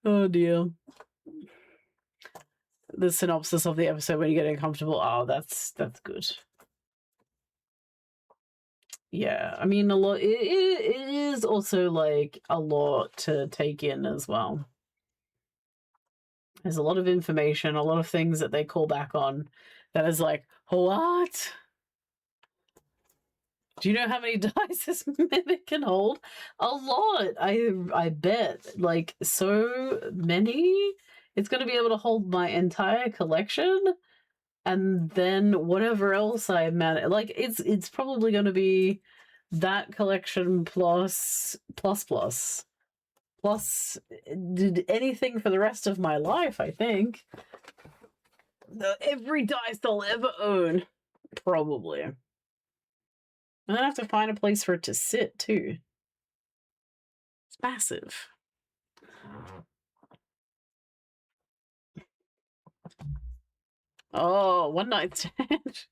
Oh dear. The synopsis of the episode when you get uncomfortable. Oh, that's good. Yeah, I mean, a lot. It is also like a lot to take in as well. There's a lot of information, a lot of things that they call back on. That is like, what? Do you know how many dice this mimic can hold? A lot. I bet. Like, so many. It's going to be able to hold my entire collection, and then whatever else I manage. Like, it's probably going to be that collection plus did anything for the rest of my life. I think every dice I'll ever own, probably. And then I have to find a place for it to sit too. It's massive. Oh, one night stand.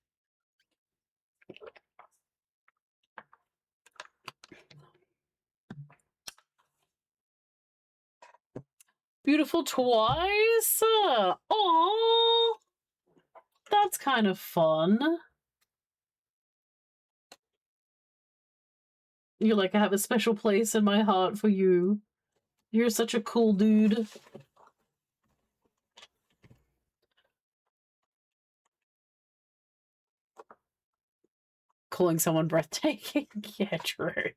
Beautiful twice. Oh, that's kind of fun. You're like, I have a special place in my heart for you. You're such a cool dude. Calling someone breathtaking. Yeah, true.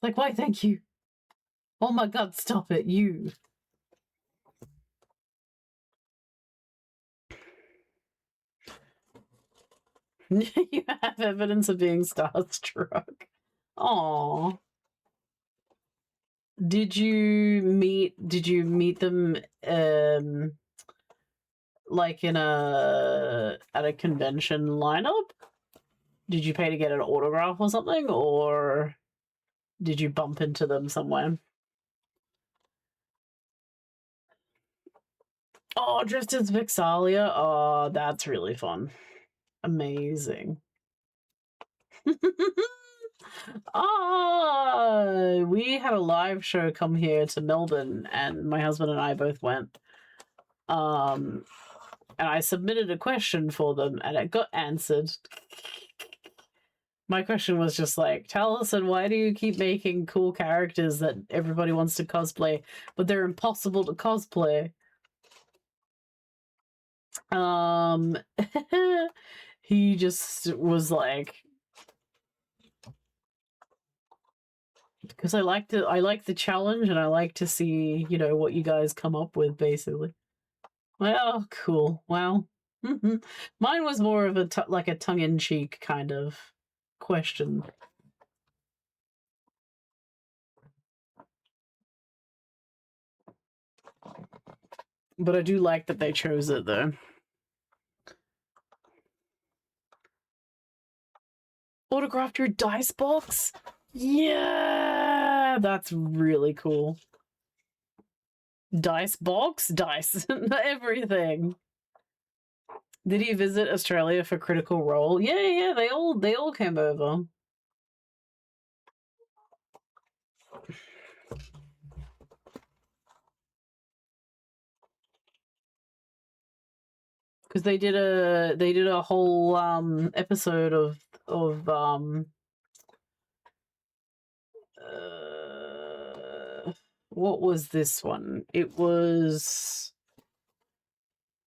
Like, why thank you? Oh my god, stop it, you. You have evidence of being starstruck. Aww. Did you meet them like at a convention lineup? Did you pay to get an autograph or something, or did you bump into them somewhere? Oh, dressed as Vixalia? Oh, that's really fun. Amazing. We had a live show come here to Melbourne, and my husband and I both went. And I submitted a question for them, and it got answered. My question was just like, Taliesin, why do you keep making cool characters that everybody wants to cosplay, but they're impossible to cosplay? He just was like, because I like the challenge, and I like to see, you know, what you guys come up with, basically. Well, cool. Wow. Mine was more of a tongue-in-cheek kind of question. But I do like that they chose it, though. Autographed your dice box? Yeah! That's really cool. Dice box? Dice. Everything. Did he visit Australia for Critical Role? Yeah, they all came over. Because they did a whole episode of what was this one? It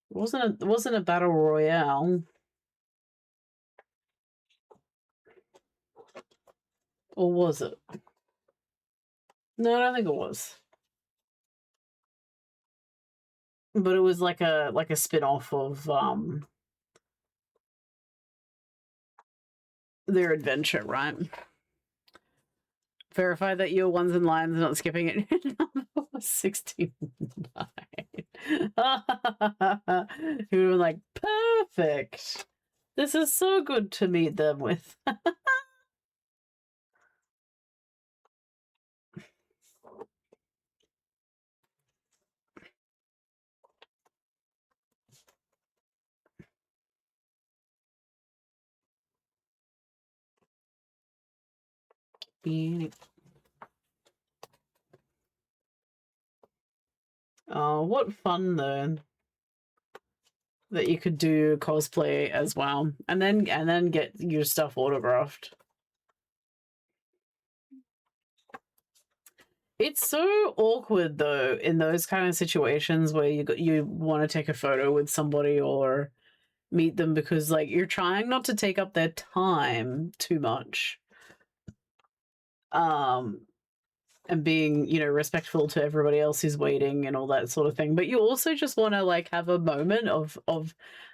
wasn't a battle royale. Or was it? No, I don't think it was. But it was like a spin-off of their adventure, right? Verify that you're ones and lines, not skipping it. Number 69. He would have been like, perfect. This is so good to meet them with. Oh, what fun though that you could do cosplay as well, and then get your stuff autographed. It's so awkward though in those kind of situations where you want to take a photo with somebody or meet them because like you're trying not to take up their time too much. And being, respectful to everybody else who's waiting and all that sort of thing. But you also just want to like have a moment of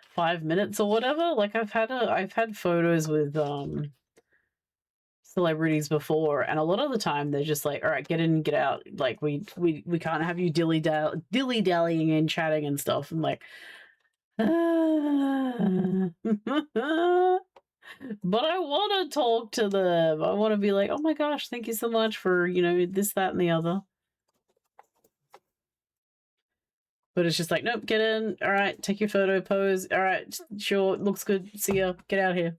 5 minutes or whatever. Like I've had photos with celebrities before, and a lot of the time they're just like, all right, get in, get out. Like we can't have you dilly dallying and chatting and stuff. And like, but I want to talk to them. I want to be like, oh my gosh, thank you so much for this, that, and the other. But it's just like, nope, get in. All right, take your photo, pose. All right, sure, looks good. See ya. Get out here.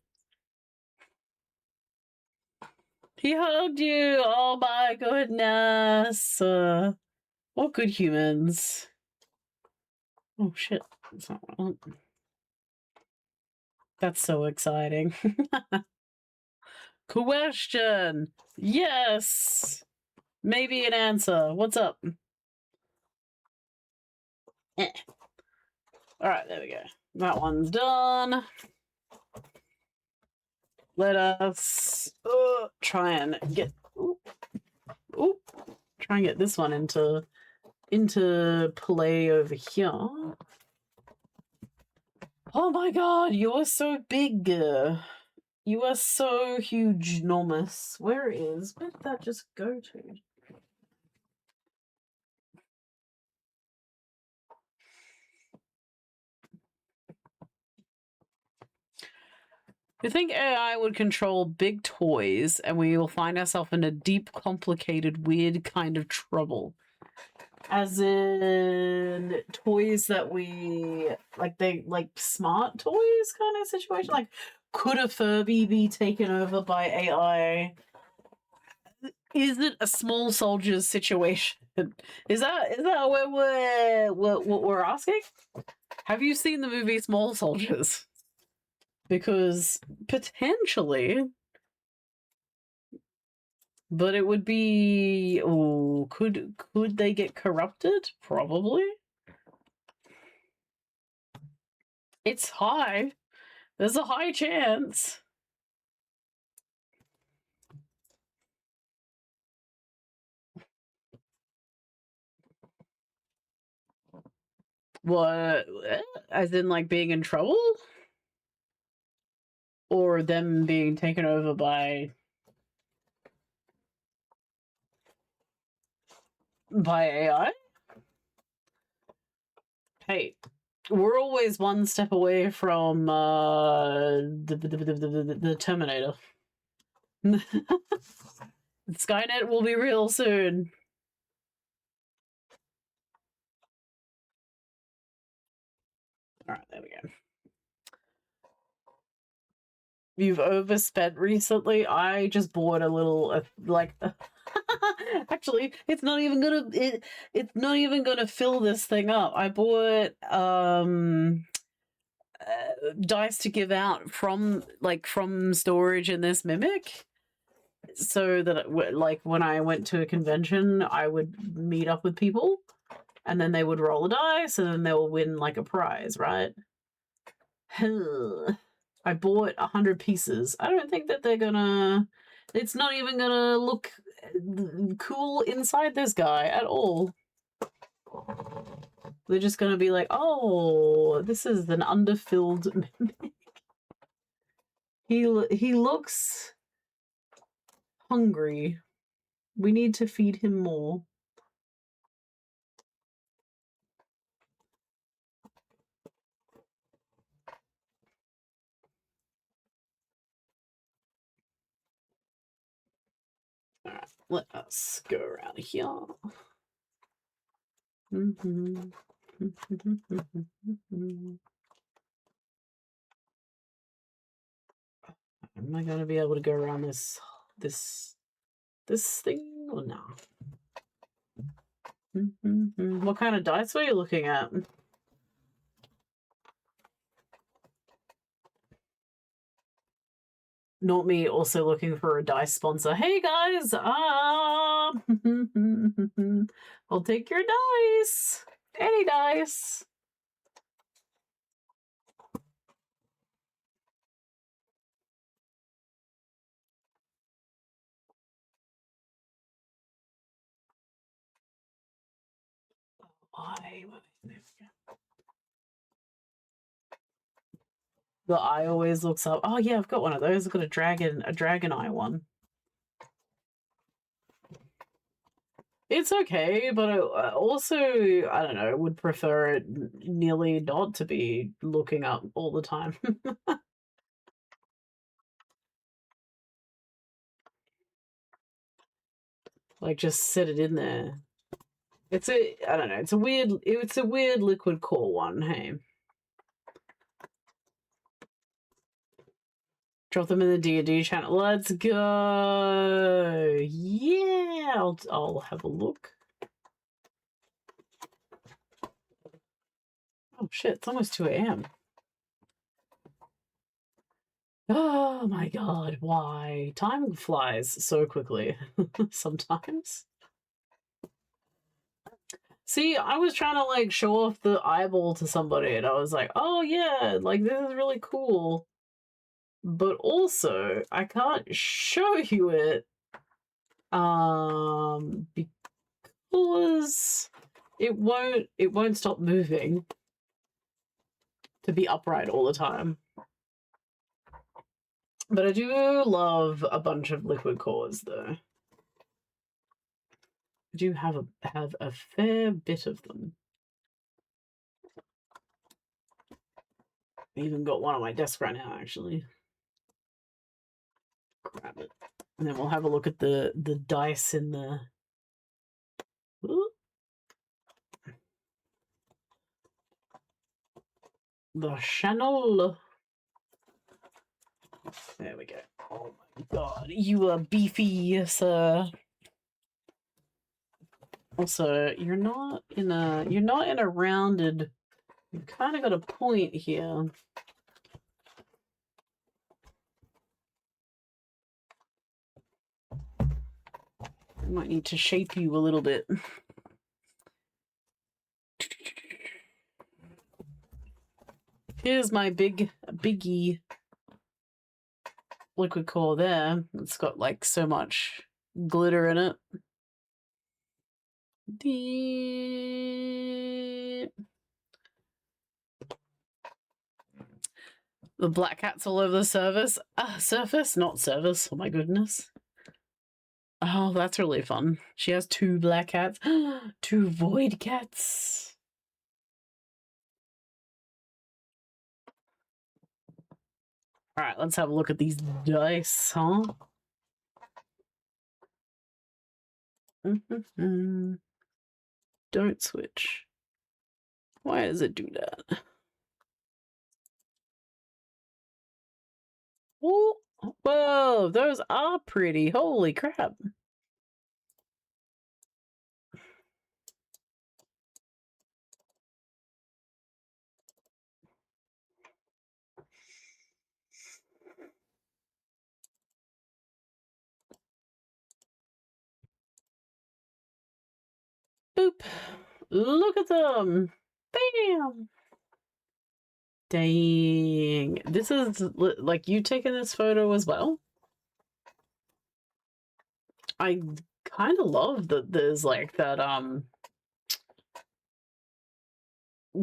He hugged you. Oh my goodness. What good humans. Oh shit. That's not what I want. That's so exciting. Question. Yes. Maybe an answer. What's up? Eh. All right, there we go. That one's done. Let us try and get try and get this one into play over here. Oh my god, you are so big. You are so huge, enormous. Where did that just go to? You think AI would control big toys and we will find ourselves in a deep, complicated, weird kind of trouble? As in toys that we like smart toys kind of situation? Like, could a Furby be taken over by AI? Is it a small soldiers situation? Is that what we're asking? Have you seen the movie Small Soldiers? Because potentially, but it would be. Oh, could they get corrupted? Probably. It's high. There's a high chance. What? As in, like, being in trouble? Or them being taken over by AI? Hey, we're always one step away from the Terminator. Skynet will be real soon. All right, there we go. You've overspent recently. I just bought a little actually, it's not even gonna fill this thing up. I bought dice to give out from storage in this Mimic, so that like when I went to a convention, I would meet up with people, and then they would roll a dice, and then they will win like a prize, right? I bought 100 pieces. I don't think that they're gonna. It's not even gonna look cool inside this guy at all. They're just gonna be like, oh, this is an underfilled Mimic. He looks hungry. We need to feed him more. All right, let us go around here. Am I going to be able to go around this This thing or no? What kind of dice were you looking at? Not me also looking for a dice sponsor. Hey guys, I'll take your dice. Any dice. Why? The eye always looks up. Oh yeah, I've got one of those. I've got a dragon eye one. It's okay, but I also, I don't know, would prefer it nearly not to be looking up all the time. Like, just set it in there. It's I don't know, it's a weird liquid core one, hey. Drop them in the D&D channel. Let's go. Yeah, I'll have a look. Oh shit, it's almost 2 a.m. Oh my god, why? Time flies so quickly sometimes. See, I was trying to like show off the eyeball to somebody and I was like, oh yeah, like this is really cool. But also, I can't show you it because it won't stop moving to be upright all the time. But I do love a bunch of liquid cores though. I do have a fair bit of them. I even got one on my desk right now actually. Grab it. And then we'll have a look at the dice in the channel. There we go. Oh my god, you are beefy, sir. Also, you're not in a rounded. You've kind of got a point here. I might need to shape you a little bit. Here's my biggie liquid core there. It's got like so much glitter in it. The black cat's all over the surface. Surface, not service. Oh my goodness. Oh, that's really fun. She has 2 black cats. 2 void cats. All right, let's have a look at these dice, huh? Don't switch. Why does it do that? Oh, whoa, those are pretty. Holy crap. Boop. Look at them. Bam. Dang. This is like you taking this photo as well? I kind of love that there's like that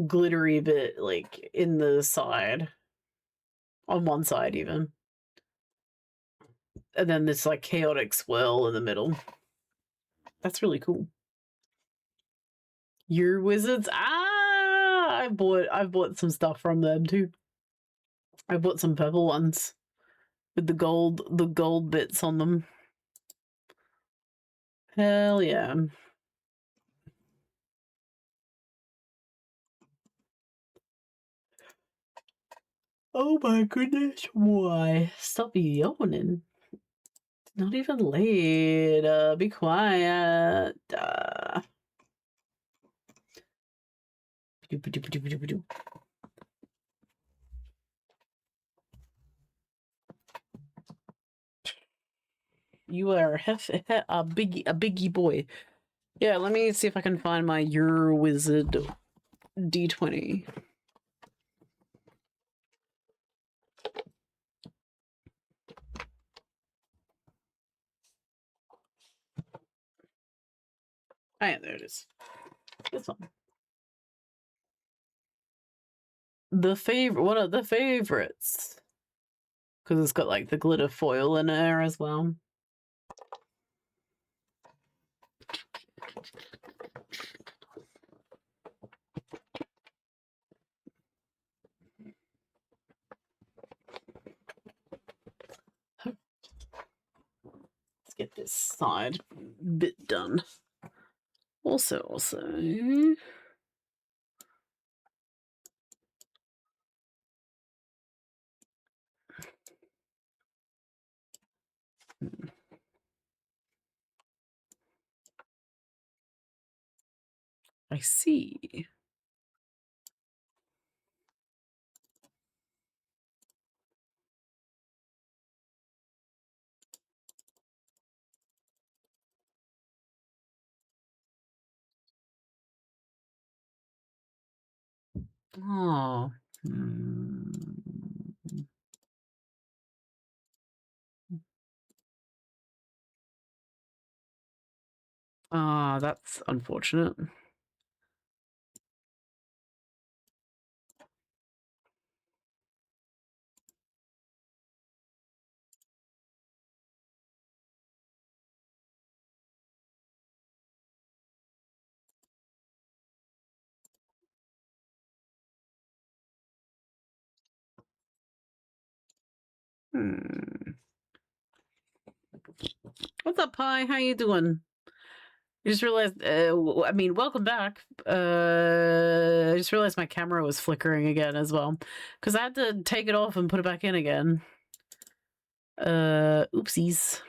glittery bit like in the side. On one side even. And then this like chaotic swirl in the middle. That's really cool. Your wizards. I've bought some stuff from them too. I bought some purple ones with the gold bits on them. Hell yeah. Oh my goodness, why? Stop yawning. Not even late. Be quiet. You are a biggie boy. Yeah, let me see if I can find my Your Wizard D20. Oh, yeah, there it is. This one. One of the favorites. Because it's got like the glitter foil in there as well. Let's get this side bit done. Also, I see. Oh. Ah, that's unfortunate. What's up, Pi? How you doing? I just realized, I mean, welcome back. I just realized my camera was flickering again as well. Because I had to take it off and put it back in again. Oopsies.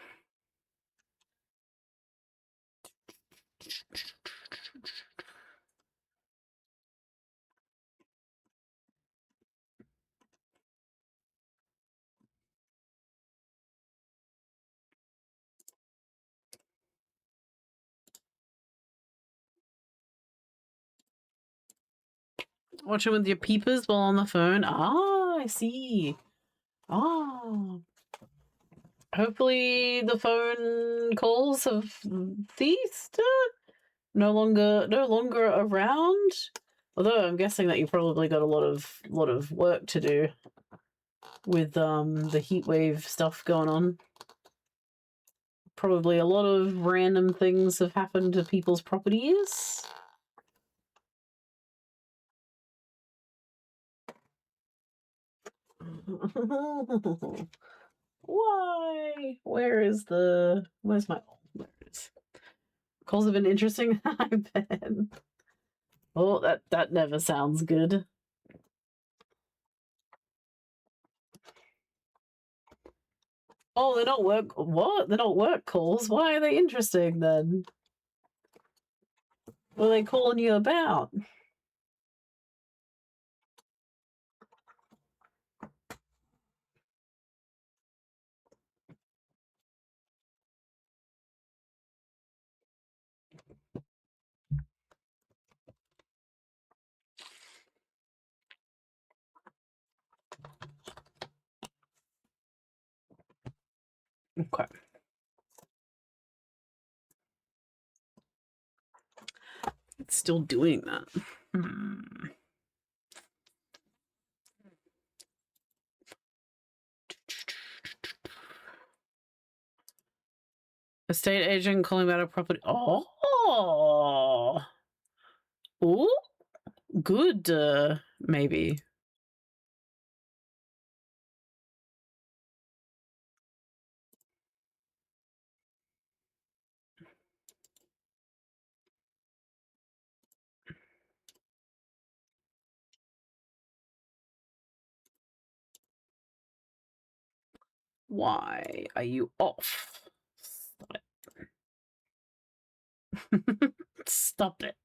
Watching with your peepers while on the phone. Ah, I see. Ah. Hopefully the phone calls have ceased. No longer around. Although I'm guessing that you probably got a lot of work to do with the heat wave stuff going on. Probably a lot of random things have happened to people's properties. Why? Where's my... There it is. Calls have been interesting. I bet. Oh, that never sounds good. Oh, they don't work. What? They don't work calls? Why are they interesting then? What are they calling you about? Okay. It's still doing that. Estate agent calling about a property. Oh, good. Maybe. Why are you off? Stop it.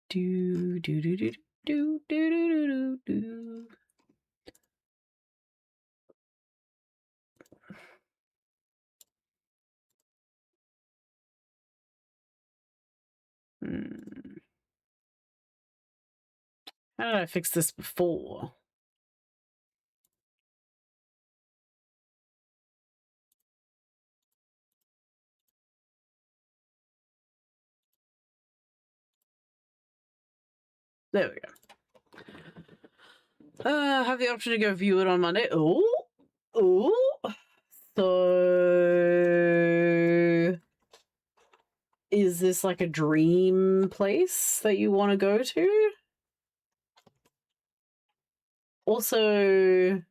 Do do do do do do do do do. How did I fix this before? There we go. Have the option to go view it on Monday. Oh, so is this like a dream place that you want to go to? Also,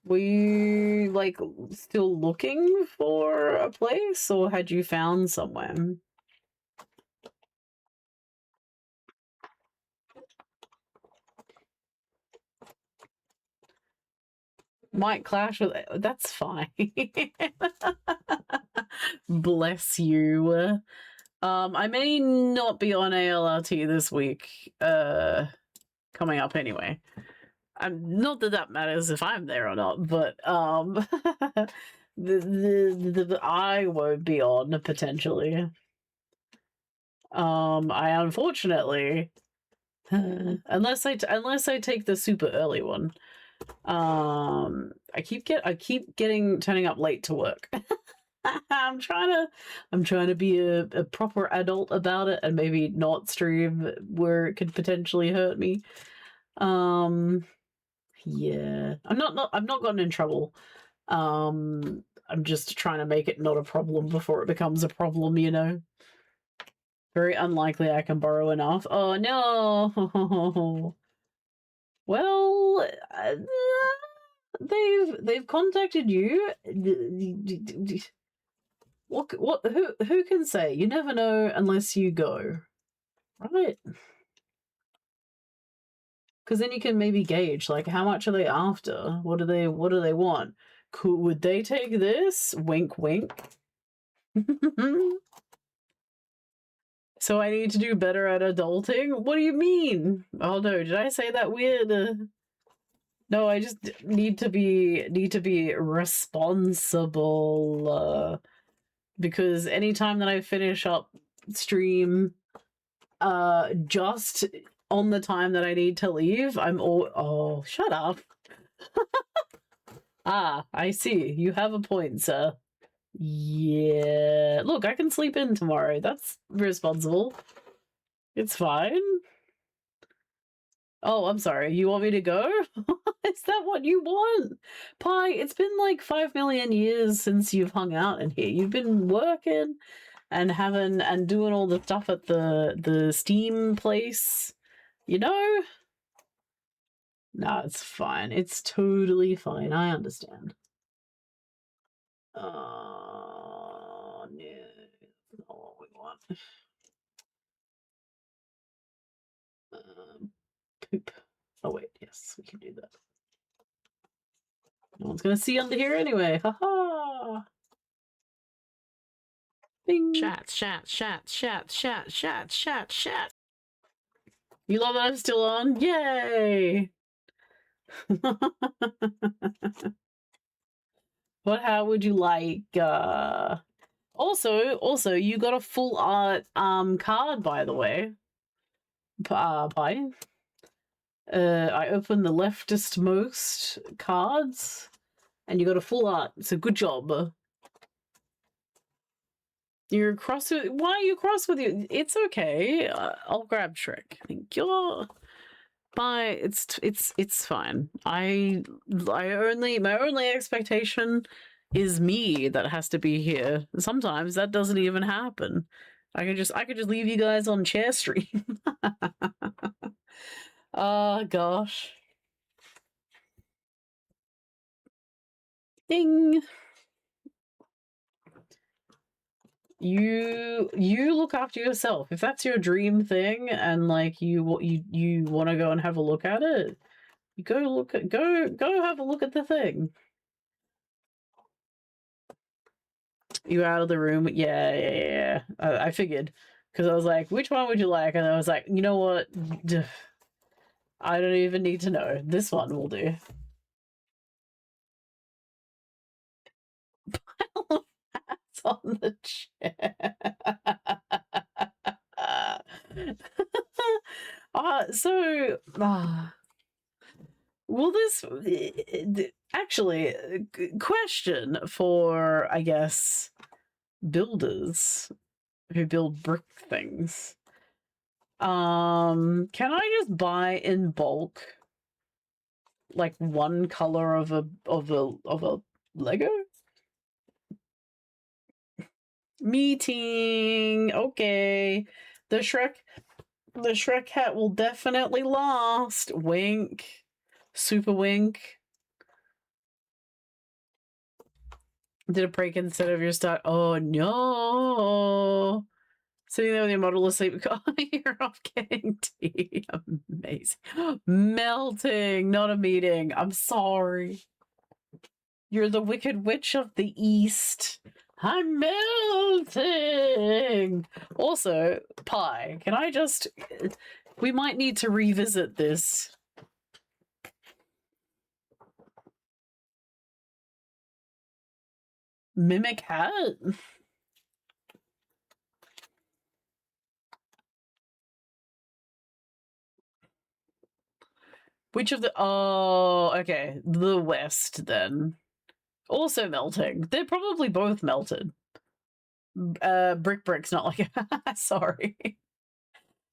were you like still looking for a place, or had you found somewhere? Might clash with it. That's fine. Bless you. I may not be on alrt this week. Coming up anyway. Not that that matters if I'm there or not, but the I won't be on potentially. I unfortunately, unless I take the super early one. I keep turning up late to work. I'm trying to be a proper adult about it and maybe not stream where it could potentially hurt me. Yeah, I've not gotten in trouble. I'm just trying to make it not a problem before it becomes a problem, you know. Very unlikely I can borrow enough. Oh no. Well, they've contacted you. Who can say? You never know unless you go, right? Because then you can maybe gauge like how much are they after? What do they want? Would they take this? Wink, wink. So I need to do better at adulting? What do you mean? Oh no, did I say that weird? No, I just need to be responsible. Because anytime that I finish up stream, just on the time that I need to leave, I'm all oh, shut up. Ah, I see. You have a point, sir. Yeah. Look, I can sleep in tomorrow. That's responsible. It's fine. Oh, I'm sorry. You want me to go? Is that what you want? Pi, it's been like 5 million years since you've hung out in here. You've been working and doing all the stuff at the Steam place. You know? Nah, it's fine. It's totally fine. I understand. Oh, no. That's not what we want. Poop. Oh, wait. Yes, we can do that. No one's going to see under here anyway. Haha. Bing. Chat. You love that I'm still on? Yay! How would you like, Also, you got a full art card, by the way. Pie. I opened the leftist most cards, and you got a full art. So good job. You're cross with. Why are you cross with you? It's okay. I'll grab Shrek. Thank you. Bye. It's fine. My only expectation is me that has to be here. Sometimes that doesn't even happen. I could just leave you guys on chair stream. Oh gosh. Ding. You look after yourself. If that's your dream thing and like you want to go and have a look at it, you go have a look at the thing. You out of the room? Yeah. I figured. Because I was like, which one would you like? And I was like, you know what? I don't even need to know. This one will do. Hats on the chair. Will this actually question for, I guess, builders who build brick things? Can I just buy in bulk like one color of a Lego? Meeting. Okay. The Shrek hat will definitely last. Wink. Super wink. Did it break instead of your start? Oh no. Sitting there with your model asleep. You're off getting tea. Amazing. Melting, not a meeting. I'm sorry. You're the Wicked Witch of the East. I'm melting. Also, pie. Can I just... We might need to revisit this. Mimic hat? Which of the... Oh, okay. The West, then. Also melting. They're probably both melted. Brick's not like... Sorry.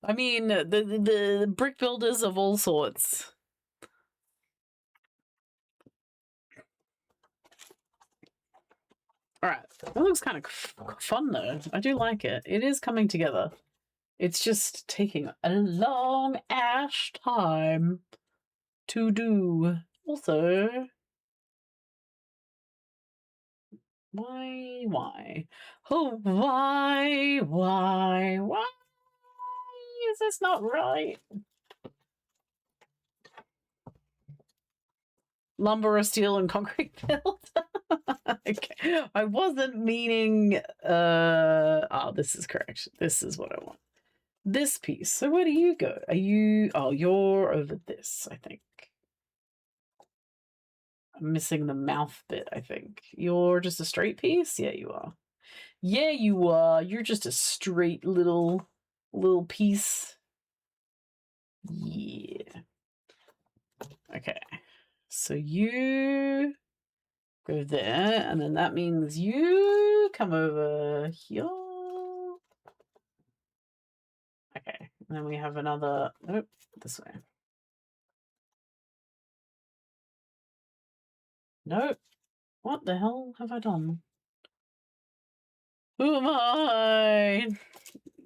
I mean, the brick builders of all sorts. Alright, that looks kind of fun though. I do like it. It is coming together. It's just taking a long ash time to do. Also, why? Oh, why is this not right? Lumber or steel and concrete build? Okay, I wasn't meaning, this is correct. This is what I want. This piece. So where do you go? Are you... Oh, you're over this, I think. I'm missing the mouth bit, I think. You're just a straight piece? Yeah, you are. Yeah, you are. You're just a straight little piece. Yeah. Okay. So you go there, and then that means you come over here. Okay. And then we have another... Nope, this way. Nope. What the hell have I done? Who am I?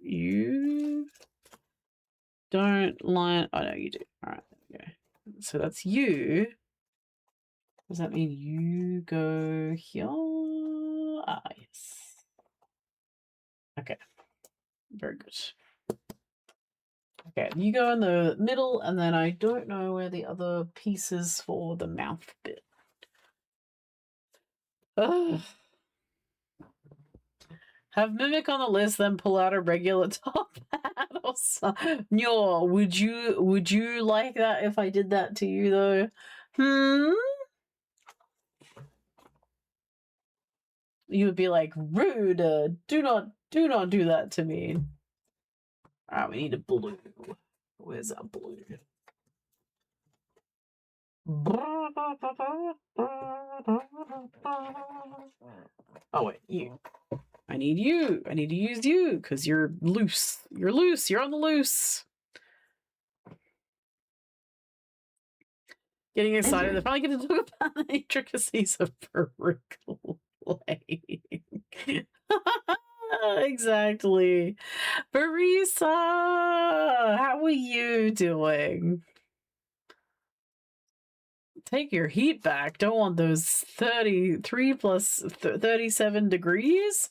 You don't line... Oh, no, you do. All right, there we go. So that's you. Does that mean you go here? Ah, yes. Okay. Very good. Okay, you go in the middle, and then I don't know where the other piece is for the mouth bit. Ugh. Have Mimic on the list, then pull out a regular top hat or something. Nyor, would you like that if I did that to you though? You would be like, rude, do not do that to me. Alright, we need a blue. Where's our blue? Oh wait, you. I need you. I need to use you because you're loose. You're loose. You're on the loose. Getting excited. They're finally going to talk about the intricacies of bricklaying. Exactly. Barisa, how are you doing? Take your heat back. Don't want those 33 plus 37 degrees.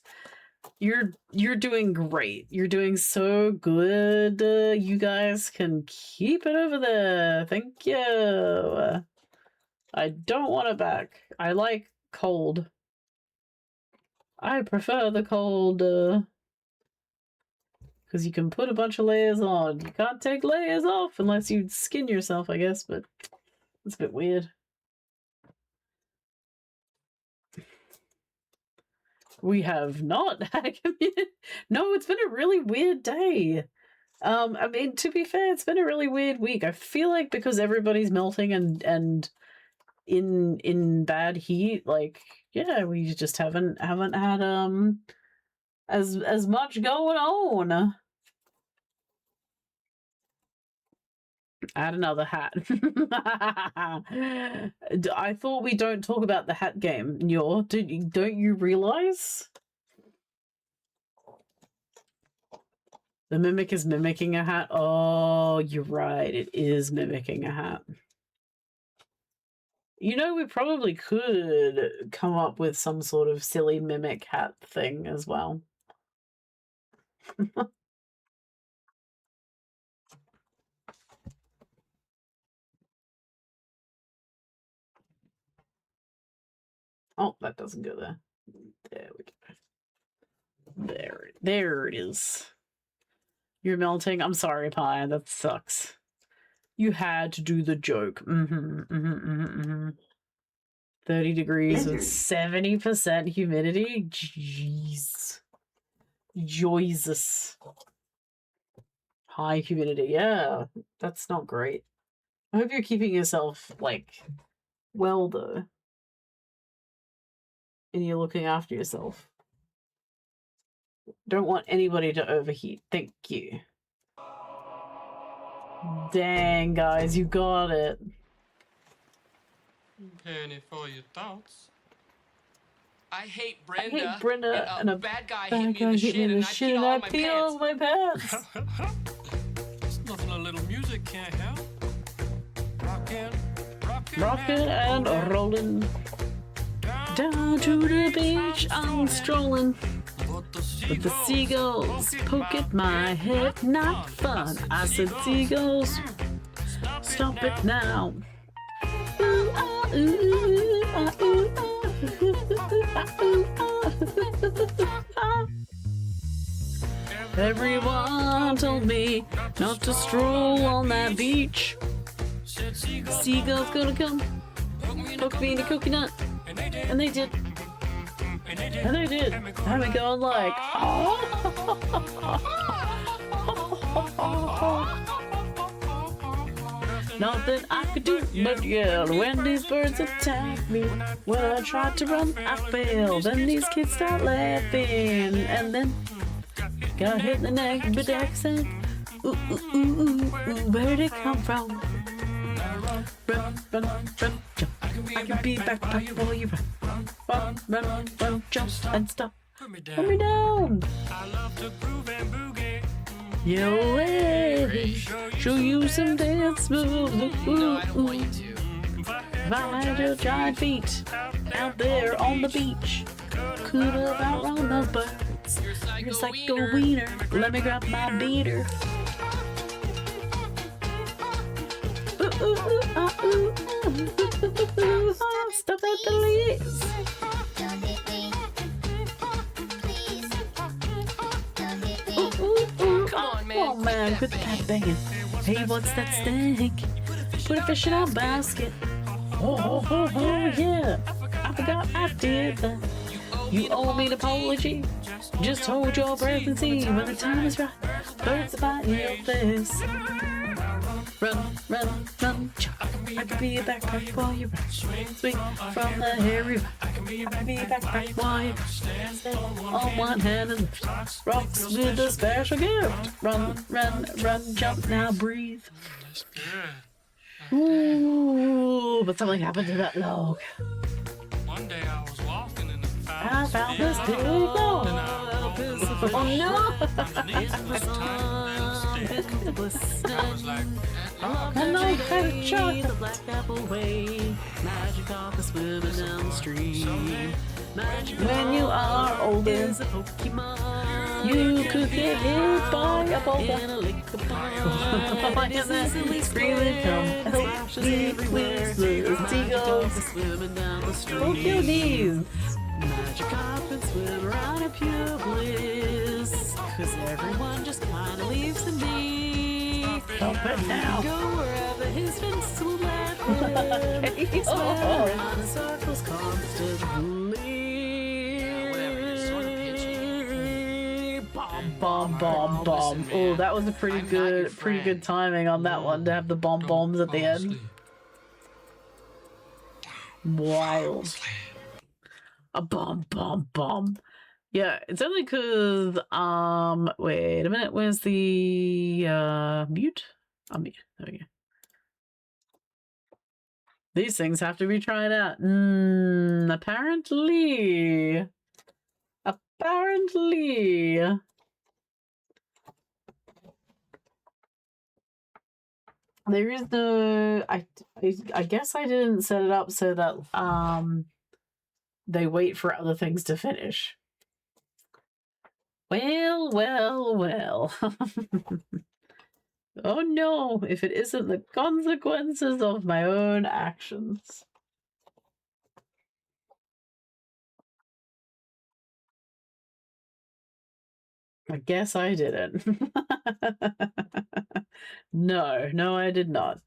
You're doing great. You're doing so good. You guys can keep it over there. Thank you. I don't want it back. I like cold. I prefer the cold, because you can put a bunch of layers on. You can't take layers off unless you skin yourself, I guess, but it's a bit weird. We have not had a community. No, it's been a really weird day. I mean, to be fair, it's been a really weird week. I feel like because everybody's melting and in bad heat, like, yeah, we just haven't had as much going on. Add another hat. I thought we don't talk about the hat game. Don't you realize? The mimic is mimicking a hat. Oh, you're right. It is mimicking a hat. You know, we probably could come up with some sort of silly mimic hat thing as well. Oh, that doesn't go there. There we go. There it is. You're melting. I'm sorry, Pie. That sucks. You had to do the joke. 30 degrees with 70% humidity? Jeez. Jesus. High humidity. Yeah, that's not great. I hope you're keeping yourself, like, well, though. And you're looking after yourself. Don't want anybody to overheat. Thank you. Dang, guys, you got it. Penny for your thoughts. I hate Brenda. And a bad guy bad hit me in the shit and I peed all my pants. There's nothing a little music can't help. Rockin' and rollin'. Down to the beach, I'm strolling. But the seagulls poke at my head, not fun. I said, seagulls, stop it now. Ooh, ah, ooh, ah, ooh, ah. Everyone told me not to stroll on that beach. Seagulls gonna come, poke me in the coconut. And they did. And they did. And we going like, nothing I could do but yell when these birds attacked me. When I tried to run, I failed. Then these kids start laughing. And then got hit in the neck with the accent. Ooh, ooh, ooh, ooh, ooh, where'd it come from? Run, run, run, jump. I can be back before you run. Run, jump, and stop. Put me down. I love to groove and boogie. Yo, way. Show you some dance moves. No, I don't want you to. Find your giant feet out there on the beach. Could have outrun the birds. You're psycho wiener. Let me grab my beater. Ooh, ooh, ooh, ah, ooh. Stop at the leaves. Ooh, ooh, ooh. Come on, man. Come on, man. Quit that banging. Hey, what's that stink? Put a fish in our basket. Oh, yeah. I forgot I did that. You owe me an apology. Just hold your breath and see when the time is right. Birds are biting your face. Run, chop. I can be a backpack while you run. Swing from the hairy rock. I can be a backpack while you stand on one hand and lift rocks with a special gift. Run, jump, now breathe. That's good. Ooh, but something happened to that log. One day I was walking and I found this big log. Oh no! I was like, And I had chocolate. The black apple way, magic off the swimming down the stream. Magic When you are older, is a Pokemon. you could get hit by a boulder. In a lick of pond. It is easily Screaming, come splashes help me, everywhere. please, the seagulls. Swimming down the stream. Poke your knees. Magic up and swim around. 'cause everyone just kinda leaves him be. Stop it now. Go wherever his fists will let him. He's swearing on in circles constantly. Yeah, whatever. You're sort of pitchy. Bomb, bomb, bomb, bomb. Listen, Oh, man, that was a pretty I'm not your good friend. timing on that one to have the bomb bombs at the end. Wild. A bomb, bomb, bomb. Yeah, it's only because, wait a minute, where's the, mute? Unmute, there we go. These things have to be tried out. Apparently. Apparently. There is no, I guess I didn't set it up so that, they wait for other things to finish. Well, well, well. Oh no, if it isn't the consequences of my own actions. I guess I didn't. No, I did not.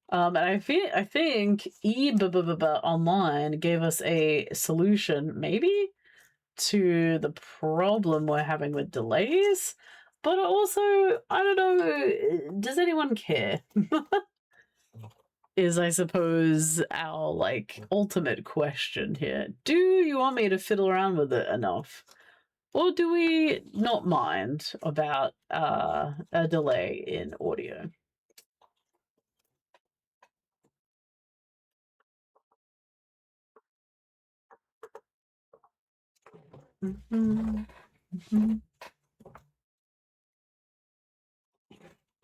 And I think online gave us a solution, maybe, to the problem we're having with delays. But also, I don't know, does anyone care? Is, I suppose, our, like, ultimate question here. Do you want me to fiddle around with it enough? Or do we not mind about a delay in audio?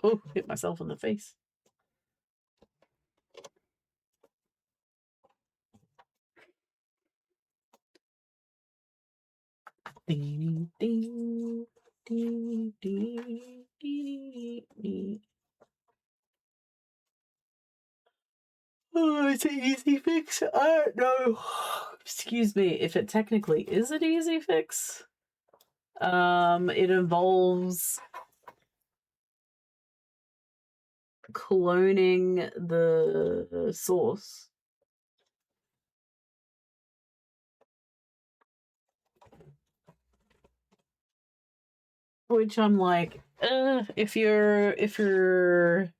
Oh, hit myself in the face. Ding, ding, ding, ding, ding, ding. Oh, it's an easy fix. I don't know. Excuse me, if it technically is an easy fix. It involves cloning the source. Which I'm like, if you're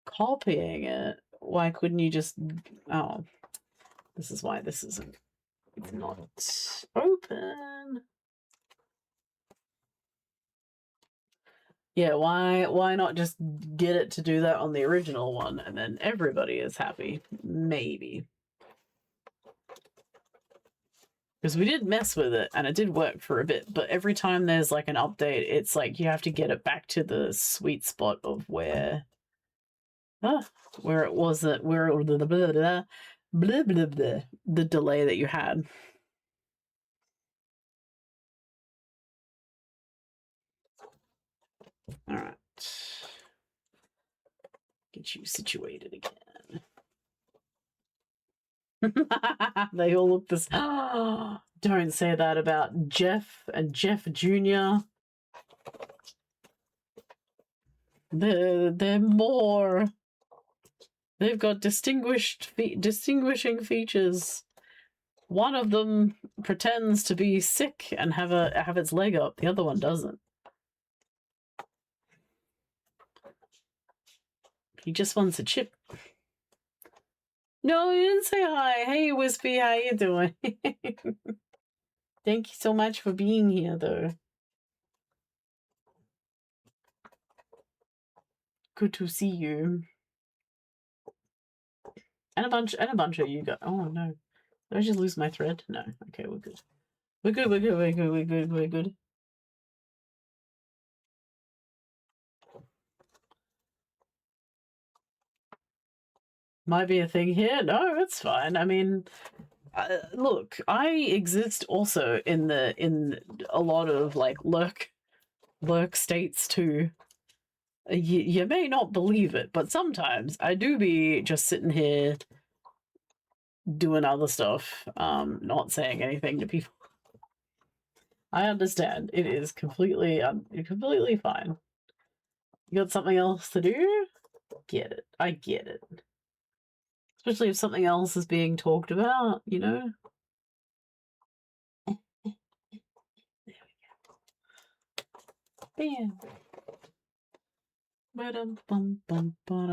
copying it, why couldn't you just, oh, this is why this isn't, it's not open. Yeah, why not just get it to do that on the original one and then everybody is happy? Maybe. Because we did mess with it and it did work for a bit, but every time there's like an update, it's like you have to get it back to the sweet spot of where it wasn't, where it, blah, blah, blah, blah, blah, blah, the delay that you had. All right. Get you situated again. They all look this. Don't say that about Jeff and Jeff Jr. They're more. They've got distinguishing features. One of them pretends to be sick and have its leg up. The other one doesn't. He just wants a chip. No, you didn't say hi. Hey, Wispy, how you doing? Thank you so much for being here, though. Good to see you. And a bunch of you got. Oh no, did I just lose my thread? No. Okay, we're good. We're good. We're good. We're good. We're good. We're good. Might be a thing here. No, it's fine. I mean, look, I exist also in a lot of like lurk states too. You may not believe it, but sometimes I do be just sitting here doing other stuff, not saying anything to people. I understand. It is completely fine. You got something else to do? Get it. I get it. Especially if something else is being talked about, you know? Bam.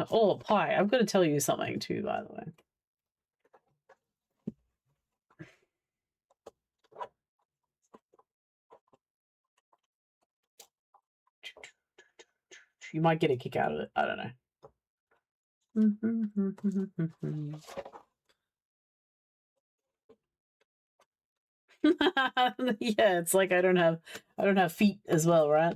Oh, Pi, I'm going to tell you something too, by the way. You might get a kick out of it. I don't know. Yeah, it's like I don't have feet as well, right?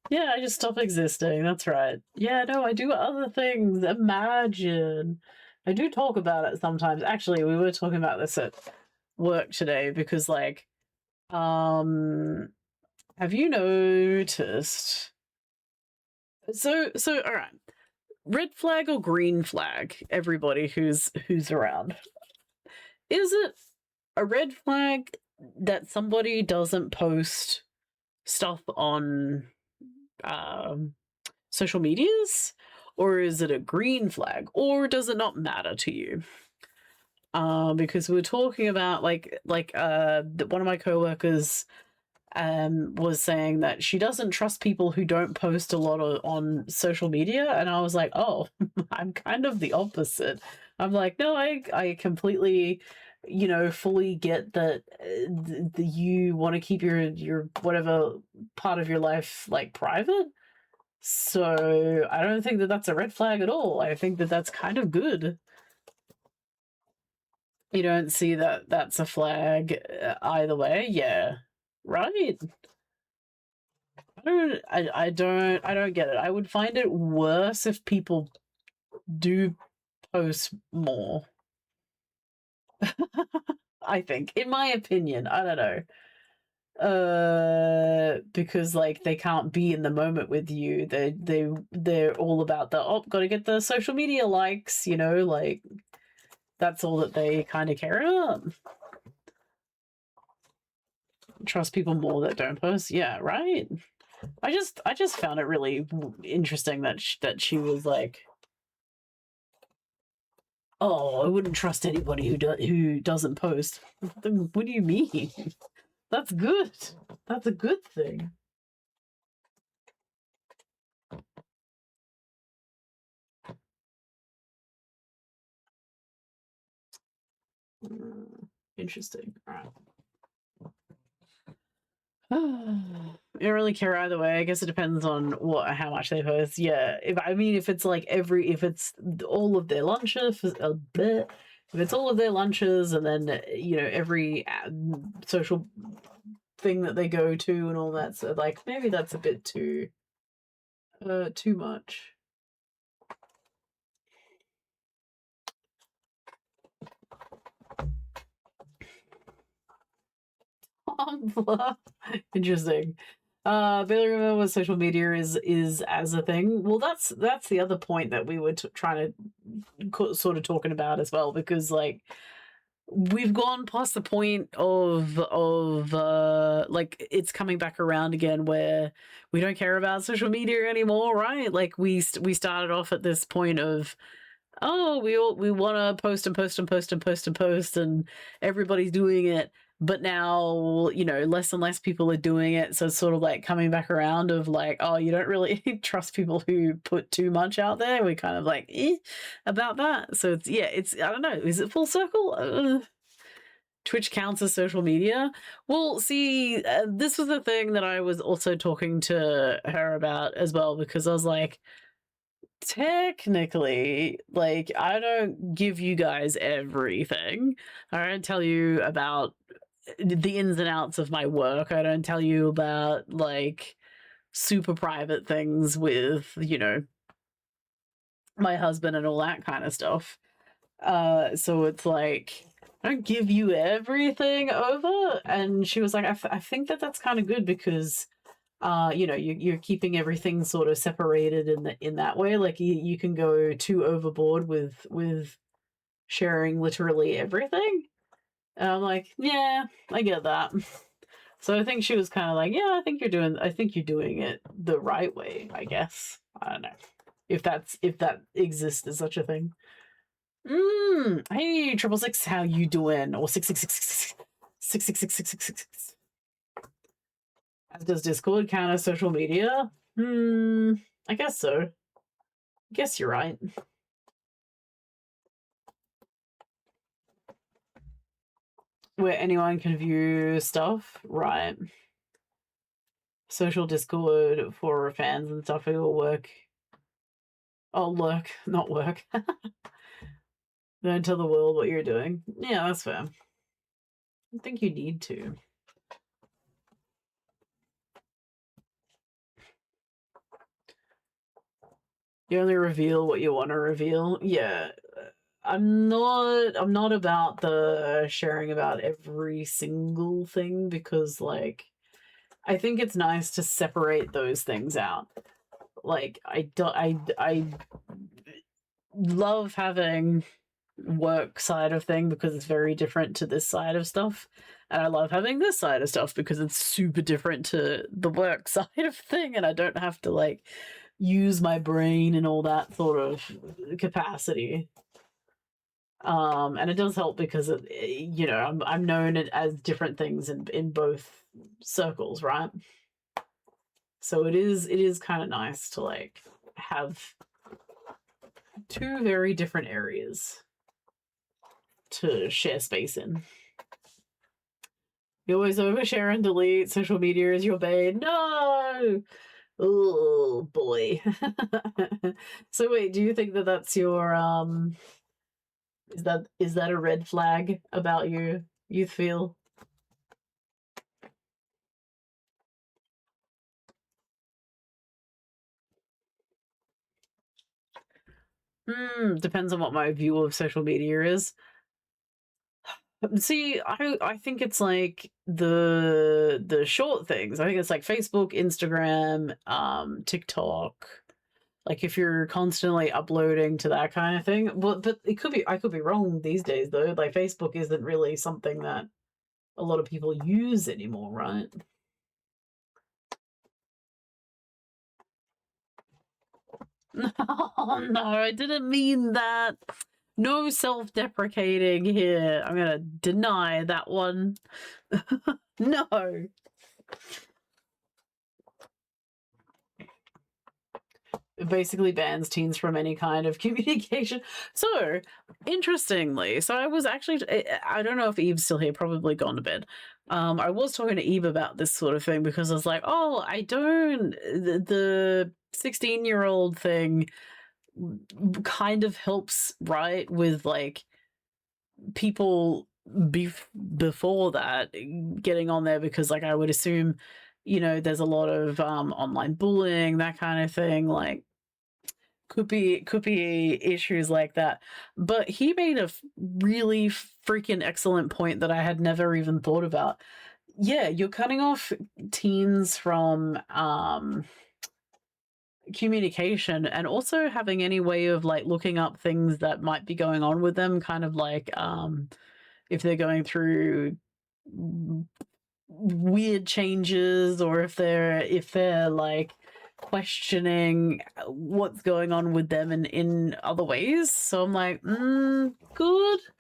Yeah, I just stop existing. That's right. Yeah, no, I do other things. Imagine. I do talk about it sometimes. Actually, we were talking about this at work today because like have you noticed so all right. Red flag or green flag, everybody who's around. Is it a red flag that somebody doesn't post stuff on social medias, or is it a green flag, or does it not matter to you? Because we were talking about like one of my coworkers was saying that she doesn't trust people who don't post a lot on social media, and I was like, oh, I'm kind of the opposite. I'm like, no, I completely, fully get that you want to keep your whatever part of your life like private. So I don't think that that's a red flag at all. I think that that's kind of good. You don't see that that's a flag either way. Yeah, right. I don't get it. I would find it worse if people do post more. I think, in my opinion, I don't know. Because like they can't be in the moment with you. They're all about the gotta get the social media likes, like that's all that they kind of care about. Trust people more that don't post. Yeah, right. I just found it really interesting that she was like, oh, I wouldn't trust anybody who doesn't post. What do you mean? That's good. That's a good thing. Interesting. All right. I don't really care either way. I guess it depends on how much they post. Yeah, if it's like if it's all of their lunches, if it's all of their lunches, and then every social thing that they go to and all that, so like maybe that's a bit too much. Interesting. Barely remember what social media is as a thing. Well, that's the other point that we were trying to sort of talking about as well, because like we've gone past the point of like it's coming back around again where we don't care about social media anymore, right? Like we started off at this point of, oh, we want to post and post and post and post and post, and everybody's doing it. But now, less and less people are doing it. So it's sort of like coming back around of like, oh, you don't really trust people who put too much out there. We're kind of like, about that. So it's, I don't know. Is it full circle? Twitch counts as social media? Well, see, this was the thing that I was also talking to her about as well, because I was like, technically, like, I don't give you guys everything. I don't tell you about the ins and outs of my work. I don't tell you about like super private things with, my husband and all that kind of stuff. So it's like, I don't give you everything over. And she was like, I think that that's kind of good because you're keeping everything sort of separated in that way. Like you can go too overboard with sharing literally everything. And I'm like, yeah, I get that. So I think she was kind of like, yeah, I think you're doing it the right way, I guess. I don't know. If that exists as such a thing. Hey, 666, how you doing? Or 666. As does Discord count as social media? I guess so. I guess you're right. Where anyone can view stuff, right? Social Discord for fans and stuff, it will work. Oh, lurk, not work. Don't tell the world what you're doing. Yeah, that's fair. I think you need to. You only reveal what you want to reveal. Yeah. I'm not about the sharing about every single thing because like I think it's nice to separate those things out. Like I love having work side of thing because it's very different to this side of stuff. And I love having this side of stuff because it's super different to the work side of thing and I don't have to like use my brain and all that sort of capacity. And it does help because it, you know, I'm known as different things in both circles, right? So it is kind of nice to like have two very different areas to share space in. You always overshare and delete. Social media is your bane. No! Oh boy. So wait, do you think that that's your is that a red flag about you feel? Depends on what my view of social media is. See, I think it's like the short things. I think it's like Facebook, Instagram, TikTok. Like if you're constantly uploading to that kind of thing. Well, but it could be I could be wrong these days though. Like Facebook isn't really something that a lot of people use anymore, right? No, no, I didn't mean that. No self-deprecating here. I'm gonna deny that one. No. It basically bans teens from any kind of communication. So, interestingly, so I was actually, I don't know if Eve's still here, probably gone to bed. I was talking to Eve about this sort of thing because I was like, oh, I don't, the 16-year-old thing kind of helps, right, with like people before that getting on there because like I would assume, you know, there's a lot of online bullying, that kind of thing, like could be issues like that. But he made a really freaking excellent point that I had never even thought about. Yeah, you're cutting off teens from communication and also having any way of like looking up things that might be going on with them, kind of like if they're going through weird changes or if they're like questioning what's going on with them in other ways. So I'm like, good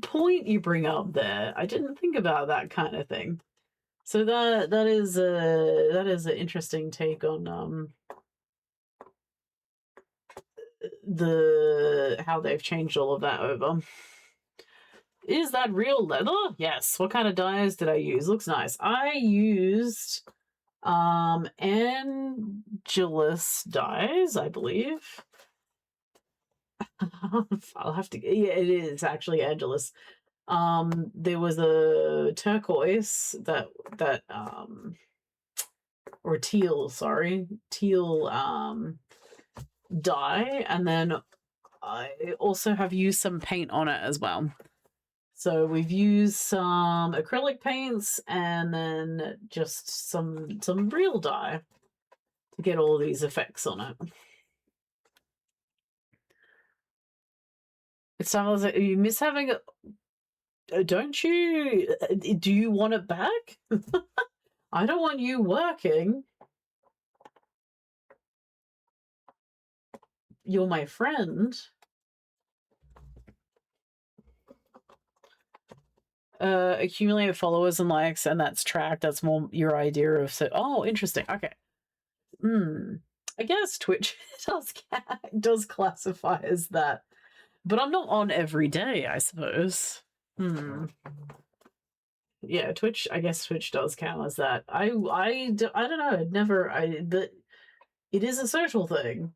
point you bring up there. I didn't think about that kind of thing. So that is an interesting take on how they've changed all of that over. Is that real leather? Yes. What kind of dyes did I use? Looks nice. I used Angelus dyes, I believe. I'll have to, yeah, it is actually Angelus. There was a turquoise that or teal, sorry, teal dye, and then I also have used some paint on it as well. So we've used some acrylic paints and then just some real dye to get all these effects on it. It's time. You miss having Don't you? Do you want it back? I don't want you working. You're my friend. Accumulate followers and likes, and that's tracked. That's more your idea of oh, interesting. Okay. I guess Twitch does classify as that, but I'm not on every day, I suppose. Yeah, Twitch. I guess Twitch does count as that. I don't know. But it is a social thing.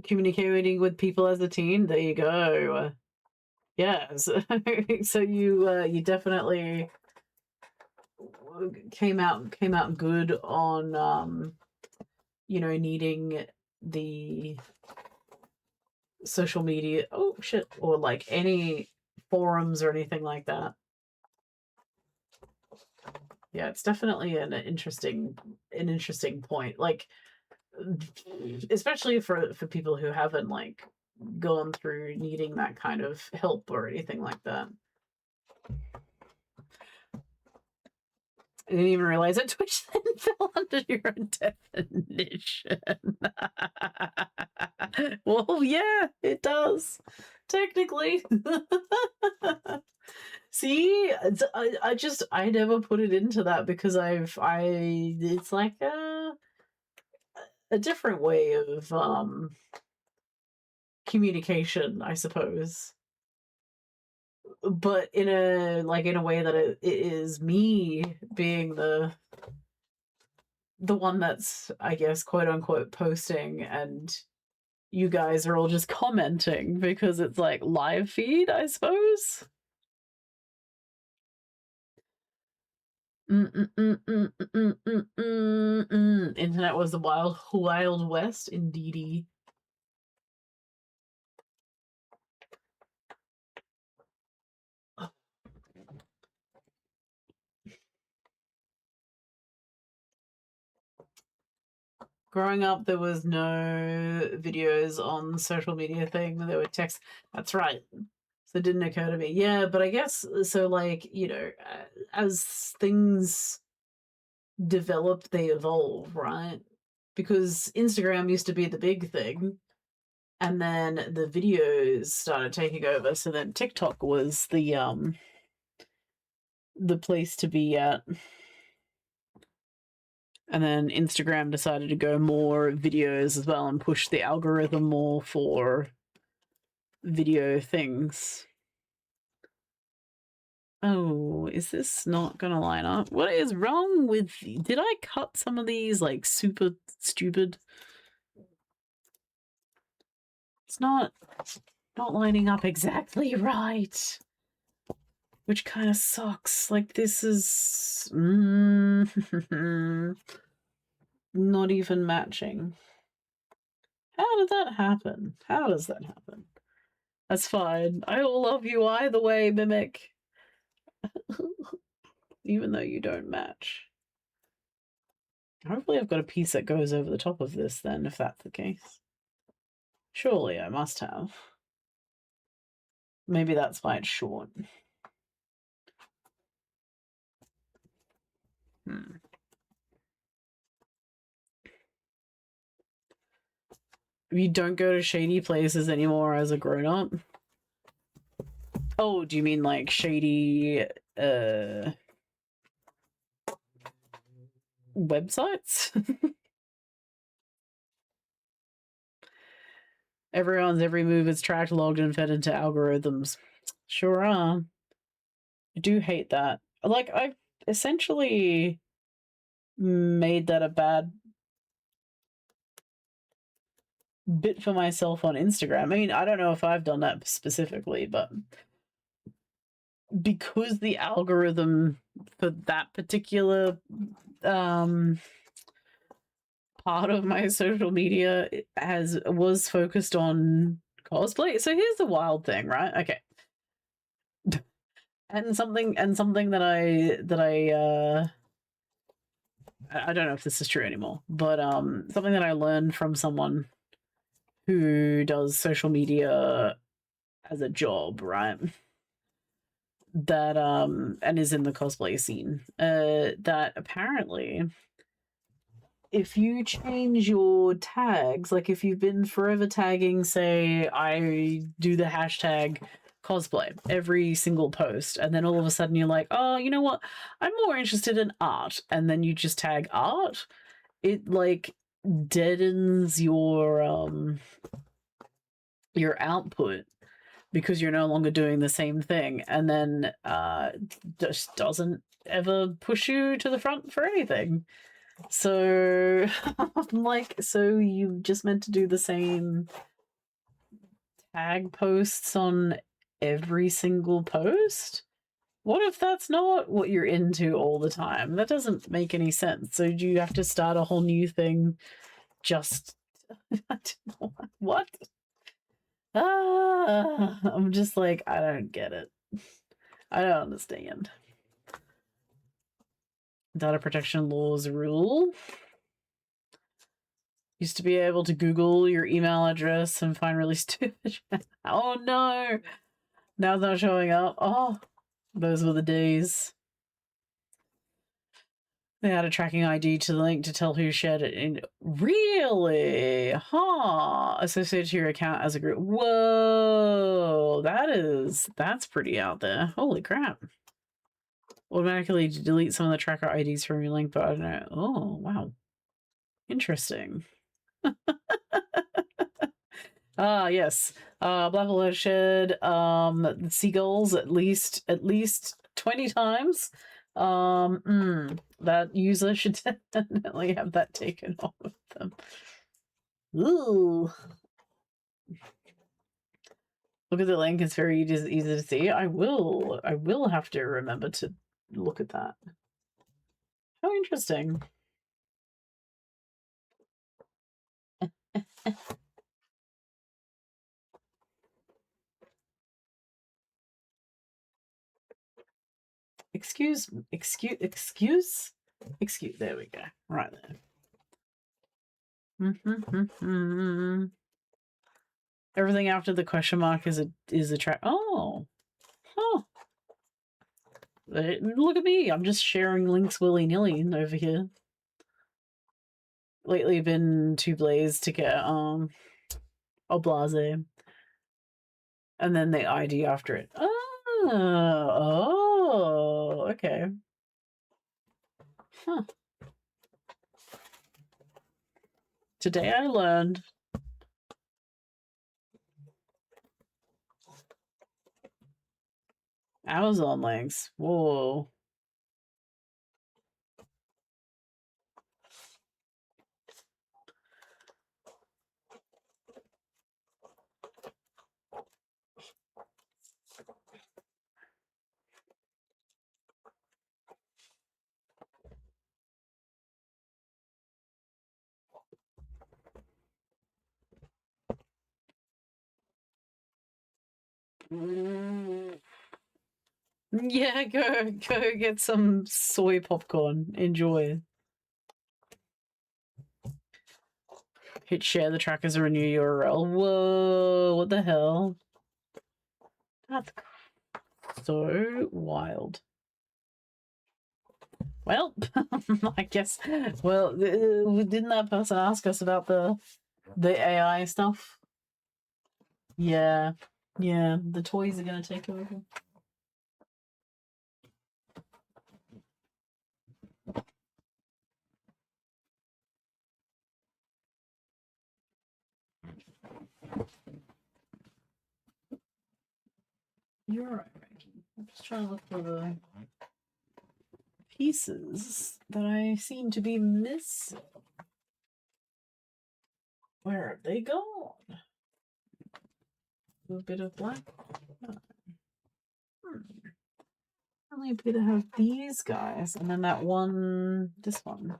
Communicating with people as a teen. There you go. Yeah. So you definitely came out good on needing the social media or like any forums or anything like that. Yeah, it's definitely an interesting point, like especially for people who haven't like gone through needing that kind of help or anything like that. I didn't even realize that Twitch then fell under your definition. Well, yeah, it does. Technically. See, I never put it into that because it's like a different way of communication, I suppose. But in a way that it is me being the one that's, I guess, quote unquote posting, and you guys are all just commenting because it's like live feed, I suppose. Internet was the wild west, indeedy. Growing up, there was no videos on social media thing. There were texts. That's right. So it didn't occur to me. Yeah, but I guess so. Like, as things develop, they evolve, right? Because Instagram used to be the big thing, and then the videos started taking over. So then TikTok was the place to be at. And then Instagram decided to go more videos as well and push the algorithm more for video things. Oh, is this not gonna line up? What is wrong with... Did I cut some of these, like, super stupid? It's not lining up exactly right. Which kind of sucks. Like, this is... not even matching. How did that happen? How does that happen? That's fine. I will love you either way, Mimic. Even though you don't match. Hopefully I've got a piece that goes over the top of this then, if that's the case. Surely I must have. Maybe that's why it's short. You don't go to shady places anymore as a grown-up? Oh, do you mean like shady websites? Everyone's every move is tracked, logged, and fed into algorithms. Sure are. I do hate that. Like, I've essentially made that a bad bit for myself on Instagram. I mean, I don't know if I've done that specifically, but because the algorithm for that particular part of my social media was focused on cosplay. So here's the wild thing, right? Okay. And something that I I don't know if this is true anymore, but something that I learned from someone who does social media as a job, right? That and is in the cosplay scene. That apparently if you change your tags, like if you've been forever tagging, say, I do the hashtag cosplay every single post, and then all of a sudden you're like, oh, you know what? I'm more interested in art, and then you just tag art, it like deadens your output because you're no longer doing the same thing, and then just doesn't ever push you to the front for anything. So I'm like, so you just meant to do the same tag posts on every single post? What if that's not what you're into all the time? That doesn't make any sense. So do you have to start a whole new thing just what? I'm just like, I don't get it. I don't understand. Data protection laws rule. Used to be able to Google your email address and find really stupid. Oh no! Now it's not showing up. Oh, those were the days. They had a tracking ID to the link to tell who shared it. In really? Huh? Associated to your account as a group. Whoa! That's pretty out there. Holy crap! Automatically delete some of the tracker IDs from your link, but I don't know. Oh wow! Interesting. Yes. Black Alert shared seagulls at least 20 times. That user should definitely have that taken off of them. Ooh. Look at the link, it's very easy to see. I will have to remember to look at that. How interesting. Excuse, there we go. Right there. Everything after the question mark is a track. Oh. Huh. Look at me. I'm just sharing links willy-nilly over here. Lately been too blazed to get Oblase. And then the ID after it. Oh, okay. Huh. Today I learned. Amazon links. Whoa. Yeah, go get some soy popcorn. Enjoy. Hit share the trackers or a new URL. Whoa, what the hell? That's so wild. Well, I guess. Well, didn't that person ask us about the AI stuff? Yeah, the toys are gonna take over. You're right, Frankie. I'm just trying to look for the pieces that I seem to be missing. Where have they gone? A little bit of black. Only appear to have these guys, and then that one, this one.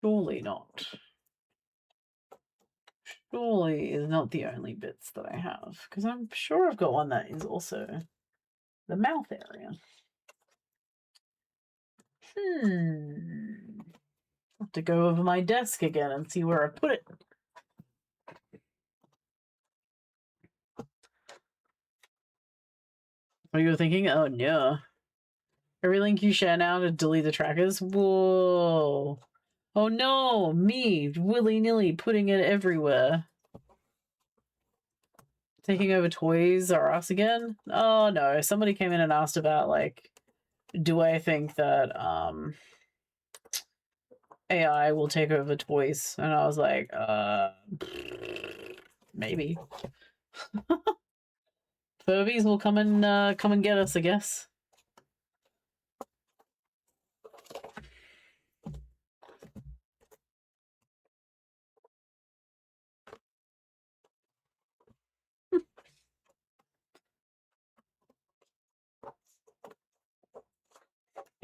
Surely not. Surely is not the only bits that I have, because I'm sure I've got one that is also the mouth area. have to go over my desk again and see where I put it. What you were thinking? Oh no. Every link you share now to delete the trackers? Whoa. Oh no, me, willy-nilly putting it everywhere. Taking over Toys R Us again? Oh no, somebody came in and asked about, like, do I think that AI will take over toys? And I was like, maybe. Furbies will come and get us, I guess.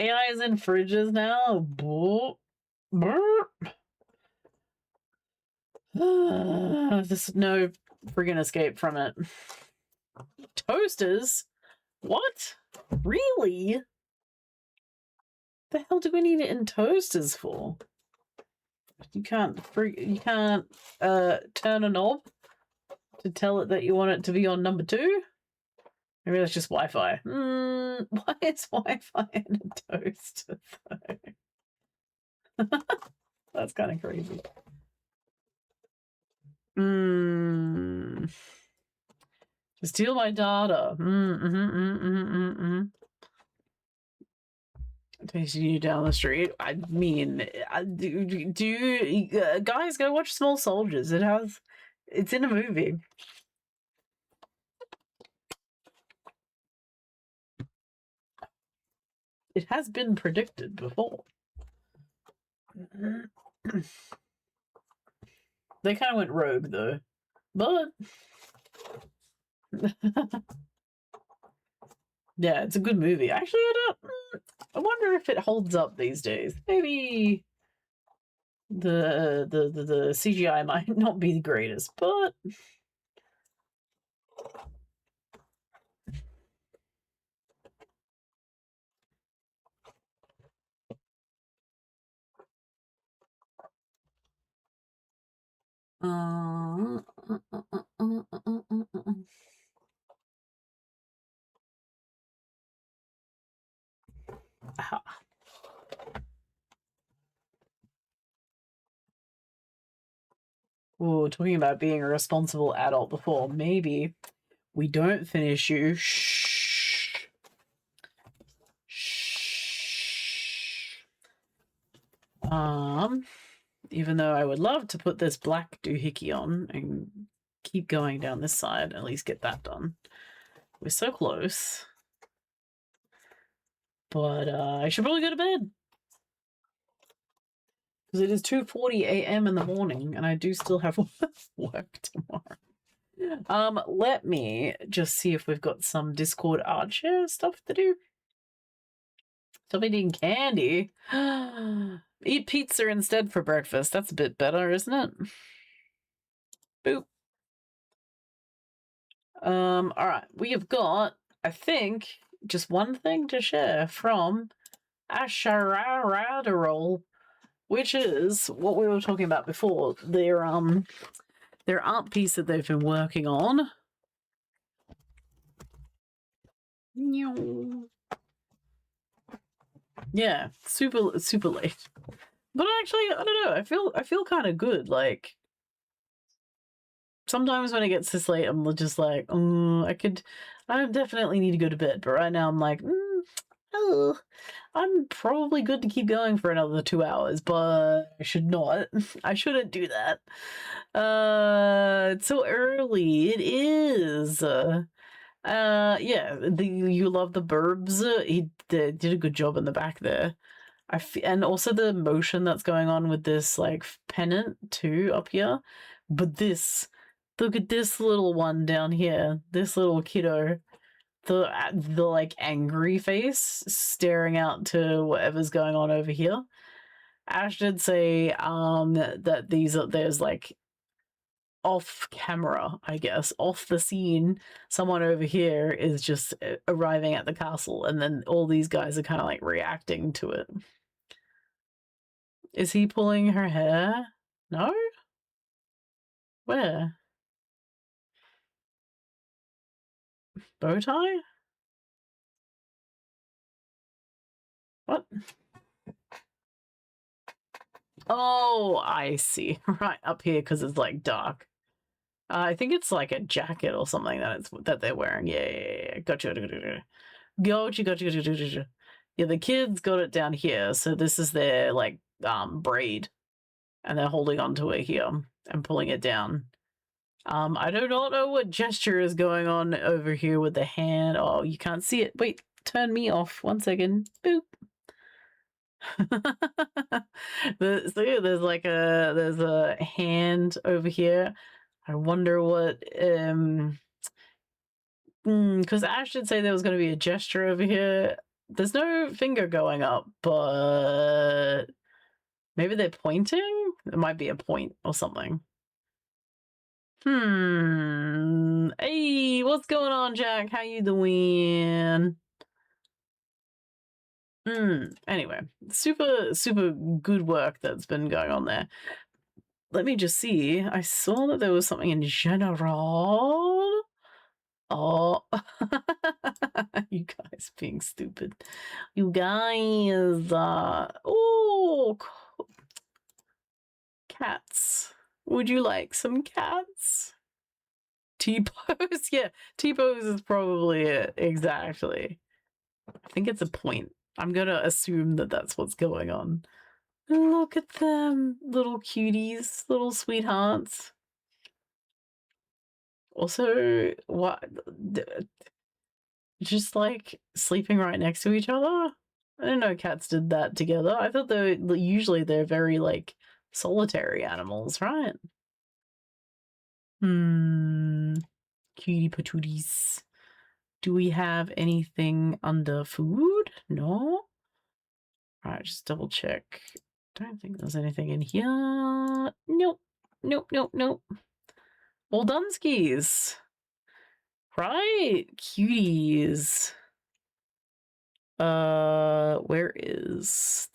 AI is in fridges now. There's no friggin' escape from it. Toasters? What? Really? The hell do we need it in toasters for? You can't turn a knob to tell it that you want it to be on number 2? Maybe that's just Wi-Fi. Why is Wi-Fi in a toaster though? That's kind of crazy. To steal my data. Chasing you down the street. I mean, do you guys go watch Small Soldiers? It's in a movie. It has been predicted before. They kind of went rogue though, but yeah, it's a good movie. Actually, I wonder if it holds up these days. Maybe the CGI might not be the greatest, but oh, talking about being a responsible adult before, maybe we don't finish you. Shh. Shh. Even though I would love to put this black doohickey on and keep going down this side, at least get that done. We're so close. But I should probably go to bed. Because it is 2:40 a.m. in the morning, and I do still have work tomorrow. Let me just see if we've got some Discord art share stuff to do. Stop eating candy. Eat pizza instead for breakfast. That's a bit better, isn't it? Boop. Alright. We have got, I think, just one thing to share from Asharadarol, which is what we were talking about before. Their art piece that they've been working on. Yeah, super late. But actually, I don't know. I feel kind of good. Like, sometimes when it gets this late, I'm just like, I definitely need to go to bed. But right now, I'm like, I'm probably good to keep going for another 2 hours, but I should not. I shouldn't do that. It's so early. It is. Yeah, you love the burbs. He did a good job in the back there. And also the motion that's going on with this like pennant too up here. But look at this little one down here. This little kiddo. The like angry face staring out to whatever's going on over here. Ash did say that there's like off camera, I guess, off the scene, someone over here is just arriving at the castle, and then all these guys are kind of like reacting to it. Is he pulling her hair? No? Where? Bow tie? What? Oh, I see. Right up here because it's like dark. I think it's like a jacket or something that they're wearing. Yeah. Gotcha. Gotcha. Yeah, the kids got it down here, so this is their like braid, and they're holding onto it here and pulling it down. I do not know what gesture is going on over here with the hand. Oh, you can't see it. Wait, turn me off. 1 second. Boop. So yeah, there's a hand over here. I wonder what because Ash did say there was going to be a gesture over here. There's no finger going up, but maybe they're pointing. It might be a point or something. Hey, what's going on, Jack? How you doing? Anyway, super good work that's been going on there. Let me just see. I saw that there was something in general. Oh, you guys being stupid. You guys, oh, cats. Would you like some cats? T-pose? Yeah, T-pose is probably it. Exactly. I think it's a point. I'm gonna assume that that's what's going on. Look at them, little cuties, little sweethearts. Also, what? Just like sleeping right next to each other? I didn't know cats did that together. I thought usually they're very like solitary animals, right? Cutie patooties. Do we have anything under food? No. Alright, just double check. Don't think there's anything in here. Nope. All Dunskies. Right. Cuties. Where is...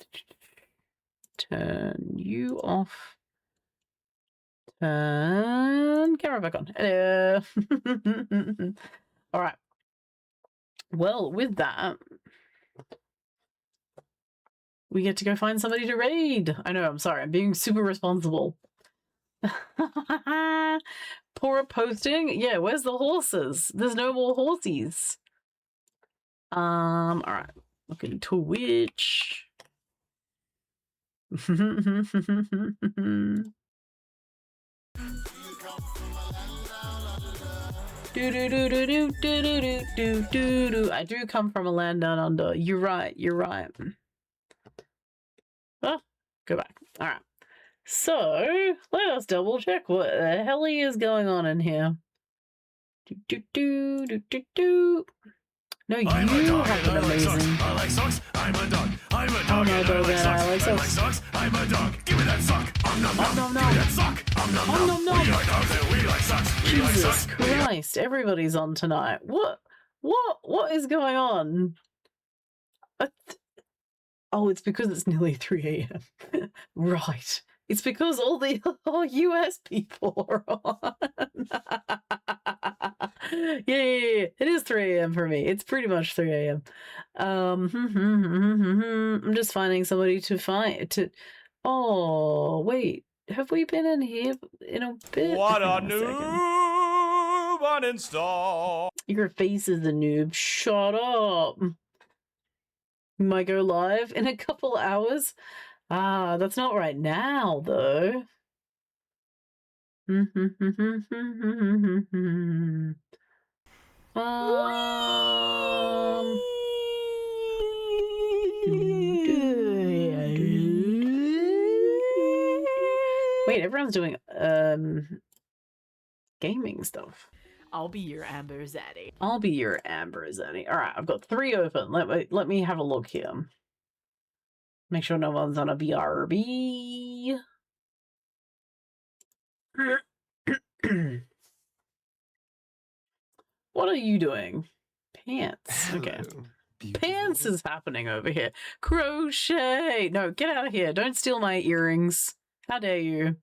Turn you off. Turn camera back on. Hello. Alright. Well, with that, we get to go find somebody to raid. I know, I'm sorry. I'm being super responsible. Poor posting. Yeah, where's the horses? There's no more horsies. Alright. Looking Twitch. I do come from a land down under. You're right. Oh, go back. Alright. So, let us double check what the hell is going on in here. No, you have an amazing... I like socks. I'm a dog. I'm a dog. I know that I like socks. I'm a dog. Give me that sock. Nom nom nom. Give me that sock. Nom nom. We are dogs and we like socks. We like Jesus socks. Christ, everybody's on tonight. What is going on? Oh, it's because it's nearly 3 a.m. Right. It's because all the US people are on. Yeah. It is 3 a.m. for me. It's pretty much 3 a.m. I'm just finding somebody to find. Oh, wait. Have we been in here in a bit? What a noob uninstall. Your face is a noob. Shut up. You might go live in a couple hours. Ah, that's not right now, though. Wait, everyone's doing gaming stuff. I'll be your Amber Zaddy. I'll be your Amber Zenny. All right, I've got 3 open. Let me have a look here. Make sure no one's on a BRB. What are you doing? Pants. Okay. pants is happening over here? Crochet! No, get out of here. Don't steal my earrings. How dare you?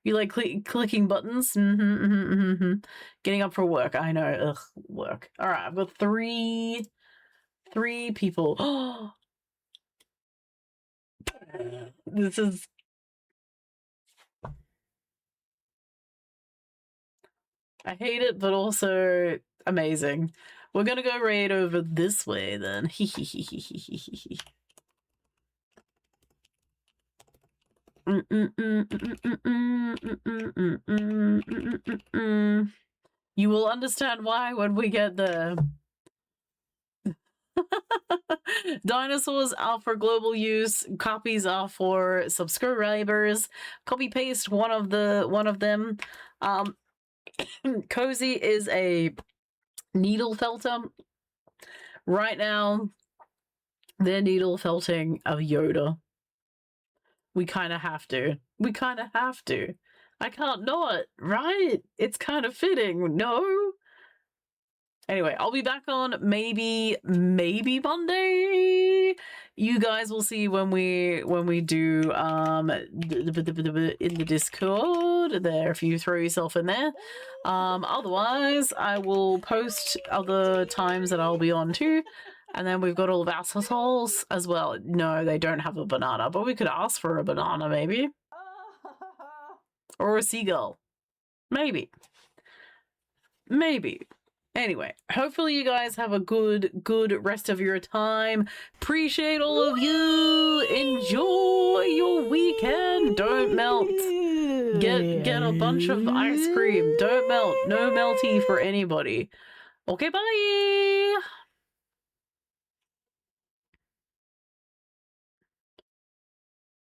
You like clicking buttons? Getting up for work. I know. Ugh, work. All right, I've got three people. This is... I hate it, but also amazing. We're gonna go raid over this way then. You will understand why when we get there. Dinosaurs are for global use. Copies are for subscribers. Copy paste one of them. Cozy is a needle felter. Right now, they're needle felting of Yoda. We kind of have to. We kind of have to. I can't not, right? It's kind of fitting, no? Anyway, I'll be back on maybe Monday. You guys will see when we do in the Discord there if you throw yourself in there. Otherwise, I will post other times that I'll be on too. And then we've got all of our assholes as well. No, they don't have a banana, but we could ask for a banana maybe. Or a seagull. Maybe. Anyway, hopefully you guys have a good rest of your time. Appreciate all of you. Enjoy your weekend. Don't melt. Get a bunch of ice cream. Don't melt. No melty for anybody. Okay, bye.